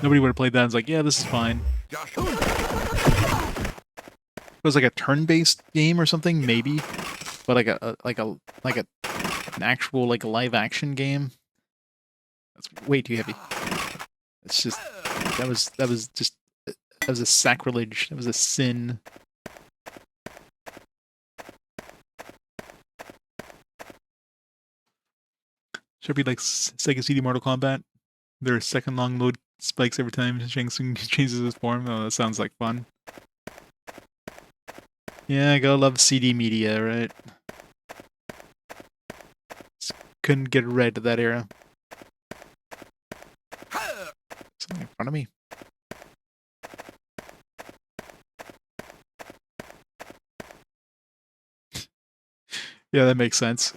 Nobody would have played that and was like, yeah, this is fine. If it was like a turn-based game or something, maybe. But like an actual like live action game, that's way too heavy. It's just that was a sacrilege. That was a sin. Should be like Sega CD Mortal Kombat. There are second long load spikes every time Shang Tsung changes his form. Oh, that sounds like fun. Yeah, I gotta love CD media, right? Just couldn't get right at that era. Something in front of me. Yeah, that makes sense.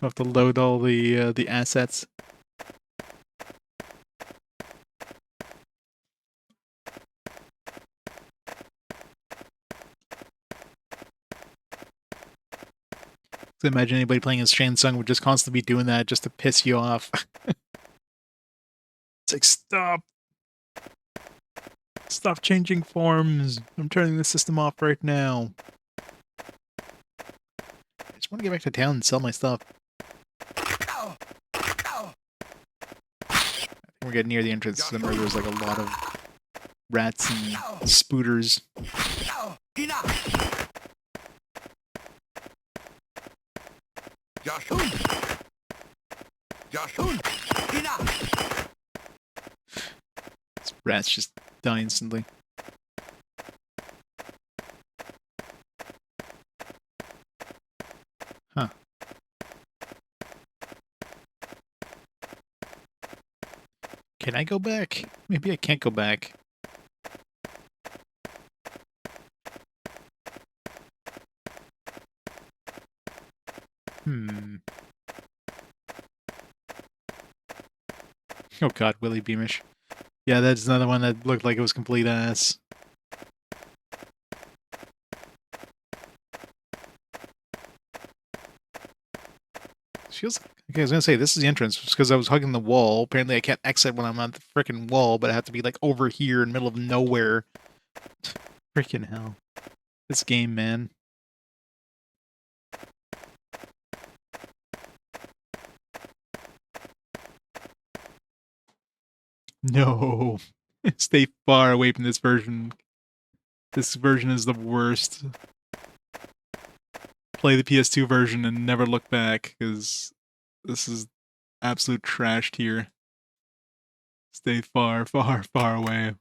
I'll have to load all the assets. So imagine anybody playing as Shang Tsung would just constantly be doing that just to piss you off. It's like, stop! Stop changing forms! I'm turning the system off right now. I just want to get back to town and sell my stuff. I think we're getting near the entrance. Remember, there's like a lot of rats and spooters. These rats just die instantly. Huh. Can I go back? Maybe I can't go back. Oh god, Willy Beamish. Yeah, that's another one that looked like it was complete ass. Feels okay, I was gonna say this is the entrance just because I was hugging the wall. Apparently I can't exit when I'm on the freaking wall, but I have to be like over here in the middle of nowhere. Freaking hell. This game, man. No. Stay far away from this version. This version is the worst. Play the PS2 version and never look back, because this is absolute trash tier. Stay far, far, far away.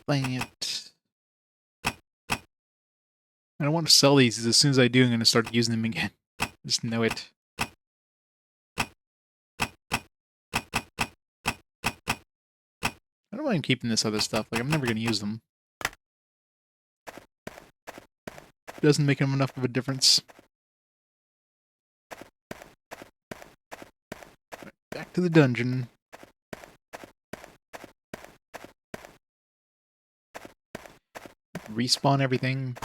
Plant. I don't want to sell these. As soon as I do, I'm going to start using them again. Just know it. I don't mind keeping this other stuff. Like, I'm never going to use them. Doesn't make them enough of a difference. Right, back to the dungeon. Respawn everything.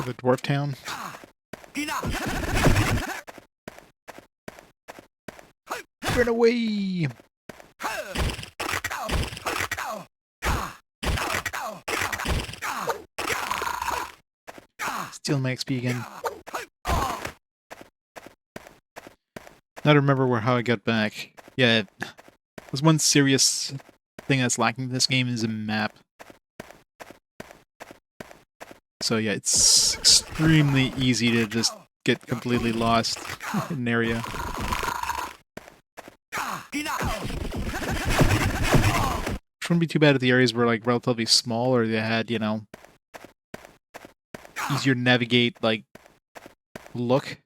The dwarf town. Run away! Steal my XP again. Now to remember how I got back. Yeah, there's one serious thing that's lacking in this game is a map. So yeah, it's extremely easy to just get completely lost in an area. Which wouldn't be too bad if the areas were like relatively small, or they had, you know, easier to navigate, like, look.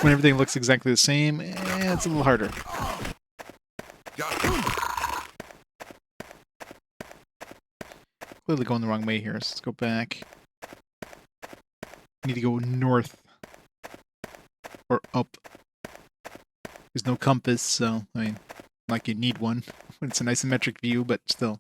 When everything looks exactly the same, it's a little harder. Clearly going the wrong way here, so let's go back. Need to go north. Or up. There's no compass, so, I mean, like you need one. It's an isometric view, but still.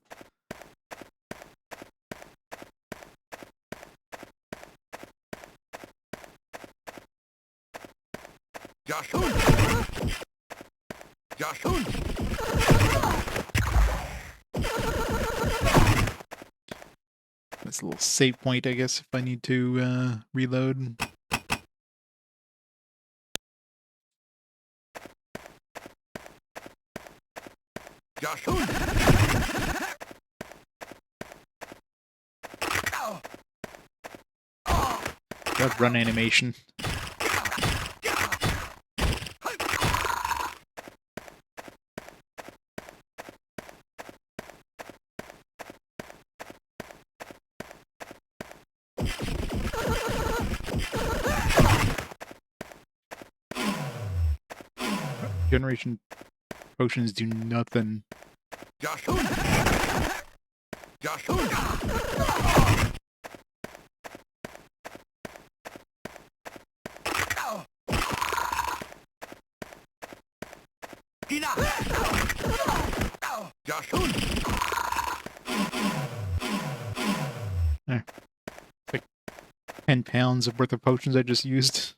That's a little save point, I guess, if I need to reload. That run animation. Generation potions do nothing. There. Like 10 pounds of worth of potions I just used.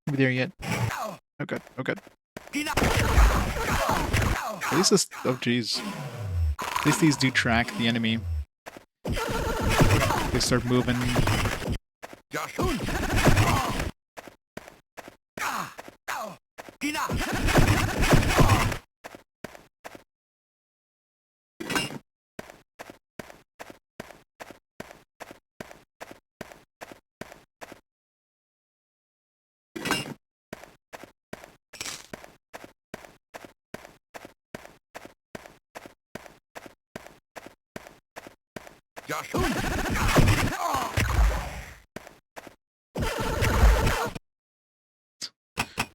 Are we there yet? Oh god, oh god. At least this... oh jeez. At least these do track the enemy. They start moving.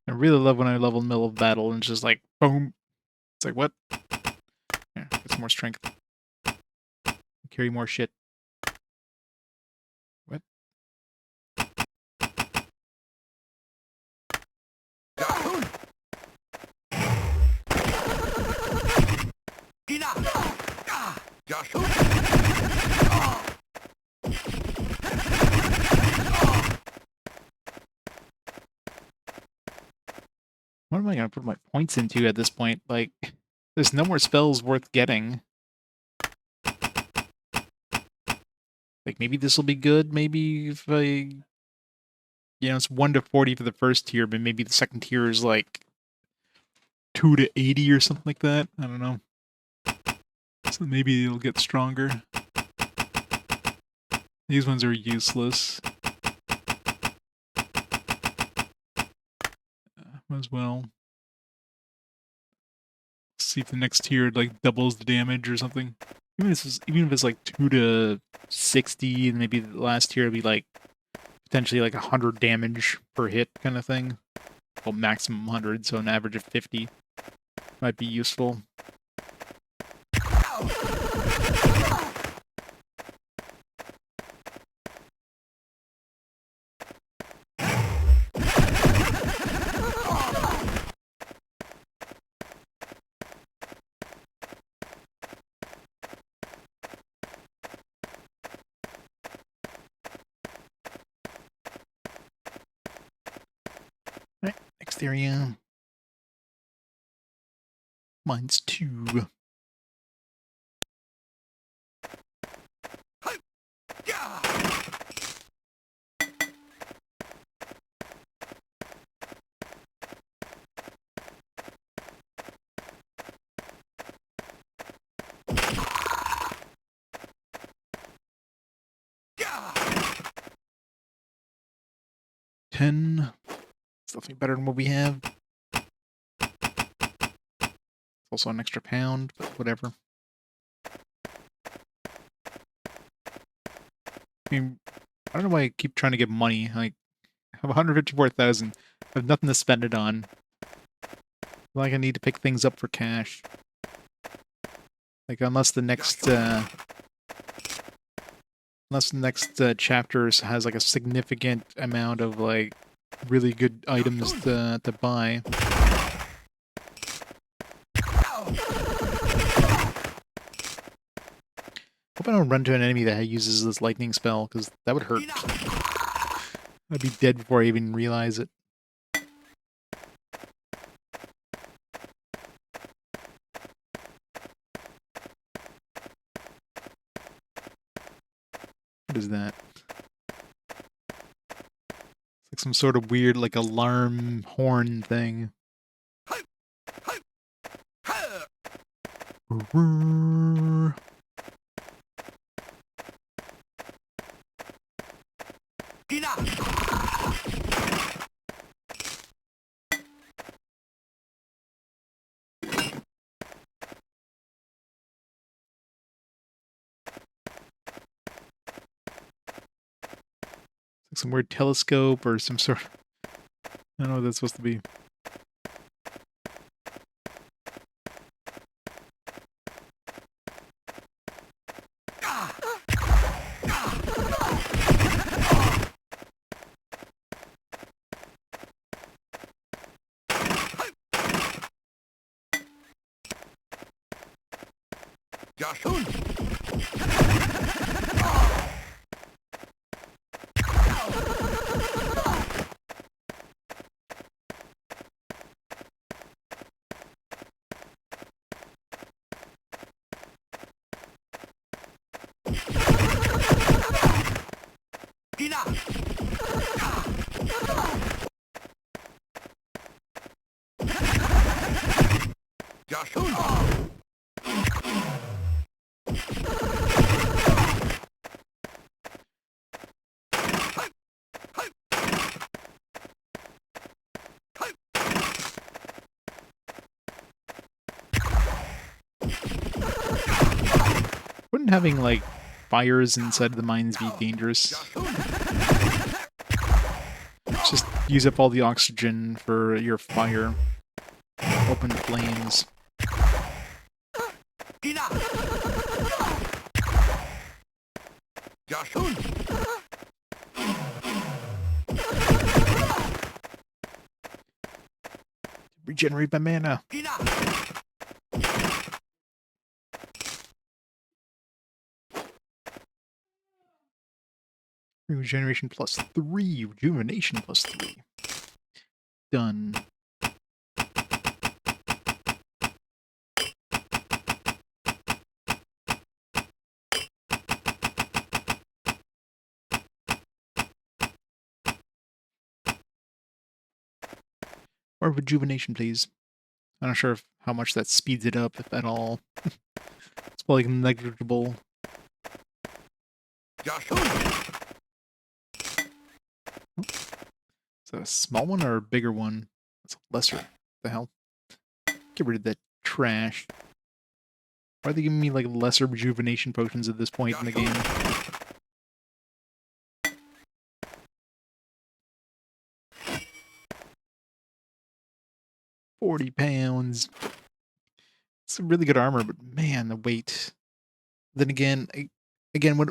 I really love when I level in the middle of battle and it's just like, boom. It's like, what? Yeah, get some more strength. Carry more shit. What? What am I gonna put my points into at this point? Like, there's no more spells worth getting. Like, maybe this will be good. Maybe if I... You know, it's 1 to 40 for the first tier, but maybe the second tier is like 2 to 80 or something like that. I don't know. So maybe it'll get stronger. These ones are useless. As well. See if the next tier like doubles the damage or something. Even if it's like 2 to 60, and maybe the last tier will be like potentially like 100 damage per hit kind of thing. Well, maximum 100, so an average of 50 might be useful. Alright, next area. Mine's 2. 10. It's definitely better than what we have. It's also an extra pound, but whatever. I mean, I don't know why I keep trying to get money. Like, I have 154,000. I have nothing to spend it on. Like, I need to pick things up for cash. Like, unless the next chapter has like a significant amount of like really good items to buy. Hope I don't run to an enemy that uses this lightning spell, because that would hurt. I'd be dead before I even realize it. What is that? It's like some sort of weird, like, alarm horn thing. Like some weird telescope or some sort of... I don't know what that's supposed to be. Wouldn't having, like, fires inside of the mines be dangerous? Just use up all the oxygen for your fire. Open flames. Regenerate my mana. Regeneration +3. Rejuvenation +3. Done. Or rejuvenation, please. I'm not sure how much that speeds it up, if at all. It's probably negligible. Is that a small one or a bigger one? That's a lesser. What the hell? Get rid of that trash. Why are they giving me, like, lesser rejuvenation potions at this point in the game? 40 pounds. It's a really good armor, but man, the weight. Then again,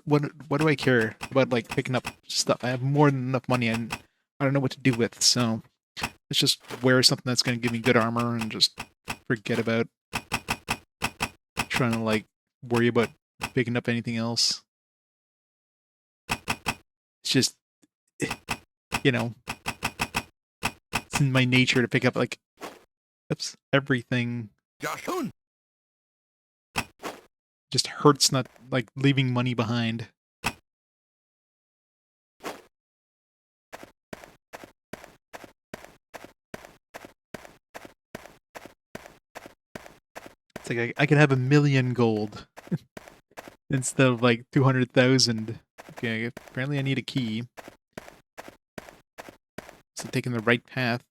what do I care about, like, picking up stuff? I have more than enough money, and I don't know what to do with, so let's just wear something that's going to give me good armor and just forget about trying to, like, worry about picking up anything else. It's just, you know, it's in my nature to pick up, like, everything. Just hurts not, like, leaving money behind. It's like I could have 1,000,000 gold instead of, like, 200,000. Okay, apparently I need a key. So taking the right path.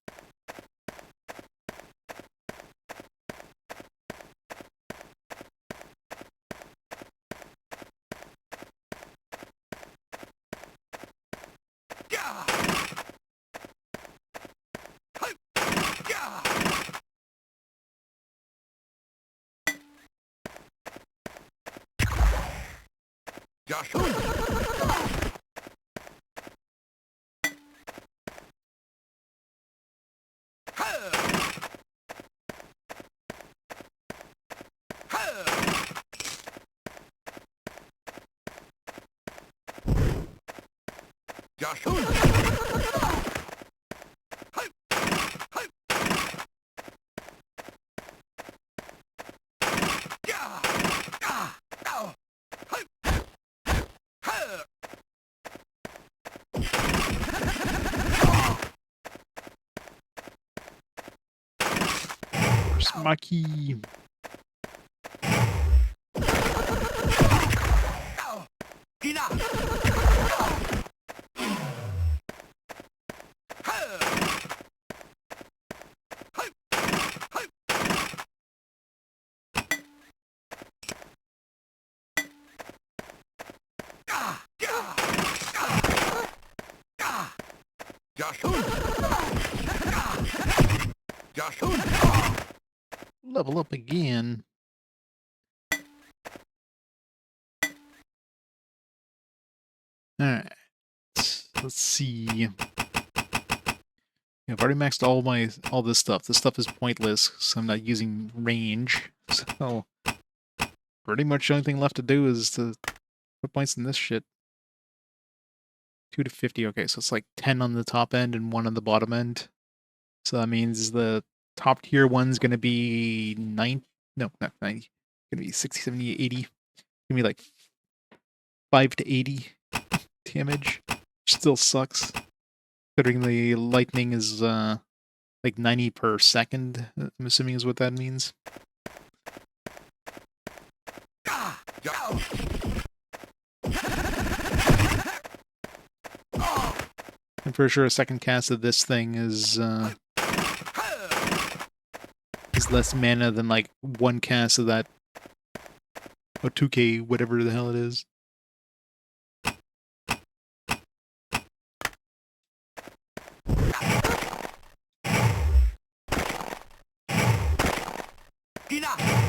Where's my key? Level up again. Alright. Let's see. I've already maxed all this stuff. This stuff is pointless, so I'm not using range. So pretty much the only thing left to do is to put points in this shit. 2 to 50. Okay, so it's like 10 on the top end and 1 on the bottom end. So that means the top tier one's gonna be 9. No, not 90. It's gonna be 60, 70, 80. It's gonna be like 5 to 80 damage. Which still sucks. Considering the lightning is like 90 per second, I'm assuming is what that means. I'm pretty sure a second cast of this thing is less mana than like one cast of that, or 2k, whatever the hell it is.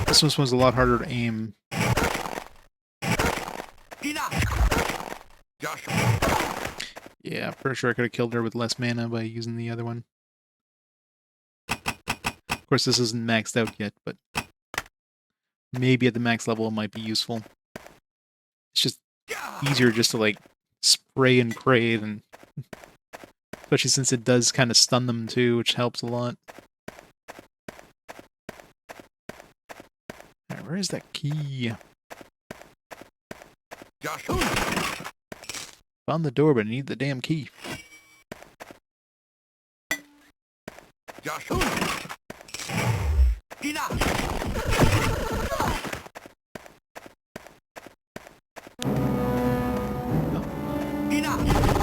This one's a lot harder to aim. Yeah, pretty sure I could have killed her with less mana by using the other one. Of course, this isn't maxed out yet, but maybe at the max level it might be useful. It's just easier just to like spray and pray than... Especially since it does kind of stun them too, which helps a lot. Alright, where is that key? Found the door, but I need the damn key.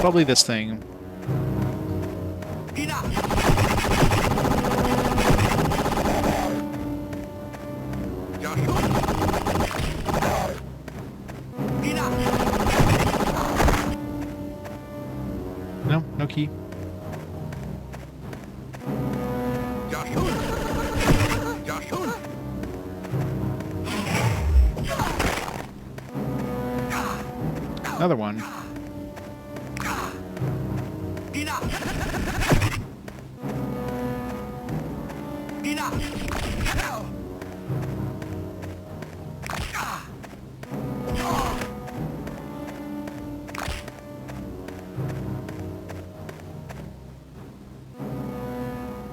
Probably this thing. No, no key. Another one.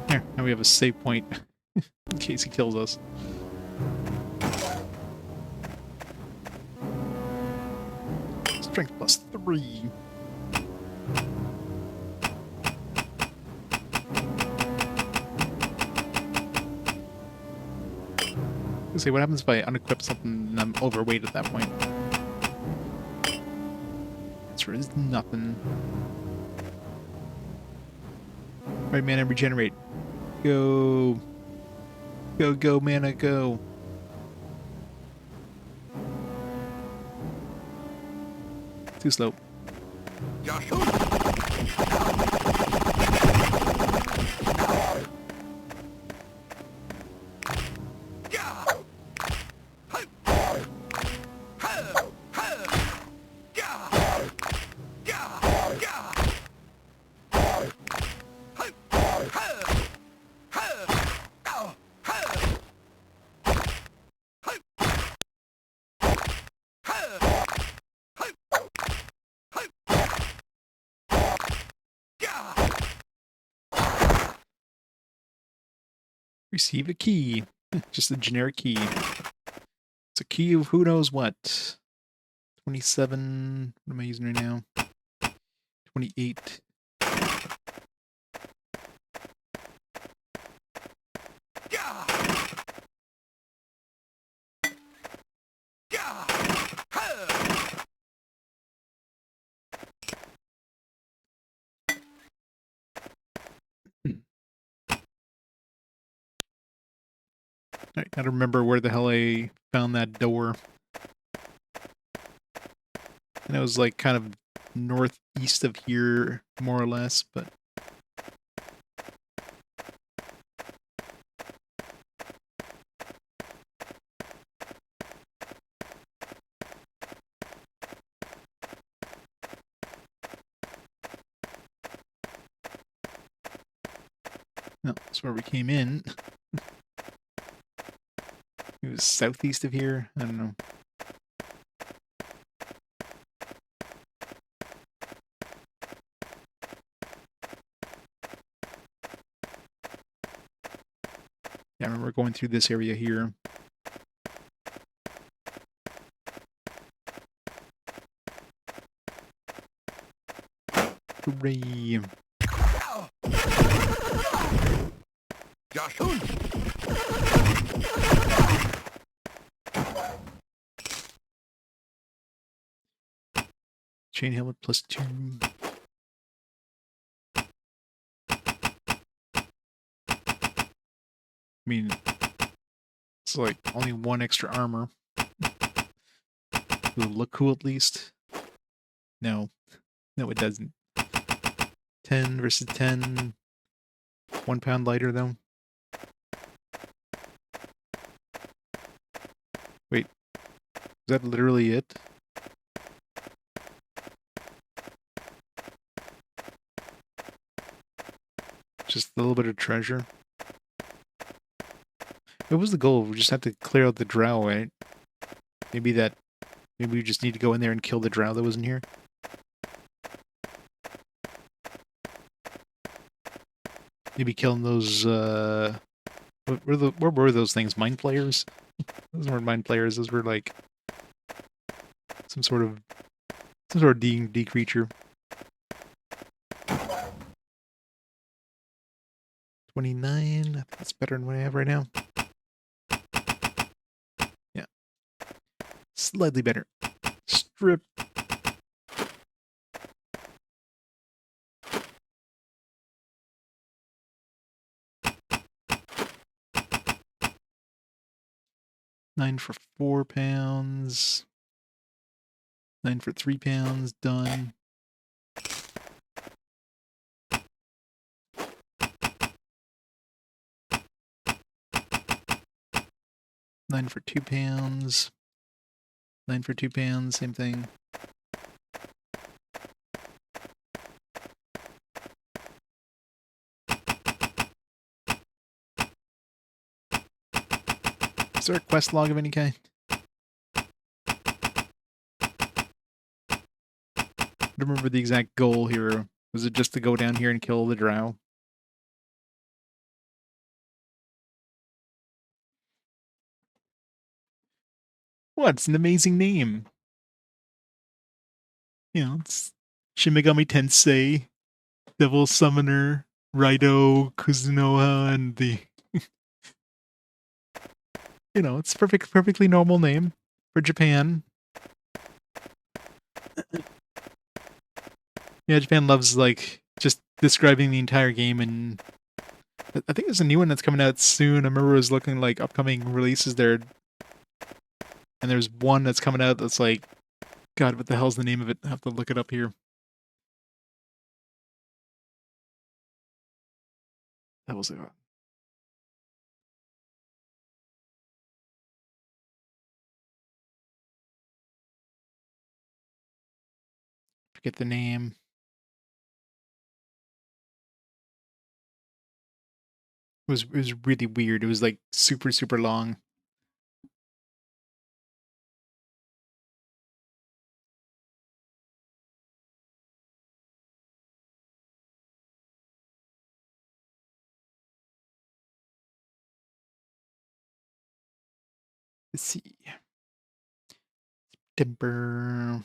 Here, now we have a save point in case he kills us. Strength +3. Let's see what happens if I unequip something and I'm overweight at that point. Answer is nothing. Right, mana, regenerate. Go. Go, go, mana, go. Too slow. Receive a key. Just a generic key. It's a key of who knows what. 27. What am I using right now? 28. I gotta remember where the hell I found that door. And it was like kind of northeast of here, more or less, but... No, that's where we came in. It was southeast of here. I don't know. Yeah, I remember going through this area here. Hooray! Chain helmet +2. I mean, it's like only 1 extra armor. It'll look cool at least. No. No, it doesn't. 10 versus 10. 1 pound lighter, though. Wait. Is that literally it? Just a little bit of treasure. What was the goal? We just have to clear out the drow, right? Maybe we just need to go in there and kill the drow that was in here. Maybe killing those, what were those things? Mind players? Those weren't mind players, those were like some sort of D&D creature. 29, that's better than what I have right now. Yeah. Slightly better. Strip. £9 for 4 pounds. 9 for 3 pounds, done. £9 for 2 pounds. 9 for 2 pounds, same thing. Is there a quest log of any kind? I don't remember the exact goal here. Was it just to go down here and kill the drow? What? It's an amazing name. You know, it's Shin Megami Tensei, Devil Summoner, Raido, Kuzunoha, and the... You know, it's perfectly normal name for Japan. Yeah, Japan loves, like, just describing the entire game, and I think there's a new one that's coming out soon. I remember it was looking like upcoming releases there, and there's one that's coming out that's like, God, what the hell's the name of it? I have to look it up here. That was forget the name. It was really weird. It was like super long. Let's see. Timber.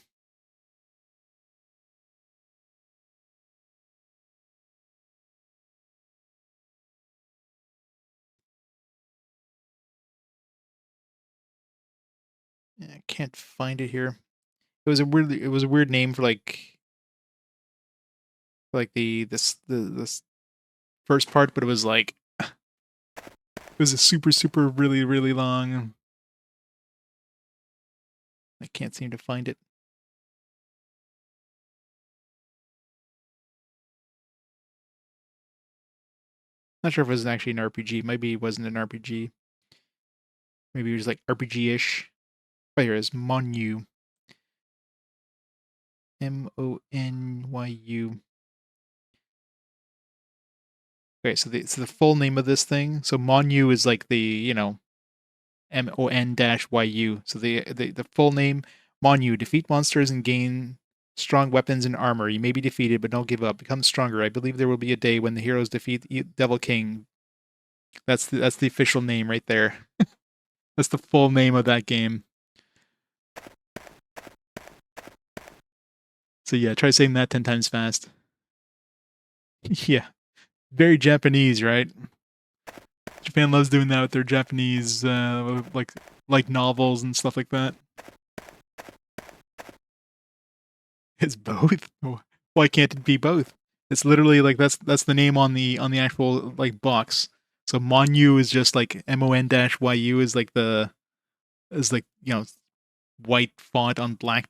Yeah, I can't find it here. It was a weird name for like this first part, but it was like it was a super really long. I can't seem to find it. Not sure if it was actually an RPG. Maybe it wasn't an RPG. Maybe it was like RPG-ish. Oh, here it is. Monyu. Monyu. Okay, so the full name of this thing. So Monyu is like the MON-YU. So the full name, Monyu, defeat monsters and gain strong weapons and armor. You may be defeated, but don't give up. Become stronger. I believe there will be a day when the heroes defeat the Devil King. That's the official name right there. That's the full name of that game. So yeah, try saying that 10 times fast. Yeah. Very Japanese, right? Japan loves doing that with their Japanese like novels and stuff like that. It's both. Why can't it be both? It's literally like that's the name on the actual like box. So Monyu is just like MON-YU is like white font on black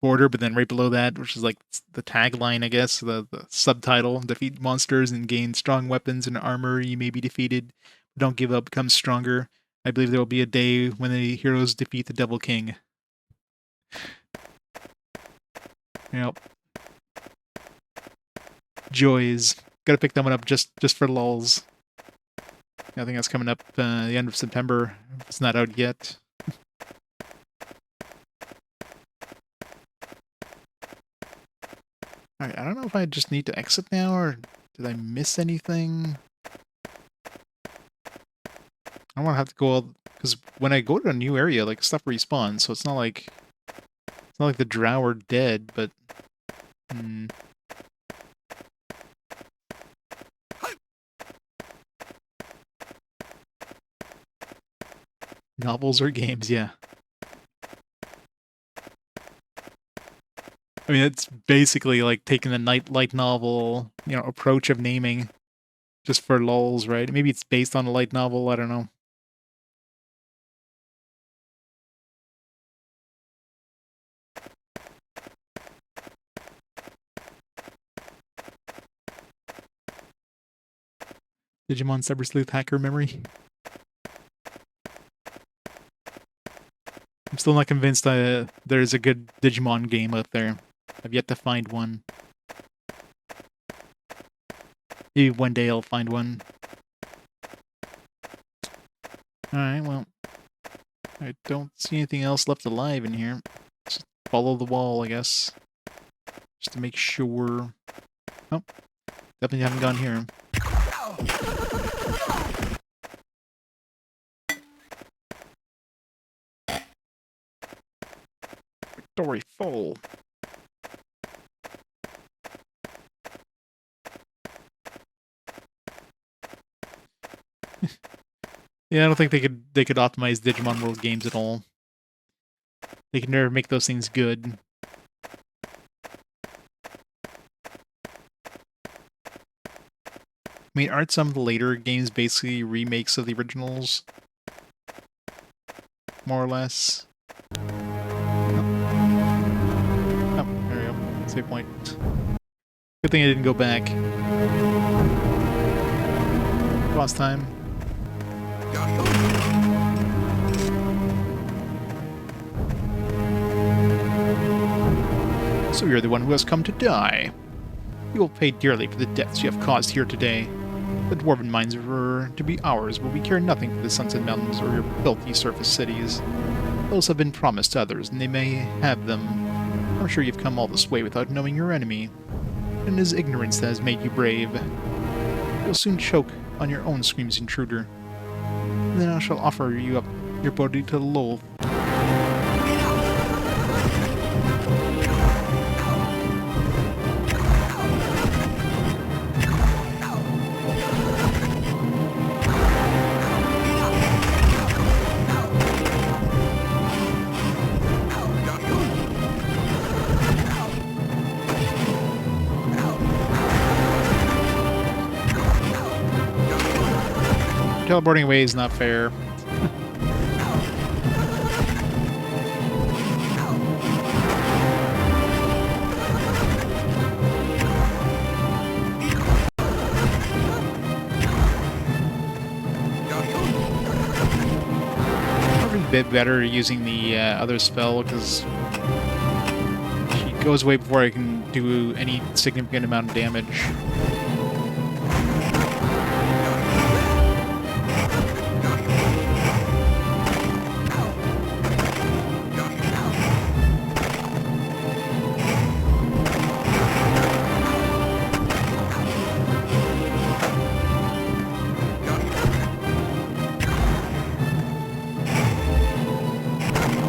border, but then right below that, which is like the tagline, I guess, the subtitle: defeat monsters and gain strong weapons and armor. You may be defeated, but don't give up. Become stronger. I believe there will be a day when the heroes defeat the Devil King. Yep. Joys. Gotta pick that one up just for lulz. I think that's coming up the end of September. It's not out yet. Alright, I don't know if I just need to exit now, or did I miss anything? I don't want to have to go all... Because when I go to a new area, like, stuff respawns, so it's not like... It's not like the drow are dead, but... Novels or games, yeah. I mean, it's basically like taking the light novel, approach of naming just for lulz, right? Maybe it's based on a light novel, I don't know. Digimon Cyber Sleuth Hacker Memory. I'm still not convinced there's a good Digimon game out there. I've yet to find one. Maybe one day I'll find one. Alright, well, I don't see anything else left alive in here. Just follow the wall, I guess. Just to make sure. Oh, definitely haven't gone here. Story full. Yeah, I don't think they could optimize Digimon World games at all. They can never make those things good. I mean, aren't some of the later games basically remakes of the originals? More or less. Oh, there we go. Save point. Good thing I didn't go back. Boss time. So you're the one who has come to die. You will pay dearly for the deaths you have caused here today. The dwarven mines were to be ours, but we care nothing for the Sunset Mountains or your filthy surface cities. Those have been promised to others, and they may have them. I'm sure you've come all this way without knowing your enemy, and it is ignorance that has made you brave. You'll soon choke on your own screams, intruder. And then I shall offer you up your body to the Loth. Teleporting away is not fair. Probably a bit better using the other spell, because she goes away before I can do any significant amount of damage.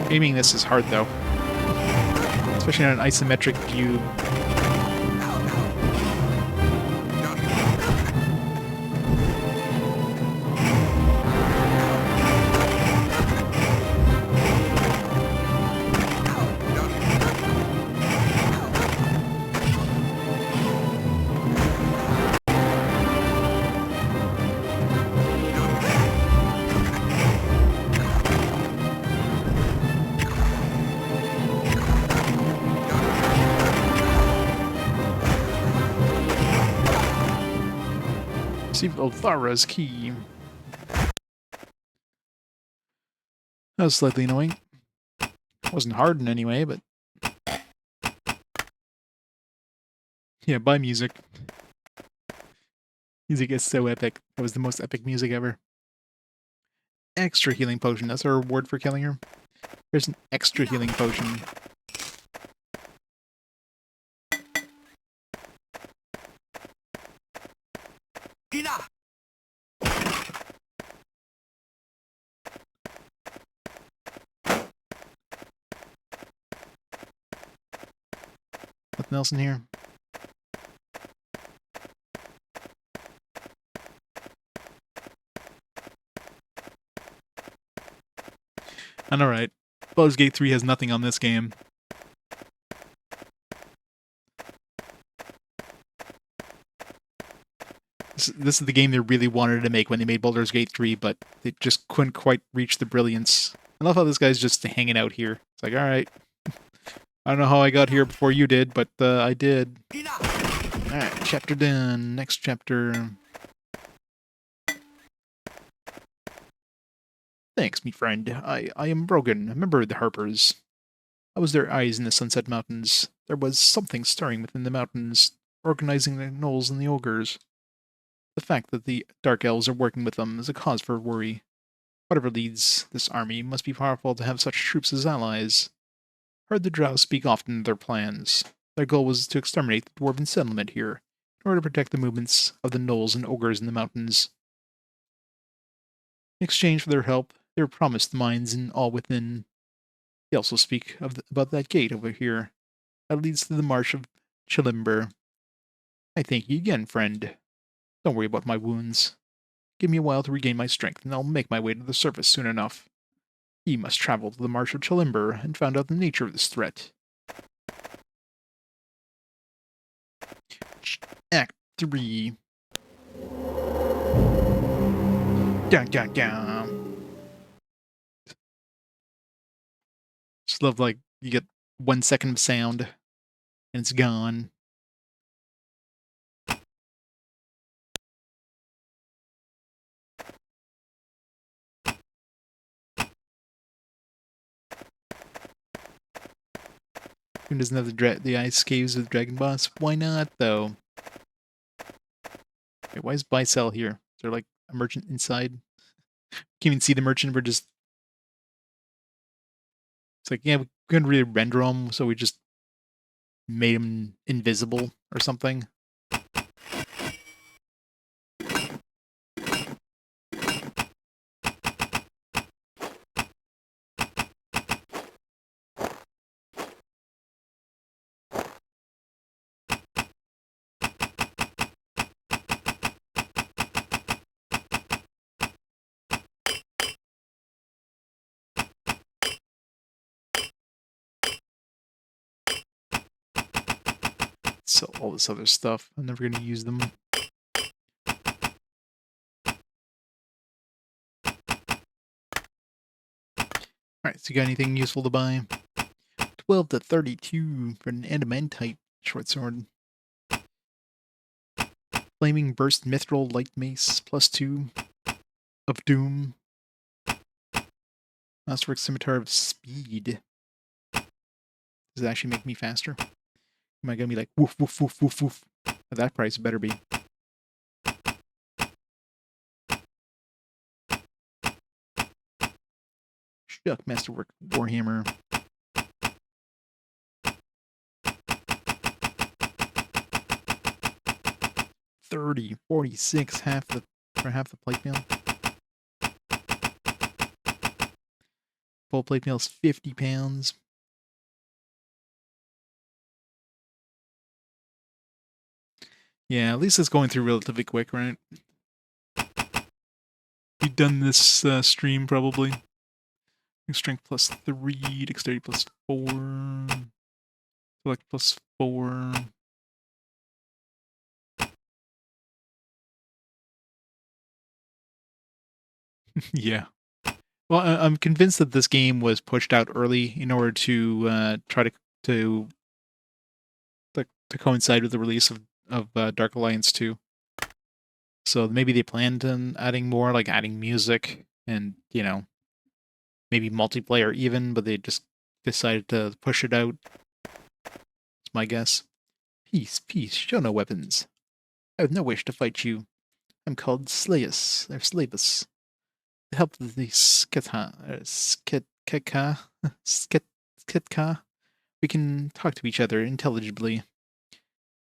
Aiming this is hard, though. Especially on an isometric view. Receive Othara's key. That was slightly annoying. Wasn't hard in any way, but... yeah, buy music. Music is so epic. That was the most epic music ever. Extra healing potion. That's our reward for killing her. There's an extra healing potion. Nothing else in here? And alright. Baldur's Gate 3 has nothing on this game. This is the game they really wanted to make when they made Baldur's Gate 3, but they just couldn't quite reach the brilliance. I love how this guy's just hanging out here. It's like, alright. I don't know how I got here before you did, but I did. Alright, chapter done. Next chapter. Thanks, me friend. I am Brogan, a member of the Harpers. I was their eyes in the Sunset Mountains. There was something stirring within the mountains, organizing the gnolls and the ogres. The fact that the Dark Elves are working with them is a cause for worry. Whatever leads this army must be powerful to have such troops as allies. Heard the Drow speak often of their plans. Their goal was to exterminate the dwarven settlement here, in order to protect the movements of the gnolls and ogres in the mountains. In exchange for their help, they were promised the mines and all within. They also speak about that gate over here, that leads to the marsh of Chilimber. I thank you again, friend. Don't worry about my wounds. Give me a while to regain my strength, and I'll make my way to the surface soon enough. Ye must travel to the marsh of Chilimber and find out the nature of this threat. Act 3. Dun, dun, dun. Just love, like, you get 1 second of sound, and it's gone. Who doesn't have the ice caves with Dragon Boss? Why not, though? Wait, why is buy sell here? Is there, like, a merchant inside? Can't even see the merchant, we're just... It's like, yeah, we couldn't really render them, so we just made them invisible or something. So all this other stuff, I'm never going to use them. Alright, so you got anything useful to buy? 12 to 32 for an adamantite short sword. Flaming Burst Mithril Light Mace, +2 of Doom. Masterwork Scimitar of Speed. Does it actually make me faster? Am I going to be like, woof, woof, woof, woof, woof? At that price, it better be. Shuck, Masterwork Warhammer. 30, 46, for half the plate mail. Full plate mail is 50 pounds. Yeah, at least it's going through relatively quick, right? You've done this stream probably. Strength +3, dexterity +4, select +4. Yeah. Well, I'm convinced that this game was pushed out early in order to try to coincide with the release of Dark Alliance 2. So maybe they planned on adding more, like adding music and, you know, maybe multiplayer even, but they just decided to push it out. That's my guess. Peace, peace, show no weapons. I have no wish to fight you. I'm called Slayus, or Slavus. To help the Skitka, we can talk to each other intelligibly.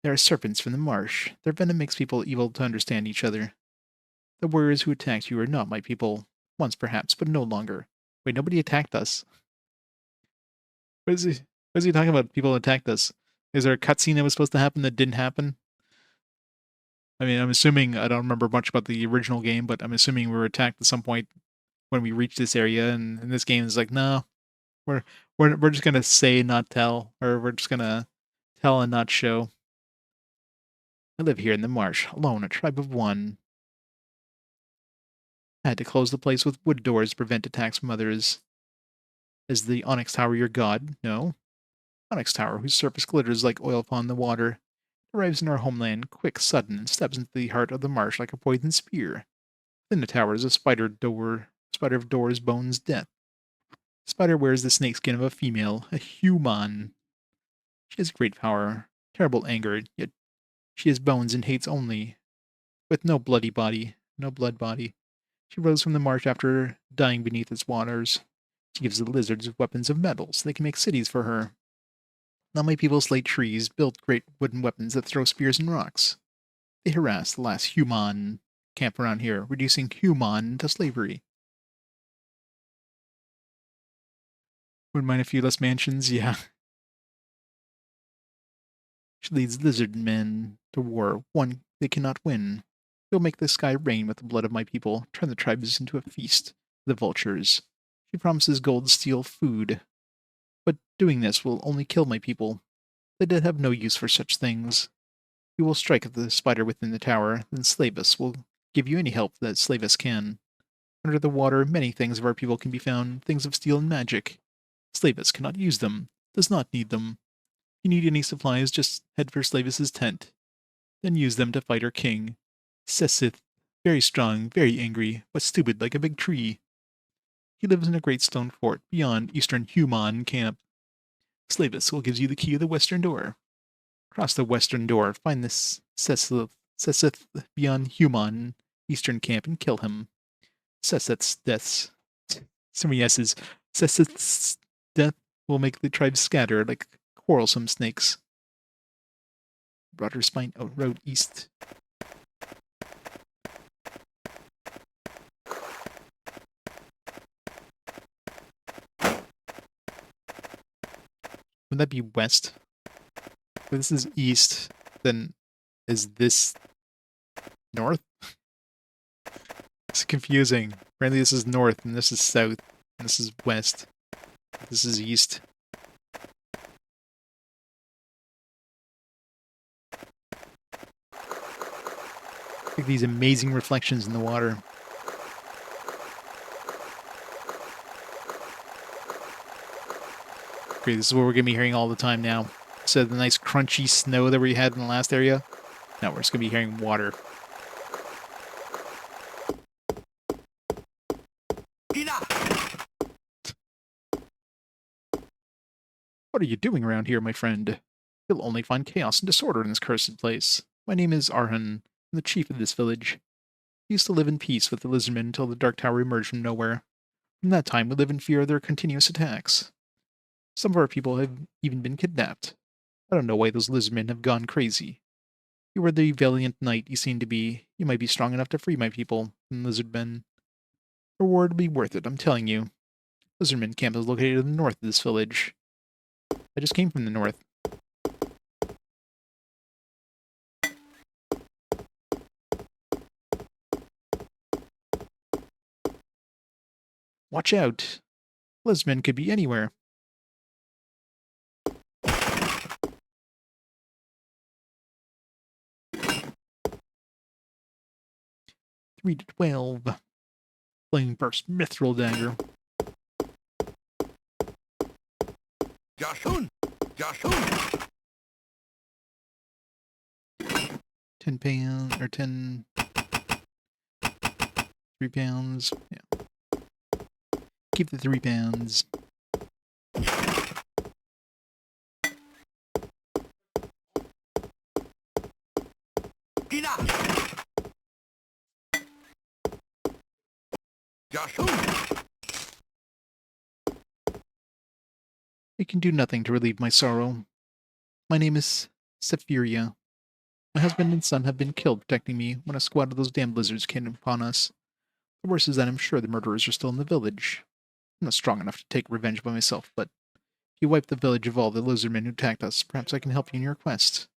There are serpents from the marsh. Their venom makes people able to understand each other. The warriors who attacked you are not my people. Once perhaps, but no longer. Wait, nobody attacked us. What is he talking about? People attacked us. Is there a cutscene that was supposed to happen that didn't happen? I mean, I'm assuming, I don't remember much about the original game, but I'm assuming we were attacked at some point when we reached this area, and this game is like, no, we're we're just gonna say not tell, or we're just gonna tell and not show. I live here in the marsh, alone, a tribe of one. I had to close the place with wood doors to prevent attacks from others. Is the Onyx Tower your god? No. Onyx Tower, whose surface glitters like oil upon the water, arrives in our homeland, quick, sudden, and steps into the heart of the marsh like a poisoned spear. Within the tower is a spider of doors, bones, death. The spider wears the snakeskin of a female, a human. She has great power, terrible anger, yet she has bones and hates only, with no bloody body, no blood body. She rose from the marsh after dying beneath its waters. She gives the lizards weapons of metal so they can make cities for her. Now my people slay trees, build great wooden weapons that throw spears and rocks. They harass the last human camp around here, reducing human to slavery. Wouldn't mind a few less mansions, yeah. She leads lizard men to war, one they cannot win. She'll make the sky rain with the blood of my people, turn the tribes into a feast, the vultures. She promises gold, steel, food. But doing this will only kill my people. The dead have no use for such things. You will strike at the spider within the tower, then Slavus will give you any help that Slavus can. Under the water, many things of our people can be found, things of steel and magic. Slavis cannot use them, does not need them. If you need any supplies, just head for Slavis's tent. Then use them to fight our king. Sesith, very strong, very angry, but stupid like a big tree. He lives in a great stone fort beyond eastern Human camp. Slavis will give you the key of the western door. Cross the western door, find this Sesith beyond Human eastern camp, and kill him. Seseth's deaths. So many S's. Seseth's death will make the tribe scatter like quarrelsome snakes. Broader spine road east. Would that be west? If this is east, then is this north? It's confusing. Apparently this is north, and this is south, and this is west. This is east. Look at these amazing reflections in the water. Great, this is what we're going to be hearing all the time now. So the nice crunchy snow that we had in the last area, now we're just going to be hearing water. What are you doing around here, my friend? You'll only find chaos and disorder in this cursed place. My name is Arhan. I'm the chief of this village. We used to live in peace with the lizardmen until the Dark Tower emerged from nowhere. From that time, we live in fear of their continuous attacks. Some of our people have even been kidnapped. I don't know why those lizardmen have gone crazy. You are the valiant knight you seem to be. You might be strong enough to free my people from lizardmen. The reward will be worth it, I'm telling you. Lizardman camp is located in the north of this village. I just came from the north. Watch out! Lizardmen could be anywhere. 3 to 12. Flame burst, mithril dagger. Joshun! Joshun! 10 pounds, or 10... 3 pounds. Yeah. Keep the 3 pounds. Enough! Joshun! It can do nothing to relieve my sorrow. My name is Sephiria. My husband and son have been killed protecting me when a squad of those damned lizards came upon us. The worst is that I'm sure the murderers are still in the village. I'm not strong enough to take revenge by myself, but if you wipe the village of all the lizardmen who attacked us, perhaps I can help you in your quest.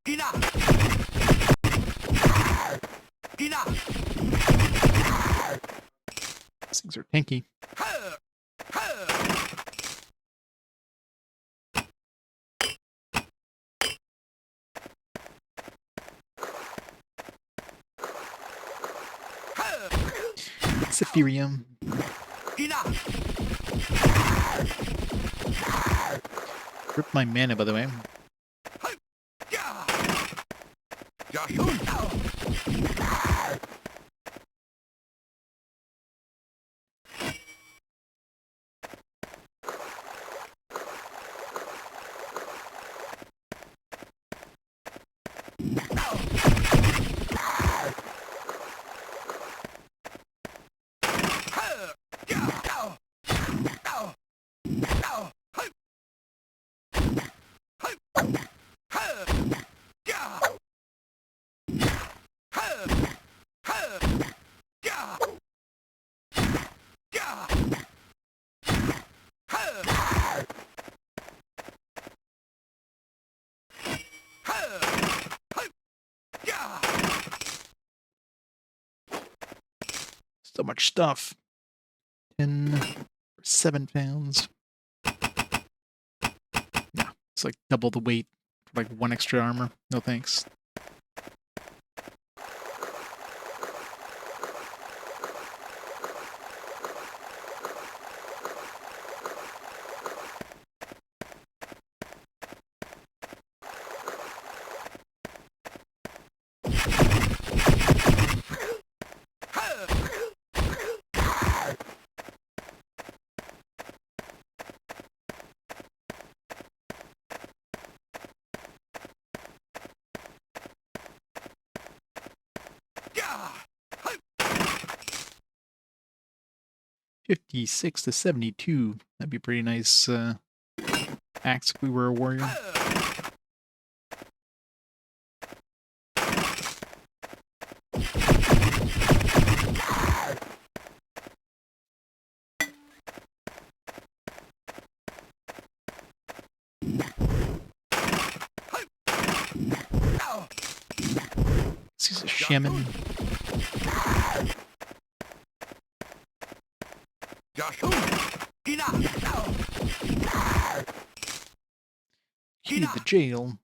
Enough! Enough! These things are tanky. Sephirium. Rip my mana, by the way. So much stuff. 10 for 7 pounds. No, It's like double the weight for like 1 extra armor. No thanks. Gah! 56 to 72. That'd be pretty nice axe if we were a warrior. He's a shaman. Key to the jail.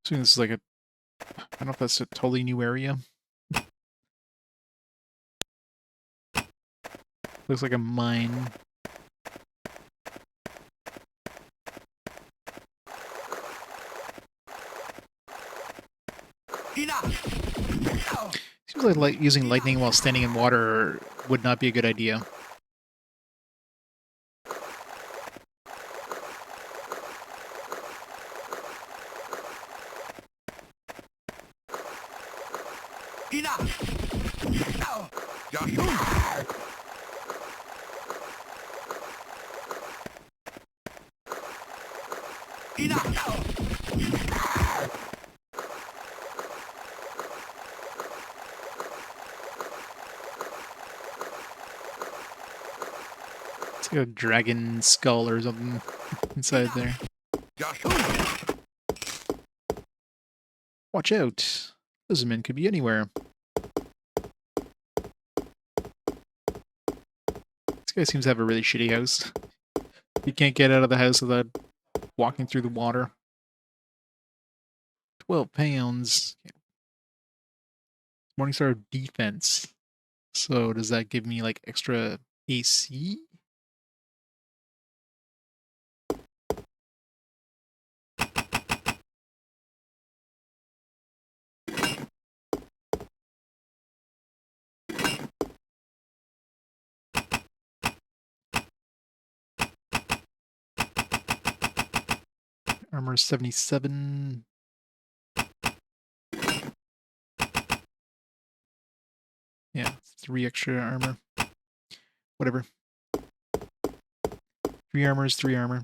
So this is like a, I don't know if that's a totally new area. Looks like a mine. Seems like using lightning while standing in water would not be a good idea. It's like a dragon skull or something inside there. Watch out! Lizardmen could be anywhere. This guy seems to have a really shitty house. You can't get out of the house without walking through the water. 12 pounds. Morningstar defense. So does that give me like extra AC? Armor 77. Yeah, 3 extra armor. Whatever. 3 armor is 3 armor.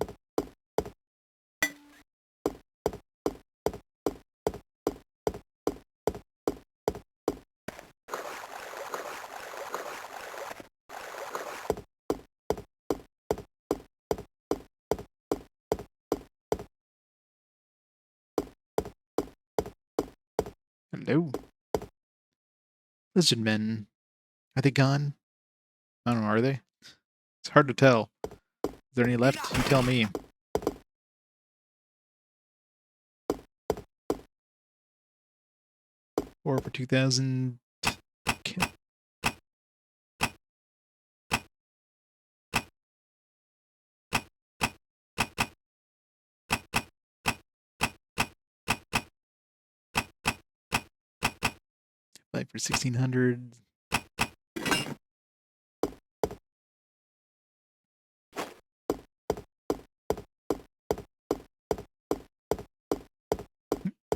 Hello. Lizard men. Are they gone? I don't know, are they? It's hard to tell. Is there any left? You tell me. Or for 2,000. Okay. Buy for 1,600.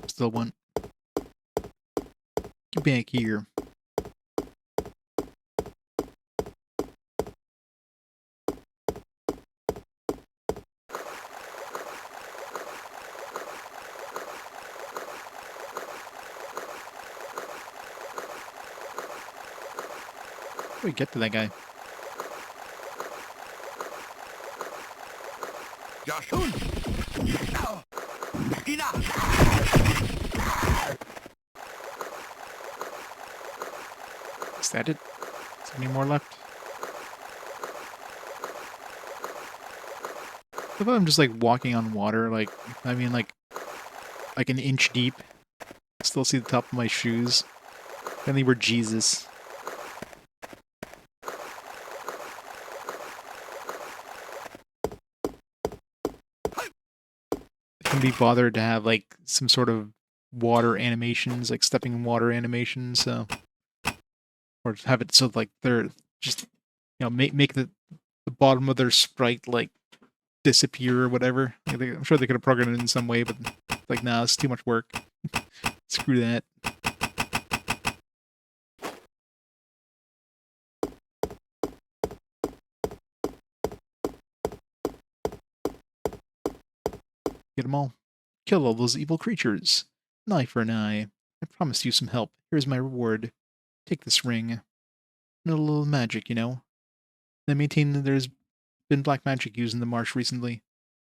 Still one. Get back here. How do we get to that guy? Joshua. Enough! Is that it? Is there any more left? What if I'm just like walking on water, like I mean like an inch deep. Still see the top of my shoes. Only we're Jesus. Can be bothered to have like some sort of water animations, like stepping in water animations, or have it so like they're just make the bottom of their sprite like disappear or whatever. Like, I'm sure they could have programmed it in some way, but like nah, it's too much work. Screw that. Get them all. Kill all those evil creatures. An eye for an eye. I promised you some help. Here's my reward. Take this ring. And a little magic, you know. I maintain that there's been black magic used in the marsh recently.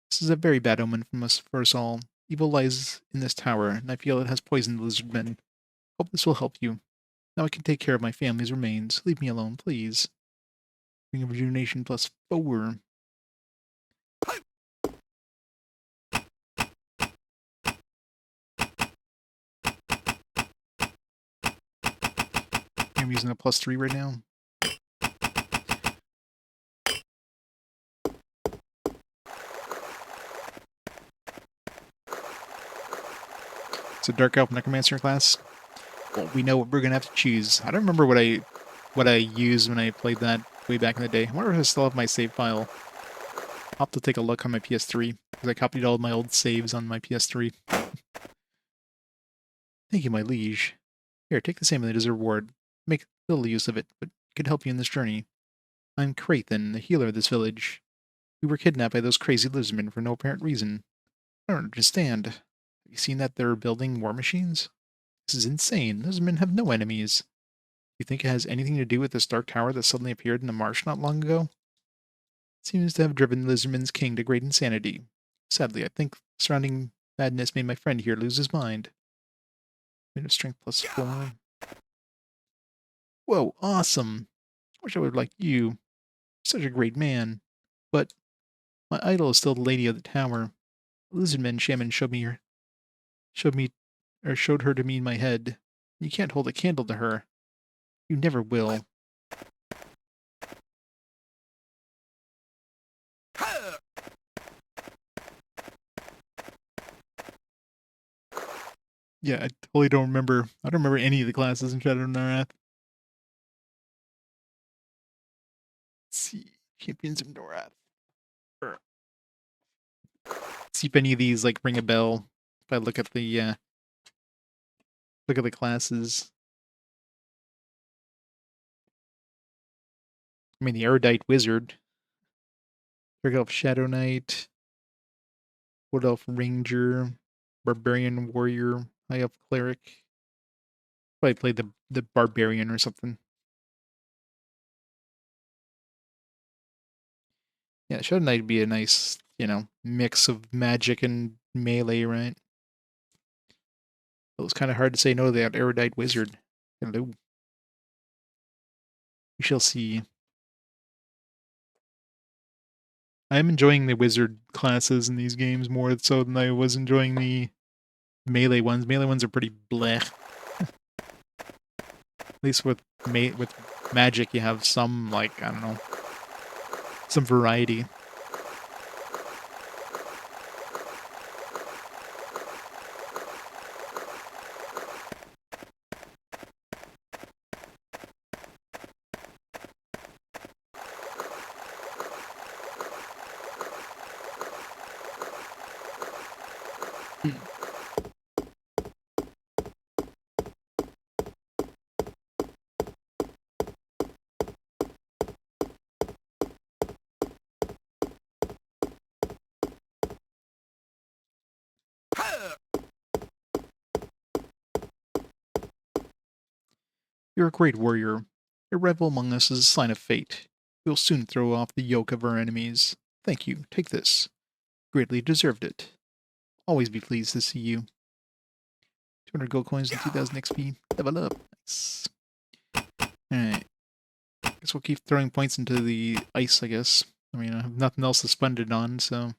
This is a very bad omen from us for us all. Evil lies in this tower, and I feel it has poisoned the lizard men. Hope this will help you. Now I can take care of my family's remains. Leave me alone, please. Ring of Rejuvenation plus 4. I'm using a plus 3 right now. It's a Dark Elf Necromancer class. Well, we know what we're gonna have to choose. I don't remember what I used when I played that way back in the day. I wonder if I still have my save file. I'll have to take a look on my PS3, because I copied all of my old saves on my PS3. Thank you, my liege. Here, take the amulet as a reward. Make little use of it, but it could help you in this journey. I'm Crathan, the healer of this village. We were kidnapped by those crazy lizardmen for no apparent reason. I don't understand. Have you seen that they're building war machines? This is insane. Those men have no enemies. You think it has anything to do with this dark tower that suddenly appeared in the marsh not long ago? It seems to have driven Lizardman's king to great insanity. Sadly, I think surrounding madness made my friend here lose his mind. Made of strength plus 4. Whoa, awesome. Wish I would have liked you. Such a great man. But my idol is still the lady of the tower. The Lizardman shaman showed me, or showed her to me in my head. You can't hold a candle to her. You never will. Yeah, I totally don't remember. I don't remember any of the classes in Shadow of Narath. Let's see. Champions of Norath. See if any of these like ring a bell. If I look at the classes. I mean the erudite wizard. Dark Elf Shadow Knight. Wood Elf Ranger. Barbarian Warrior. High Elf Cleric. Probably played the Barbarian or something. Yeah, Shadow Knight would be a nice, mix of magic and melee, right? It was kind of hard to say no to that erudite wizard. Hello. We shall see. I'm enjoying the wizard classes in these games more so than I was enjoying the melee ones. Melee ones are pretty blech. At least with magic, you have some like I don't know, some variety. You're a great warrior. Your rival among us is a sign of fate. We'll soon throw off the yoke of our enemies. Thank you. Take this. Greatly deserved it. Always be pleased to see you. 200 gold coins and 2,000 XP. Level up. Nice. Alright. Guess we'll keep throwing points into the ice, I guess. I mean, I have nothing else to spend it on, so...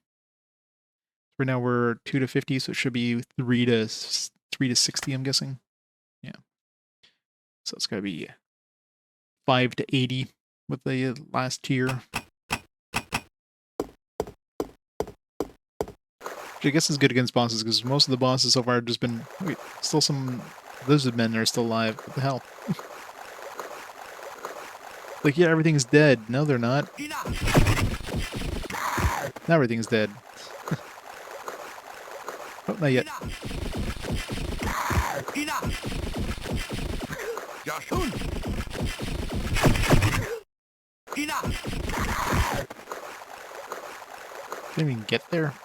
Right now we're 2 to 50, so it should be 3 to 60, I'm guessing. Yeah. So it's gotta be 5 to 80 with the last tier. Which I guess is good against bosses, because most of the bosses so far have just been... Wait, still some lizard men are still alive. What the hell? Like, yeah, everything's dead. No, they're not. Now everything's dead. Oh, not yet. Didn't even get there.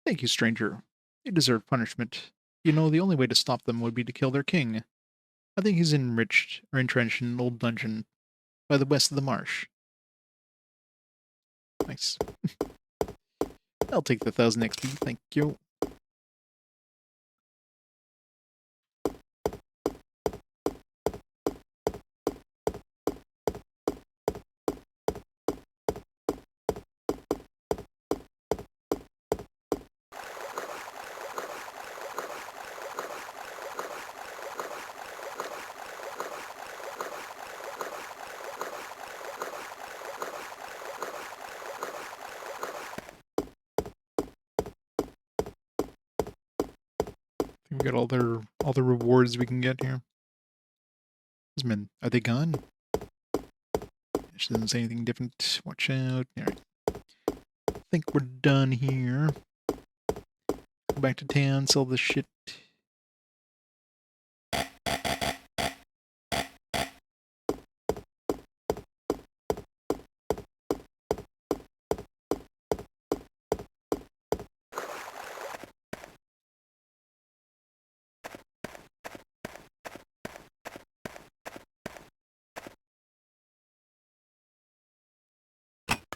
Thank you, stranger. They deserve punishment. You know, the only way to stop them would be to kill their king. I think he's entrenched in an old dungeon by the west of the marsh. Nice. I'll take the 1,000 XP, thank you. We got all the rewards we can get here. Those men, are they gone? She doesn't say anything different. Watch out. Alright. I think we're done here. Go back to town, sell this shit.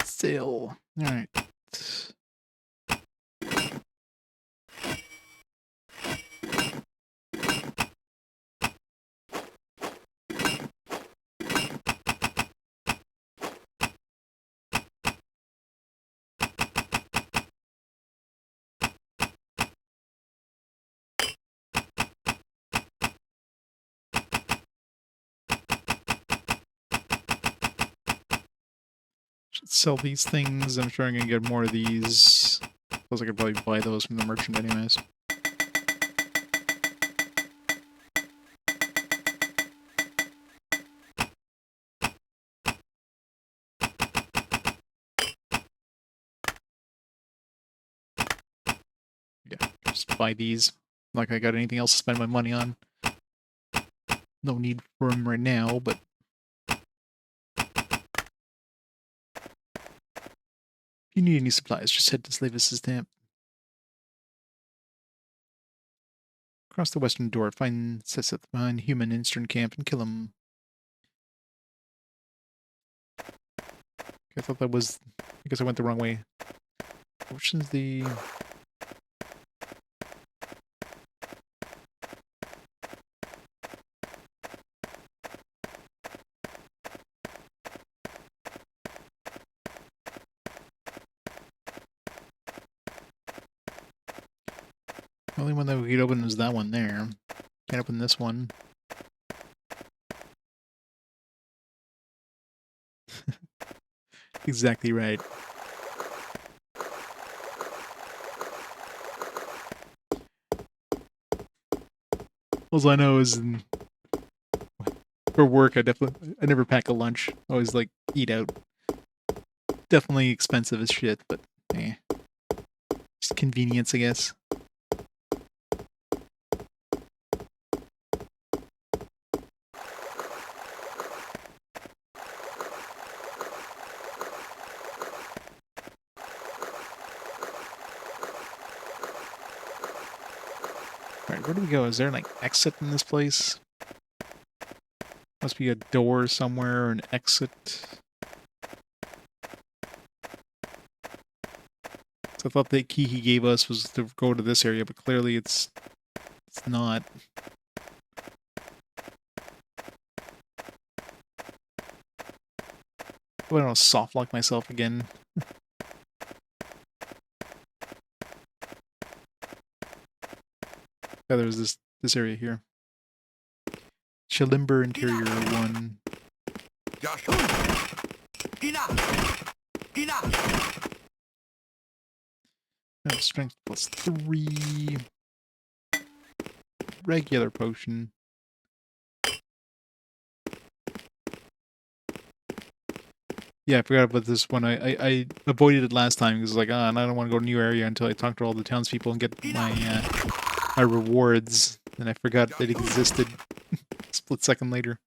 Sale. Alright. Should sell these things. I'm sure I'm gonna get more of these. Suppose I could probably buy those from the merchant anyways. Yeah, just buy these. Not like I got anything else to spend my money on. No need for them right now, but... If you need any supplies, just head to Slavis's camp. Cross the western door, find Seth behind human in eastern camp, and kill him. I thought that was... I guess I went the wrong way. Which is the... The only one that we could open is that one there. Can't open this one. Exactly right. All I know is for work, I never pack a lunch. I always like eat out. Definitely expensive as shit, but eh. Just convenience, I guess. Alright, where do we go? Is there like exit in this place? Must be a door somewhere or an exit. So I thought the key he gave us was to go to this area, but clearly it's not. I don't soft lock myself again. Yeah, there's this area here. Chalimber Interior 1. No, strength plus 3. Regular potion. Yeah, I forgot about this one. I avoided it last time because like, and I don't want to go to a new area until I talk to all the townspeople and get my rewards. And I forgot that it existed. Split second later.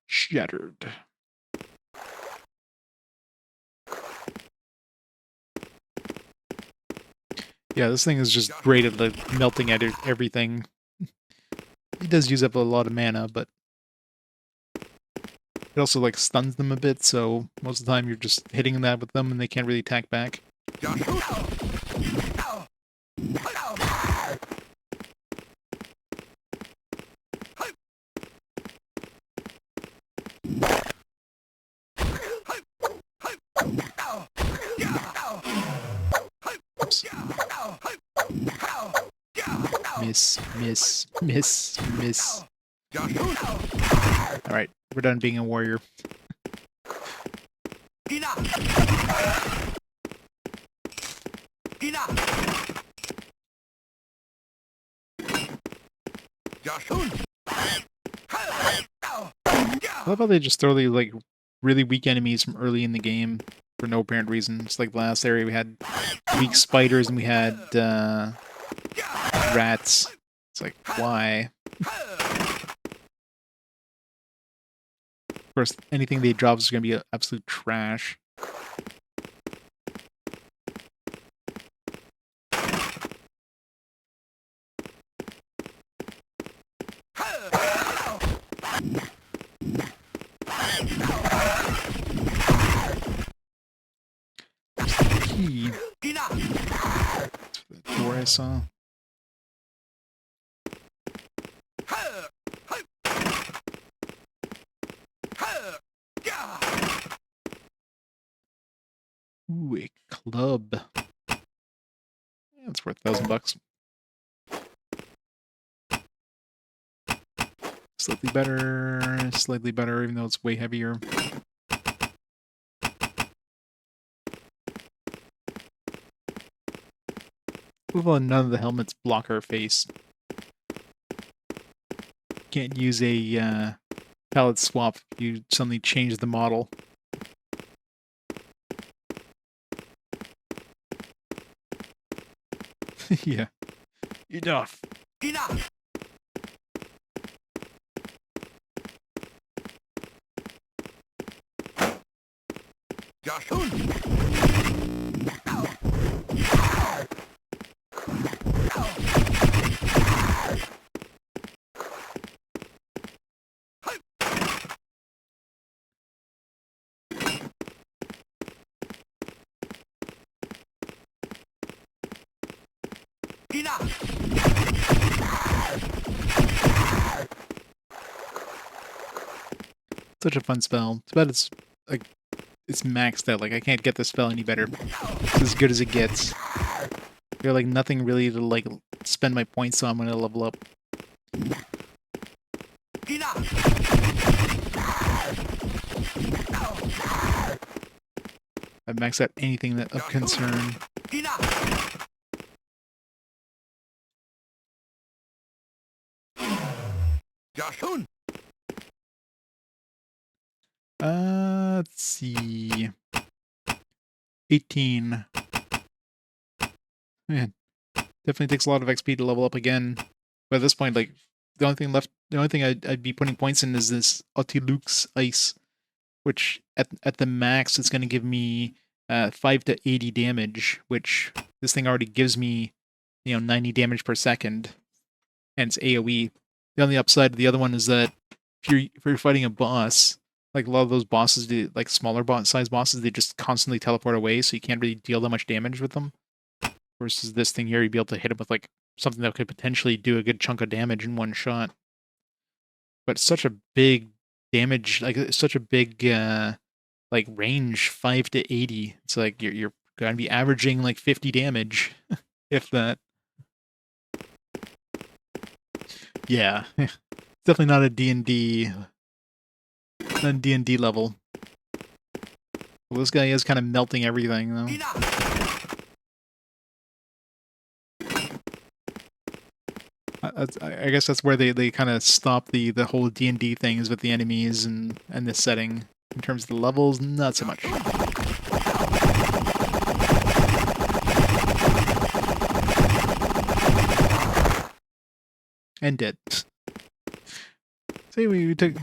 Shattered. Yeah, this thing is just great at like melting at everything. It does use up a lot of mana, but it also like stuns them a bit, so most of the time you're just hitting that with them and they can't really attack back. Oops. Miss. Alright, we're done being a warrior. I love how they just throw these like really weak enemies from early in the game for no apparent reason. It's like the last area we had weak spiders and we had rats. It's like, why? Of course, anything they drop is going to be absolute trash. Key. That's the door I saw. Ooh, a club. That's worth $1,000. Slightly better, even though it's way heavier. Well, none of the helmets block our face. Can't use a palette swap if you suddenly change the model. Yeah. Enough. Such a fun spell. Too bad it's like it's maxed out. Like I can't get the spell any better. It's as good as it gets. I feel like nothing really to like spend my points on when I level up. I've maxed out anything that of concern. Let's see. 18. Man, Definitely takes a lot of XP to level up again. But at this point, like, the only thing I'd be putting points in is this Otilux Ice, which at the max it's going to give me 5 to 80 damage, which this thing already gives me, 90 damage per second, and it's AoE. The only upside of the other one is that if you're fighting a boss, like a lot of those bosses, like smaller size bosses, they just constantly teleport away, so you can't really deal that much damage with them. Versus this thing here, you'd be able to hit them with like something that could potentially do a good chunk of damage in one shot. But it's such a big damage, like it's such a big like range, 5 to 80. It's like you're going to be averaging like 50 damage, if that. Yeah, it's definitely not a D&D, not a D&D level. Well, this guy is kind of melting everything, though. I guess that's where they kind of stop the whole D&D things with the enemies and this setting. In terms of the levels, not so much. And dead. See, we took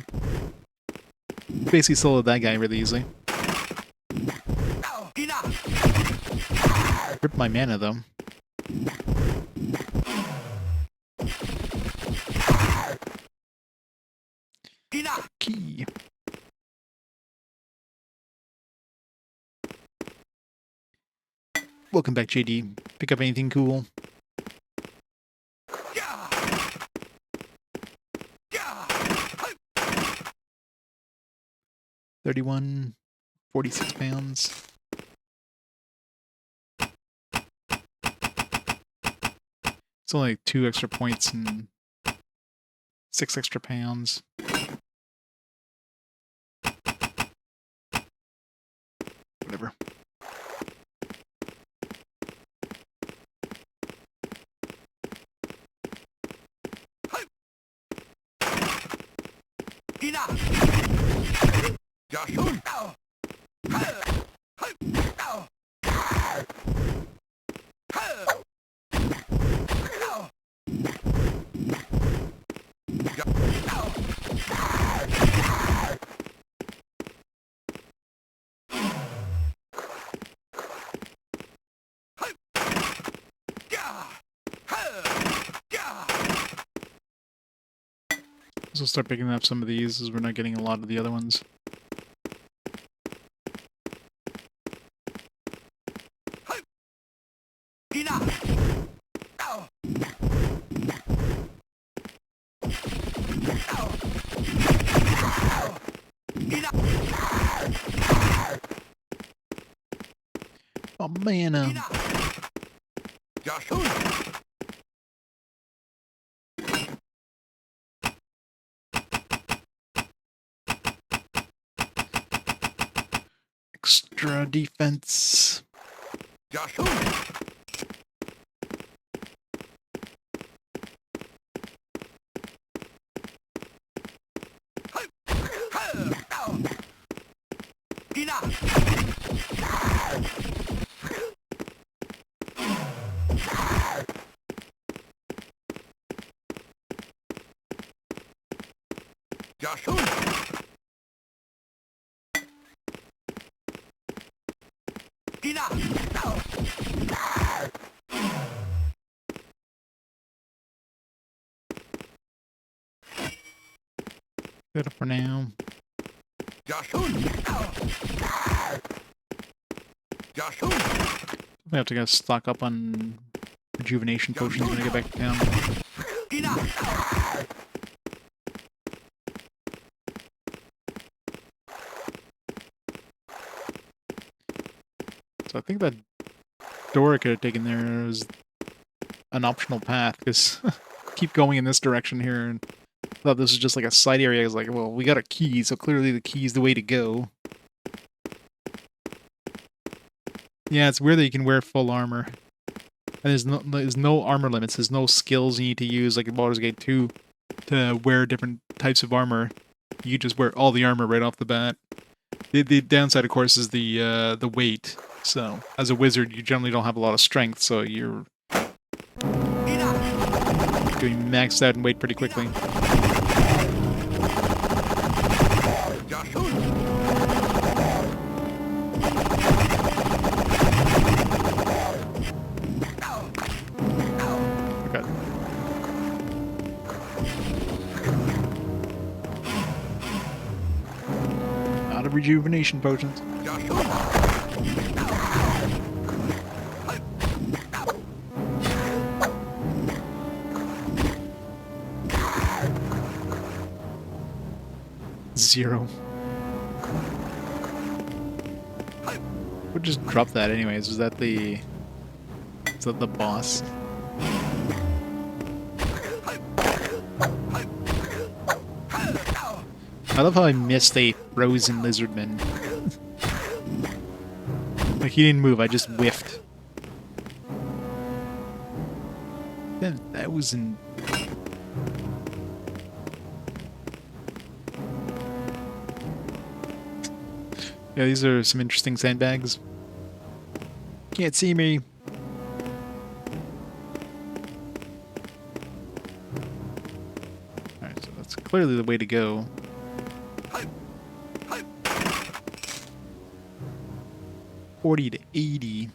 basically soloed that guy really easily. Ripped my mana though. Key. Welcome back, JD. Pick up anything cool? £31, 46 pounds. It's only like 2 extra points and 6 extra pounds. Whatever. So we'll start picking up some of these as we're not getting a lot of the other ones. Oh man, extra defense. Good for now. We have to go stock up on rejuvenation potions when I get back to town. So I think that door I could have taken there was an optional path, because keep going in this direction here, and I thought this was just like a side area. I was like, well, we got a key, so clearly the key is the way to go. Yeah, it's weird that you can wear full armor. And there's no armor limits, there's no skills you need to use like in Baldur's Gate 2 to wear different types of armor. You just wear all the armor right off the bat. The downside, of course, is the weight. So, as a wizard, you generally don't have a lot of strength, so you're Doing maxed out and wait pretty quickly. Okay. Out of rejuvenation potions. Zero. We'll just drop that anyways. Is that the boss? I love how I missed a frozen lizardman. Like he didn't move, I just whiffed. 10,000. Yeah, these are some interesting sandbags. Can't see me. Alright, so that's clearly the way to go. $40 to $80.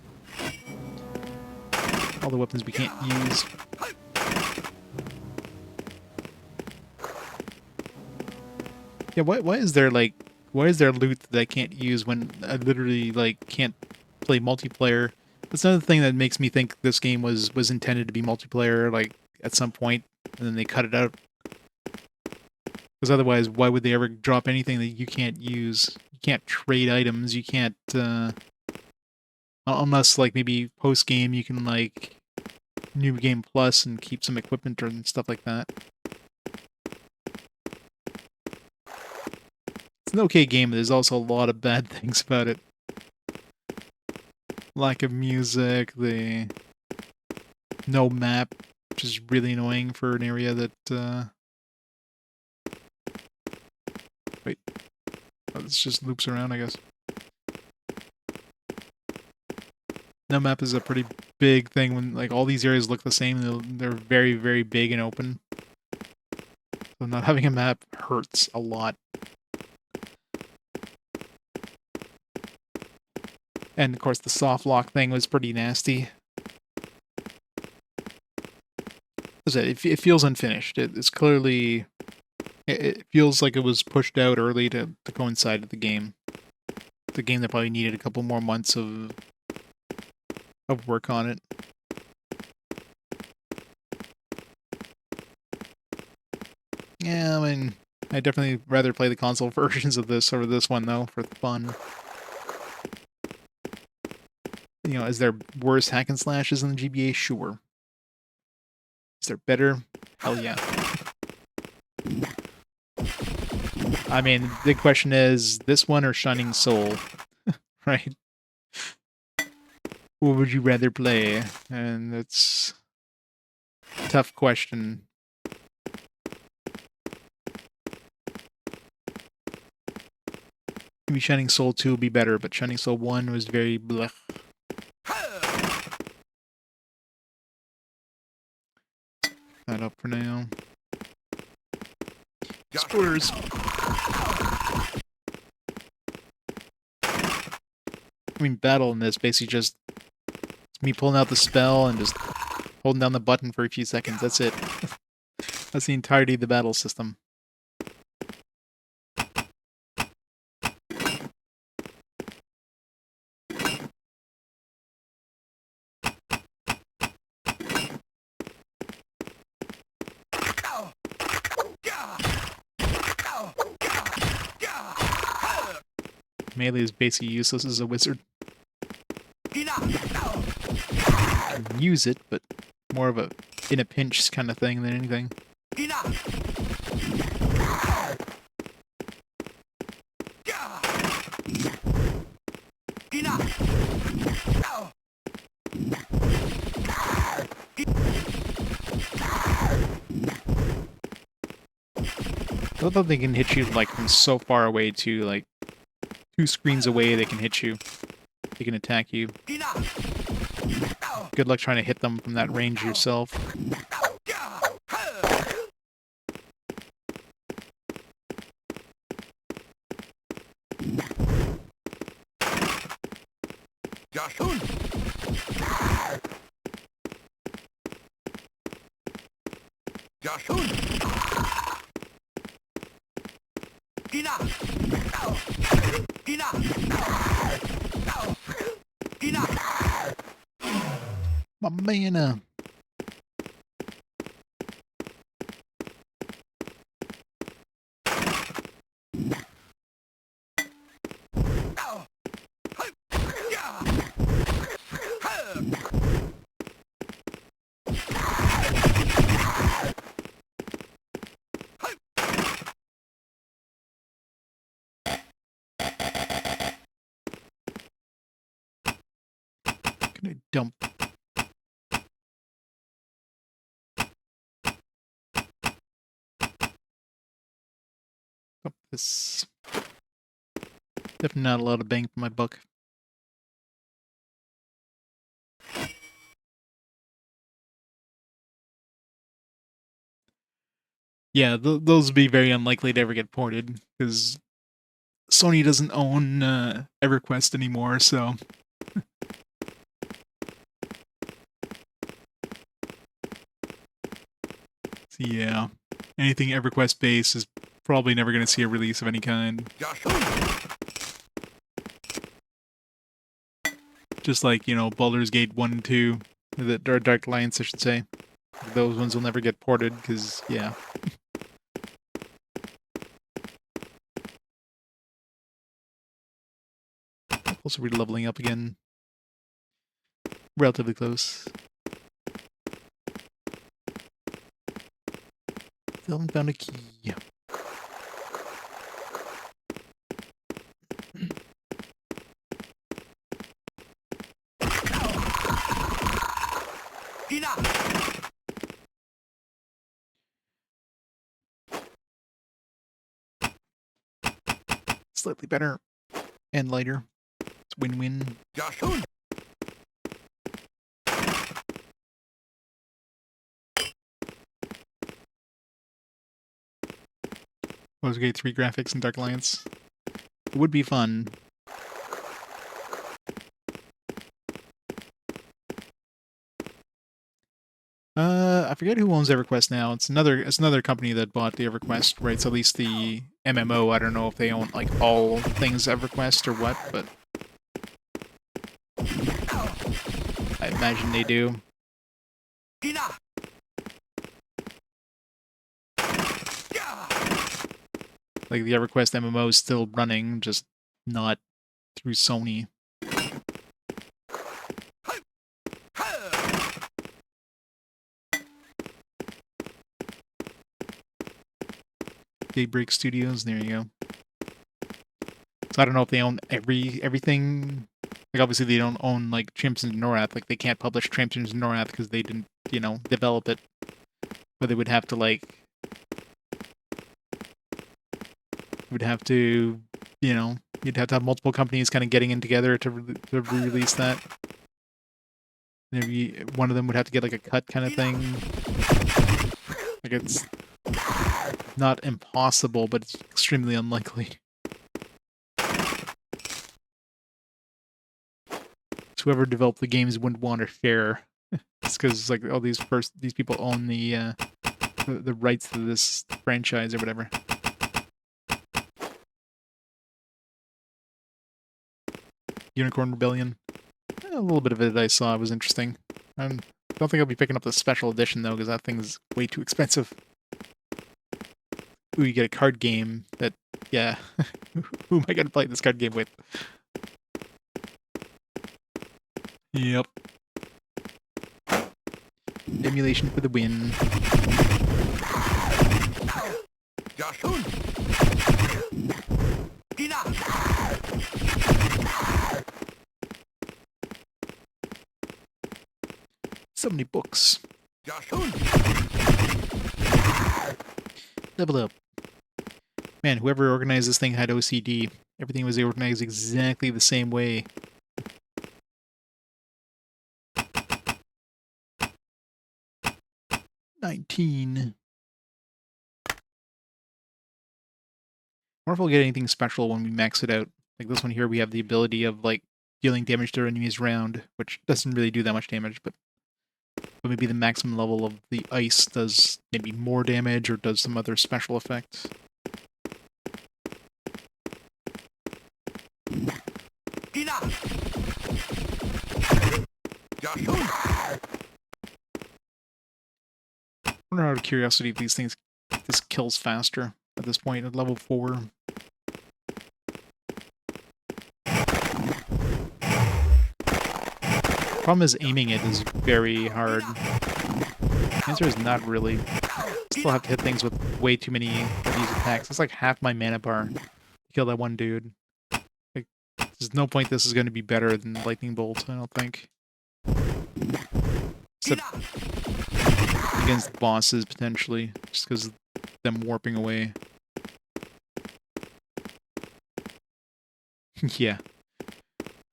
All the weapons we can't use. Yeah, why is there like why is there loot that I can't use when I literally like can't play multiplayer? That's another thing that makes me think this game was intended to be multiplayer like at some point and then they cut it out. Because otherwise, why would they ever drop anything that you can't use? You can't trade items, you can't unless like maybe post game you can like new game plus and keep some equipment and stuff like that. It's an okay game, but there's also a lot of bad things about it. Lack of music, the no map, which is really annoying for an area that wait. Oh, this just loops around, I guess. No map is a pretty big thing when like all these areas look the same. They're very, very big and open. So not having a map hurts a lot. And of course the soft lock thing was pretty nasty. It feels unfinished. It's clearly... It feels like it was pushed out early to coincide with the game. It's a game that probably needed a couple more months of work on it. Yeah, I mean, I'd definitely rather play the console versions of this over this one, though, for fun. You know, is there worse hack and slashes in the GBA? Sure. Is there better? Hell yeah. I mean, the big question is, this one or Shining Soul? Right? What would you rather play? And that's a tough question. Maybe Shining Soul 2 would be better, but Shining Soul 1 was very blech. That up for now. Spoilers. I mean, battle in this basically just it's me pulling out the spell and just holding down the button for a few seconds. That's it. That's the entirety of the battle system. Melee is basically useless as a wizard. You can use it, but more of a in a pinch kind of thing than anything. I love how they can hit you like from so far away to like 2 screens away. They can hit you. They can attack you. Good luck trying to hit them from that range yourself. Joshun! Gina! Gina! Gina! My mana. Can I dump? Dump this. Definitely not a lot of bang for my buck. Yeah, those would be very unlikely to ever get ported, because Sony doesn't own EverQuest anymore, so... So yeah, anything EverQuest-based is probably never going to see a release of any kind. Just like, you know, Baldur's Gate 1 and 2, the Dark Alliance, I should say. Those ones will never get ported, because, yeah. Also, we're leveling up again. Relatively close. Still haven't found a key. Gina! Slightly better and lighter. It's win-win. Joshun! Baldur's Gate 3 graphics and Dark Alliance. It would be fun. I forget who owns EverQuest now. It's another company that bought the EverQuest rights, at least the MMO. I don't know if they own like all things EverQuest or what, but I imagine they do. Gina! Like the EverQuest MMO is still running, just not through Sony. Daybreak Studios, there you go. So I don't know if they own everything. Like obviously they don't own like Trimson and Norath. Like they can't publish Trimson and Norath because they didn't, you know, develop it. But they would have to like, would have to, you know, you'd have to have multiple companies kind of getting in together to re-release that. Maybe one of them would have to get like a cut kind of thing. Like it's not impossible, but it's extremely unlikely. So whoever developed the games wouldn't want to share. It's because like all these people own the rights to this franchise or whatever. Unicorn Rebellion. A little bit of it I saw was interesting. I don't think I'll be picking up the special edition though, because that thing's way too expensive. Ooh, you get a card game that, yeah. Who am I gonna play this card game with? Yep. Emulation for the win. Joshun! Gina! So many books. Joshun! Level up. Man, whoever organized this thing had OCD. Everything was organized exactly the same way. $19. I wonder if we'll get anything special when we max it out. Like this one here, we have the ability of like dealing damage to enemies round, which doesn't really do that much damage, but But maybe the maximum level of the ice does maybe more damage or does some other special effect. Ina. Jashun. I wonder out of curiosity if this kills faster at this point at level 4. Problem is aiming it is very hard. The answer is not really. Still have to hit things with way too many of these attacks. It's like half my mana bar to kill that one dude. Like, there's no point this is going to be better than Lightning Bolt, I don't think. Except against bosses, potentially, just because of them warping away. Yeah.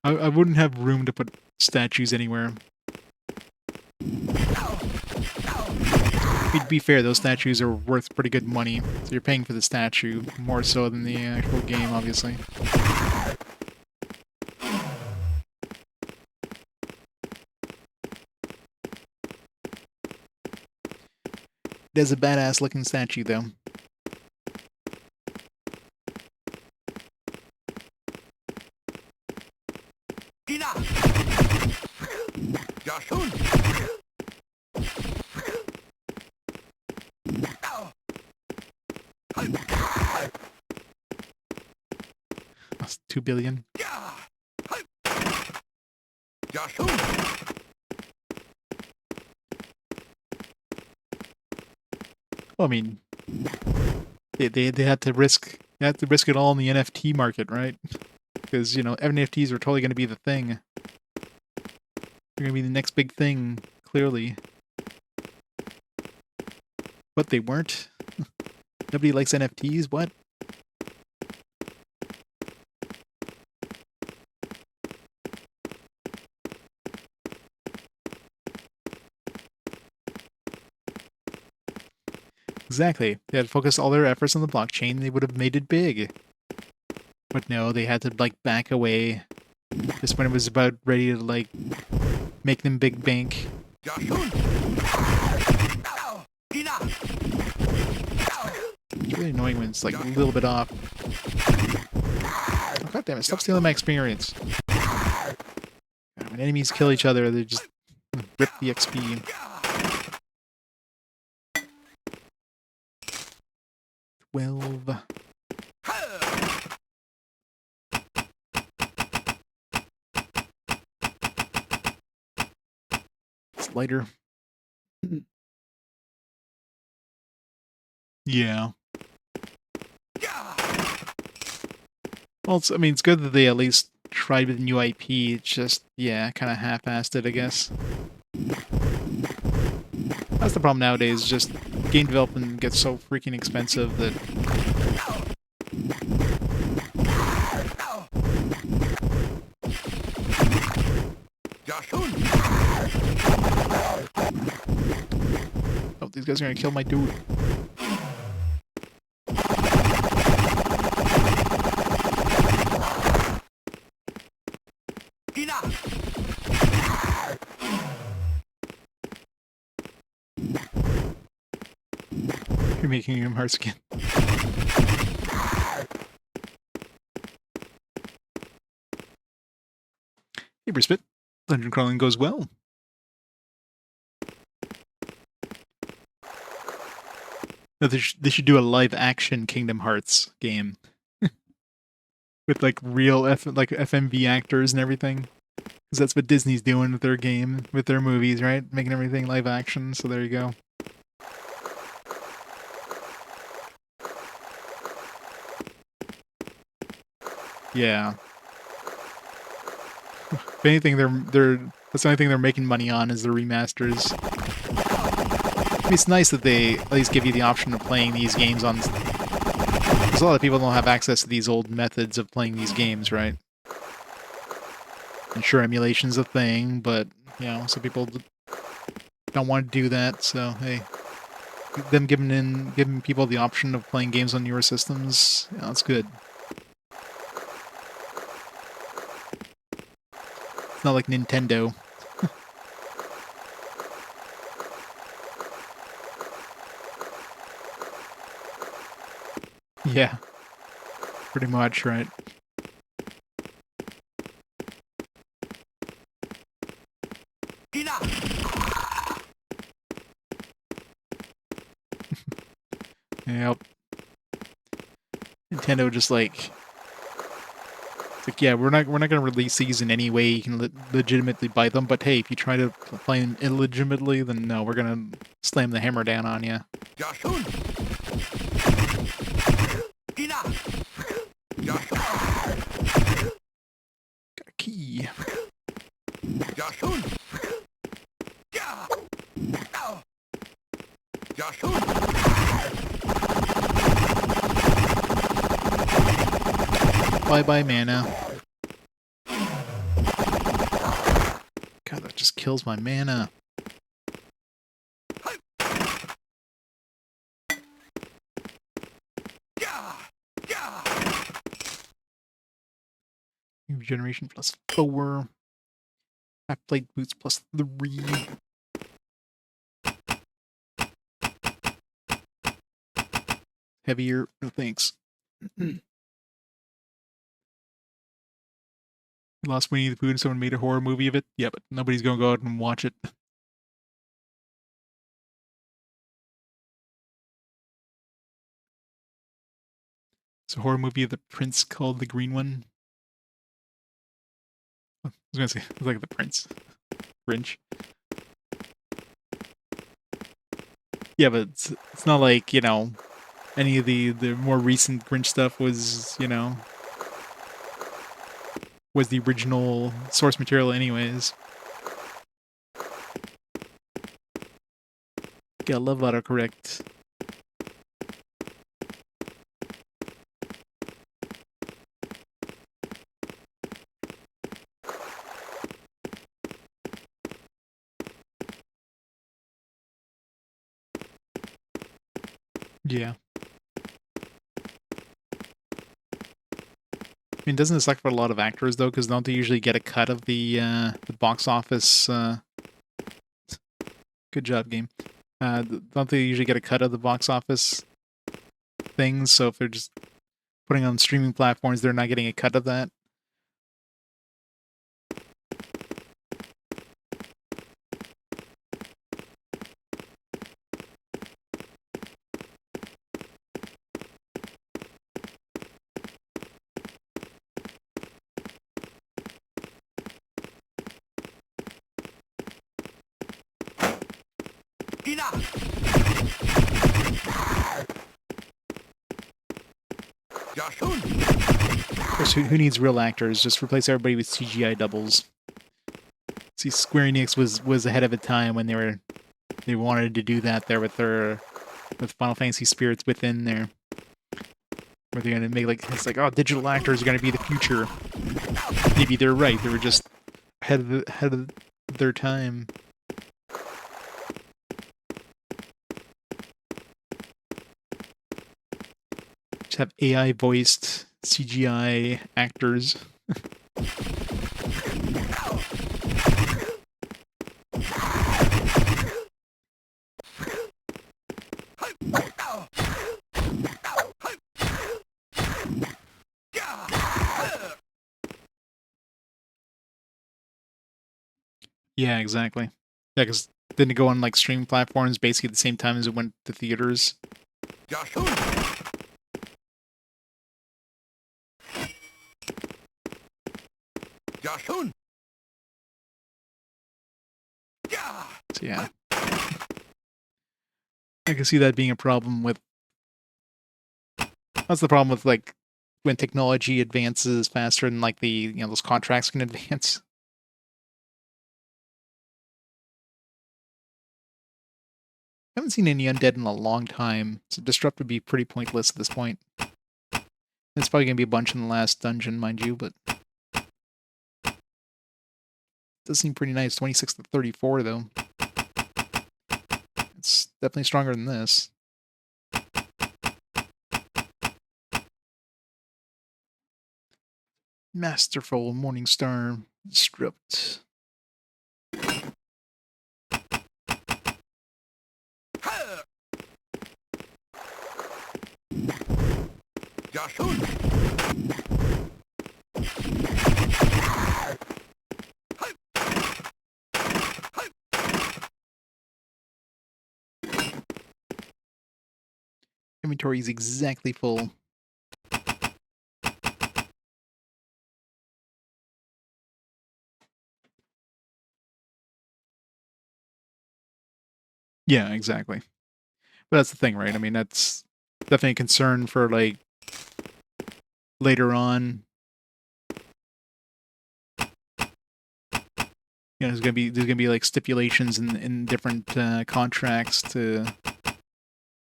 I wouldn't have room to put statues anywhere. To be fair, those statues are worth pretty good money, so you're paying for the statue more so than the actual game, obviously. It is a badass looking statue, though. Ina. Jashun. That's 2 billion. Jashun. Well, I mean, they had to risk it all in the NFT market, right? Because NFTs are totally going to be the thing. They're going to be the next big thing, clearly. But they weren't. Nobody likes NFTs. What? Exactly. They had focused all their efforts on the blockchain, they would have made it big. But no, they had to, back away. Just when it was about ready to, make them big bank. It's really annoying when it's, a little bit off. Oh, God damn it, stop stealing my experience. God, when enemies kill each other, they just rip the XP. 12. It's lighter. Yeah. Well, it's good that they at least tried with new IP. It's just, yeah, kind of half-assed it, I guess. That's the problem nowadays, just game development gets so freaking expensive that... Oh, these guys are gonna kill my dude. You're making him hard skin. Hey, Brispit. Dungeon crawling goes well. No, they should do a live-action Kingdom Hearts game. With, real FMV actors and everything. Because that's what Disney's doing with their game, with their movies, right? Making everything live-action, so there you go. Yeah. If anything, that's the only thing they're making money on is the remasters. I mean, it's nice that they at least give you the option of playing these games on... Because a lot of people don't have access to these old methods of playing these games, right? And sure, emulation's a thing, but, some people don't want to do that, so, hey. Them giving people the option of playing games on newer systems, that's good. It's not like Nintendo. Yeah, pretty much, right? Enough. Yep. Nintendo just like it's like, yeah, we're not gonna release these in any way you can legitimately buy them. But hey, if you try to play them illegitimately, then no, we're gonna slam the hammer down on you. Joshun. Enough. Joshun. Got a key. Joshun. Yeah. Ow. Joshun. Bye bye mana. God, that just kills my mana. Yeah. Yeah. Regeneration +4. Half plate boots +3. Heavier. No thanks. Lost Winnie the Pooh and someone made a horror movie of it. Yeah, but nobody's gonna go out and watch it. It's a horror movie of the prince called the Green One. I was gonna say it's like the Prince. Grinch. Yeah, but it's not like, any of the more recent Grinch stuff was the original source material anyways. Gotta love autocorrect. Yeah. I mean, doesn't it suck for a lot of actors though? Because don't they usually get a cut of the box office? Good job, game. Don't they usually get a cut of the box office things? So if they're just putting on streaming platforms, they're not getting a cut of that. Enough. Joshun. Of course, who needs real actors? Just replace everybody with CGI doubles. See, Square Enix was ahead of a time when they wanted to do that there with Final Fantasy Spirits Within there, where they're gonna make it's like, oh, digital actors are gonna be the future. Maybe they're right. They were just ahead of their time. Just have AI voiced CGI actors. Yeah, exactly. Yeah, because didn't it go on like streaming platforms basically at the same time as it went to theaters? Joshun. Joshun. Yeah. So yeah, I can see that being a problem with. That's the problem with like when technology advances faster than like the those contracts can advance. I haven't seen any undead in a long time, so disrupt would be pretty pointless at this point. It's probably gonna be a bunch in the last dungeon, mind you, but it does seem pretty nice. 26 to 34 though. It's definitely stronger than this. Masterful Morningstar Disrupt. Joshun! Inventory is exactly full. Yeah, exactly. But that's the thing, right? I mean, that's definitely a concern for like later on. You know, there's gonna be like stipulations in different contracts to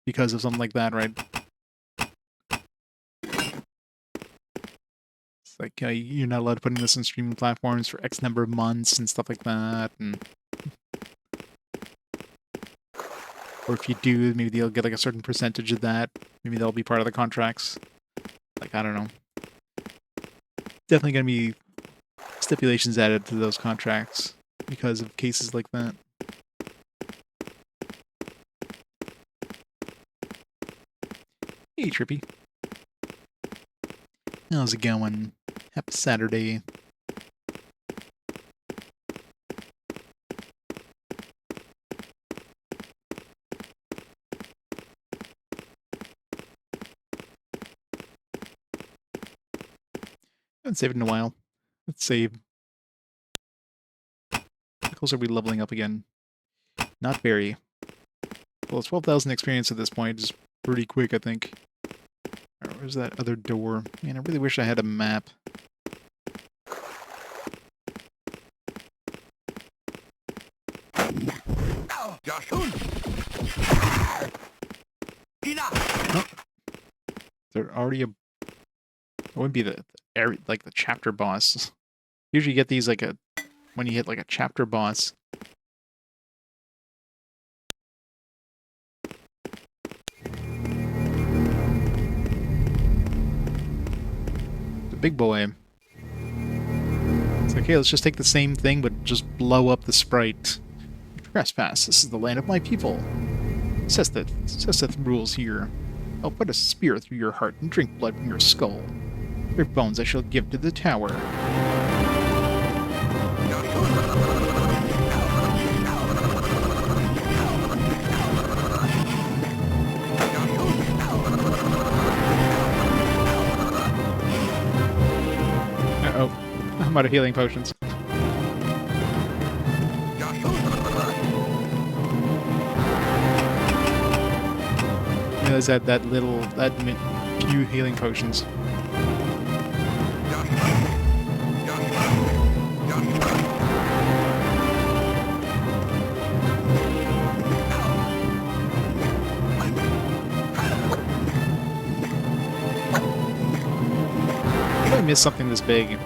because of something like that, right? It's like you're not allowed to put this on streaming platforms for X number of months and stuff like that, and or if you do, maybe they'll get like a certain percentage of that. Maybe that'll be part of the contracts. Like I don't know. Definitely gonna be stipulations added to those contracts because of cases like that. Hey, Trippy. How's it going? Happy Saturday. Haven't saved in a while. Let's save. How close are we leveling up again? Not very. Well, it's 12,000 experience at this point. It's pretty quick, I think. Alright, where's that other door? Man, I really wish I had a map. Joshun! There already it wouldn't be the area like the chapter boss. Usually you get these like when you hit like a chapter boss. The big boy. It's like, hey, let's just take the same thing but just blow up the sprite. Trespass. This is the land of my people. Seth rules here. I'll put a spear through your heart and drink blood from your skull. Your bones I shall give to the tower. Uh-oh. I'm out of healing potions. Realize that few healing potions. I missed something this big.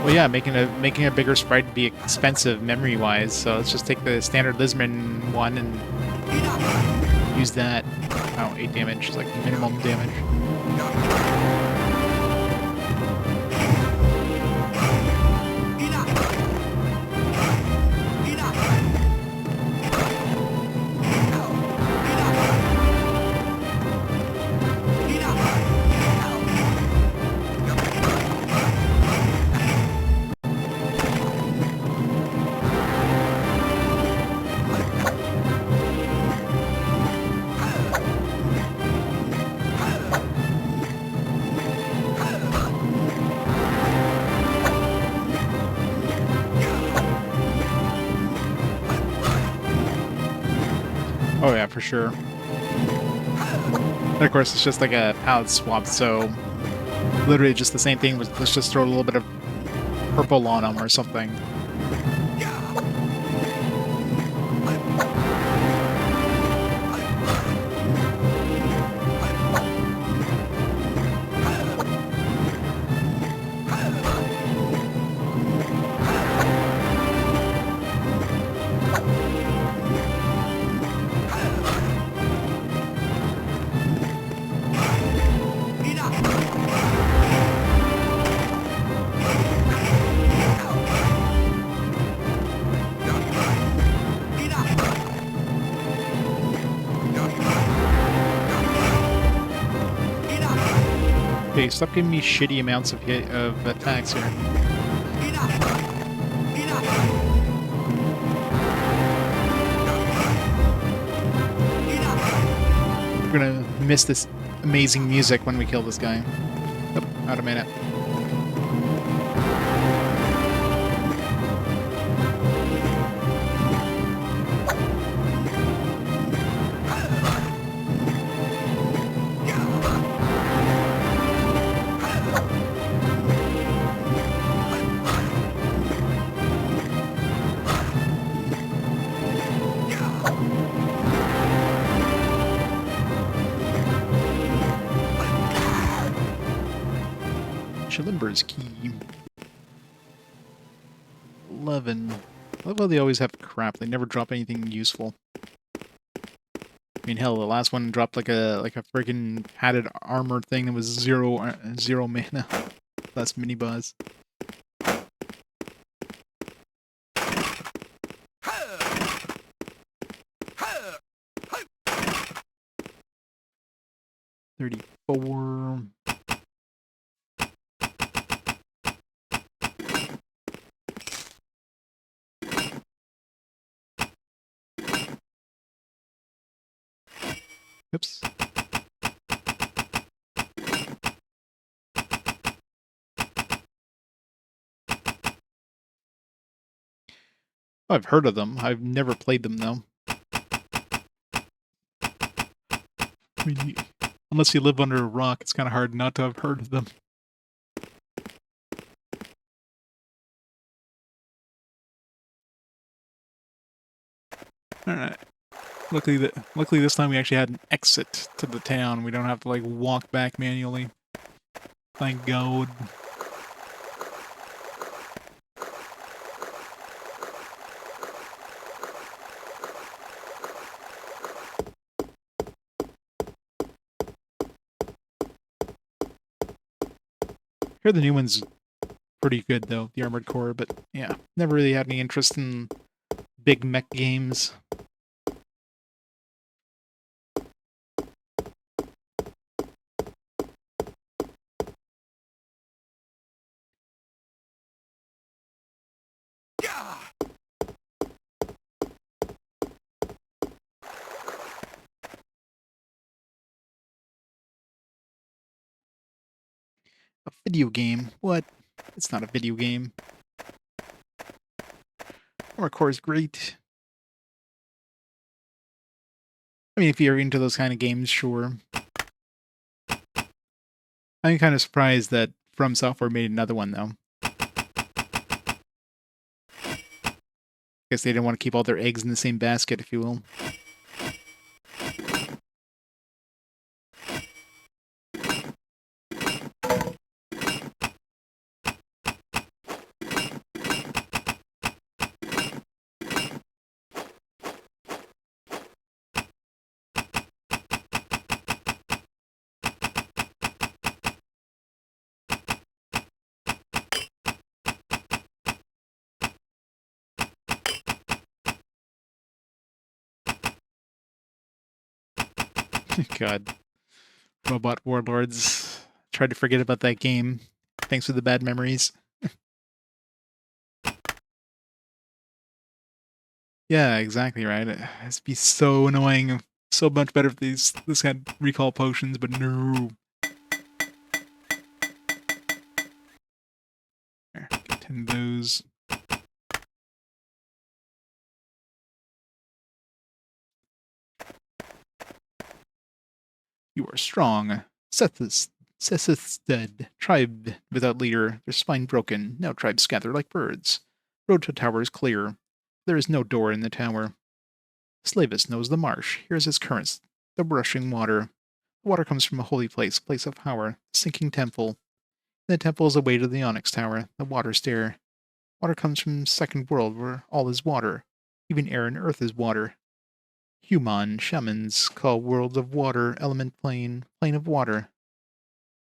Well, yeah, making a bigger sprite would be expensive memory-wise, so let's just take the standard Lisman one and use that. Oh, 8 damage is like minimum damage. Oh yeah, for sure. And of course, it's just like a palette swap, so literally just the same thing. Let's just throw a little bit of purple on them or something. Okay, stop giving me shitty amounts of attacks here. We're gonna miss this amazing music when we kill this guy. Oh, out of mana. Shalimber's key. 11. I love how they always have crap. They never drop anything useful. I mean, hell, the last one dropped like a friggin' padded armor thing that was zero mana. Last mini boss. $34. Oops. I've heard of them. I've never played them, though. I mean, unless you live under a rock, it's kind of hard not to have heard of them. Alright. Luckily this time we actually had an exit to the town. We don't have to, like, walk back manually. Thank God. Here the new one's pretty good, though, the Armored Core, but yeah, never really had any interest in big mech games. A video game? What? It's not a video game. Armored Core is great. I mean, if you're into those kind of games, sure. I'm kind of surprised that From Software made another one, though. Guess they didn't want to keep all their eggs in the same basket, if you will. God. Robot Warlords. Tried to forget about that game. Thanks for the bad memories. Yeah, exactly right. It'd be so annoying. So much better if this had recall potions, but no. There, get 10 of those. You are strong. Seth's dead. Tribe without leader, their spine broken. Now tribes scatter like birds. Road to tower is clear. There is no door in the tower. Slavis knows the marsh. Here's its currents. The rushing water. The water comes from a holy place, place of power. Sinking temple. The temple is a way to the Onyx Tower, the water stair. Water comes from second world where all is water. Even air and earth is water. Human shamans call worlds of water element plane, plane of water.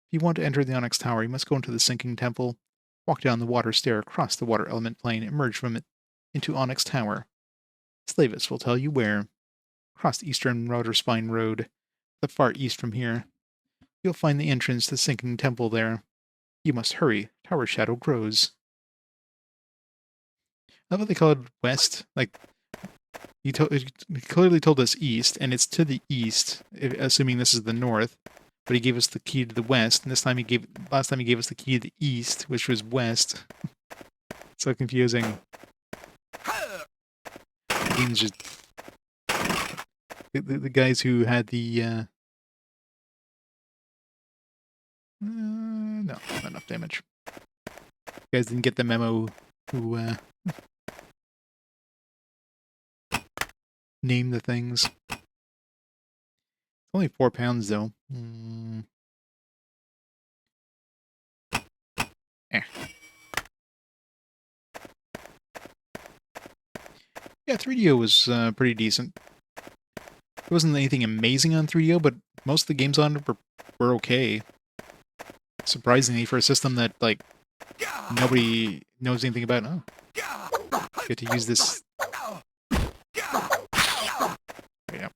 If you want to enter the Onyx Tower, you must go into the sinking temple, walk down the water stair, cross the water element plane, emerge from it into Onyx Tower. Slavis will tell you where. Cross the eastern router spine road, the far east from here. You'll find the entrance to the sinking temple there. You must hurry. Tower shadow grows. I love how they call it west. Like, he clearly told us east, and it's to the east, assuming this is the north. But he gave us the key to the west, and last time he gave us the key to the east, which was west. So confusing. The game's just the guys who had the no, not enough damage. You guys didn't get the memo who name the things. It's only 4 pounds though. Eh. Yeah, 3DO was pretty decent. It wasn't anything amazing on 3DO, but most of the games on it were okay. Surprisingly, for a system that, like, nobody knows anything about. Oh, get to use this. Yeah.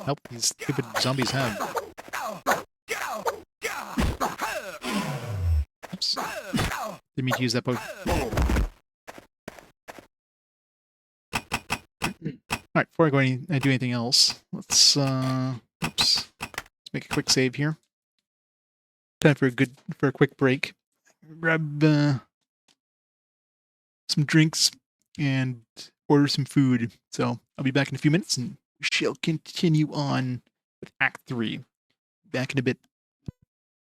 Help these stupid zombies have. Oops. Didn't mean to use that poke. Alright, before I go do anything else, let's make a quick save here. Time for a quick break. Grab some drinks and order some food. So I'll be back in a few minutes and we shall continue on with Act 3. Back in a bit.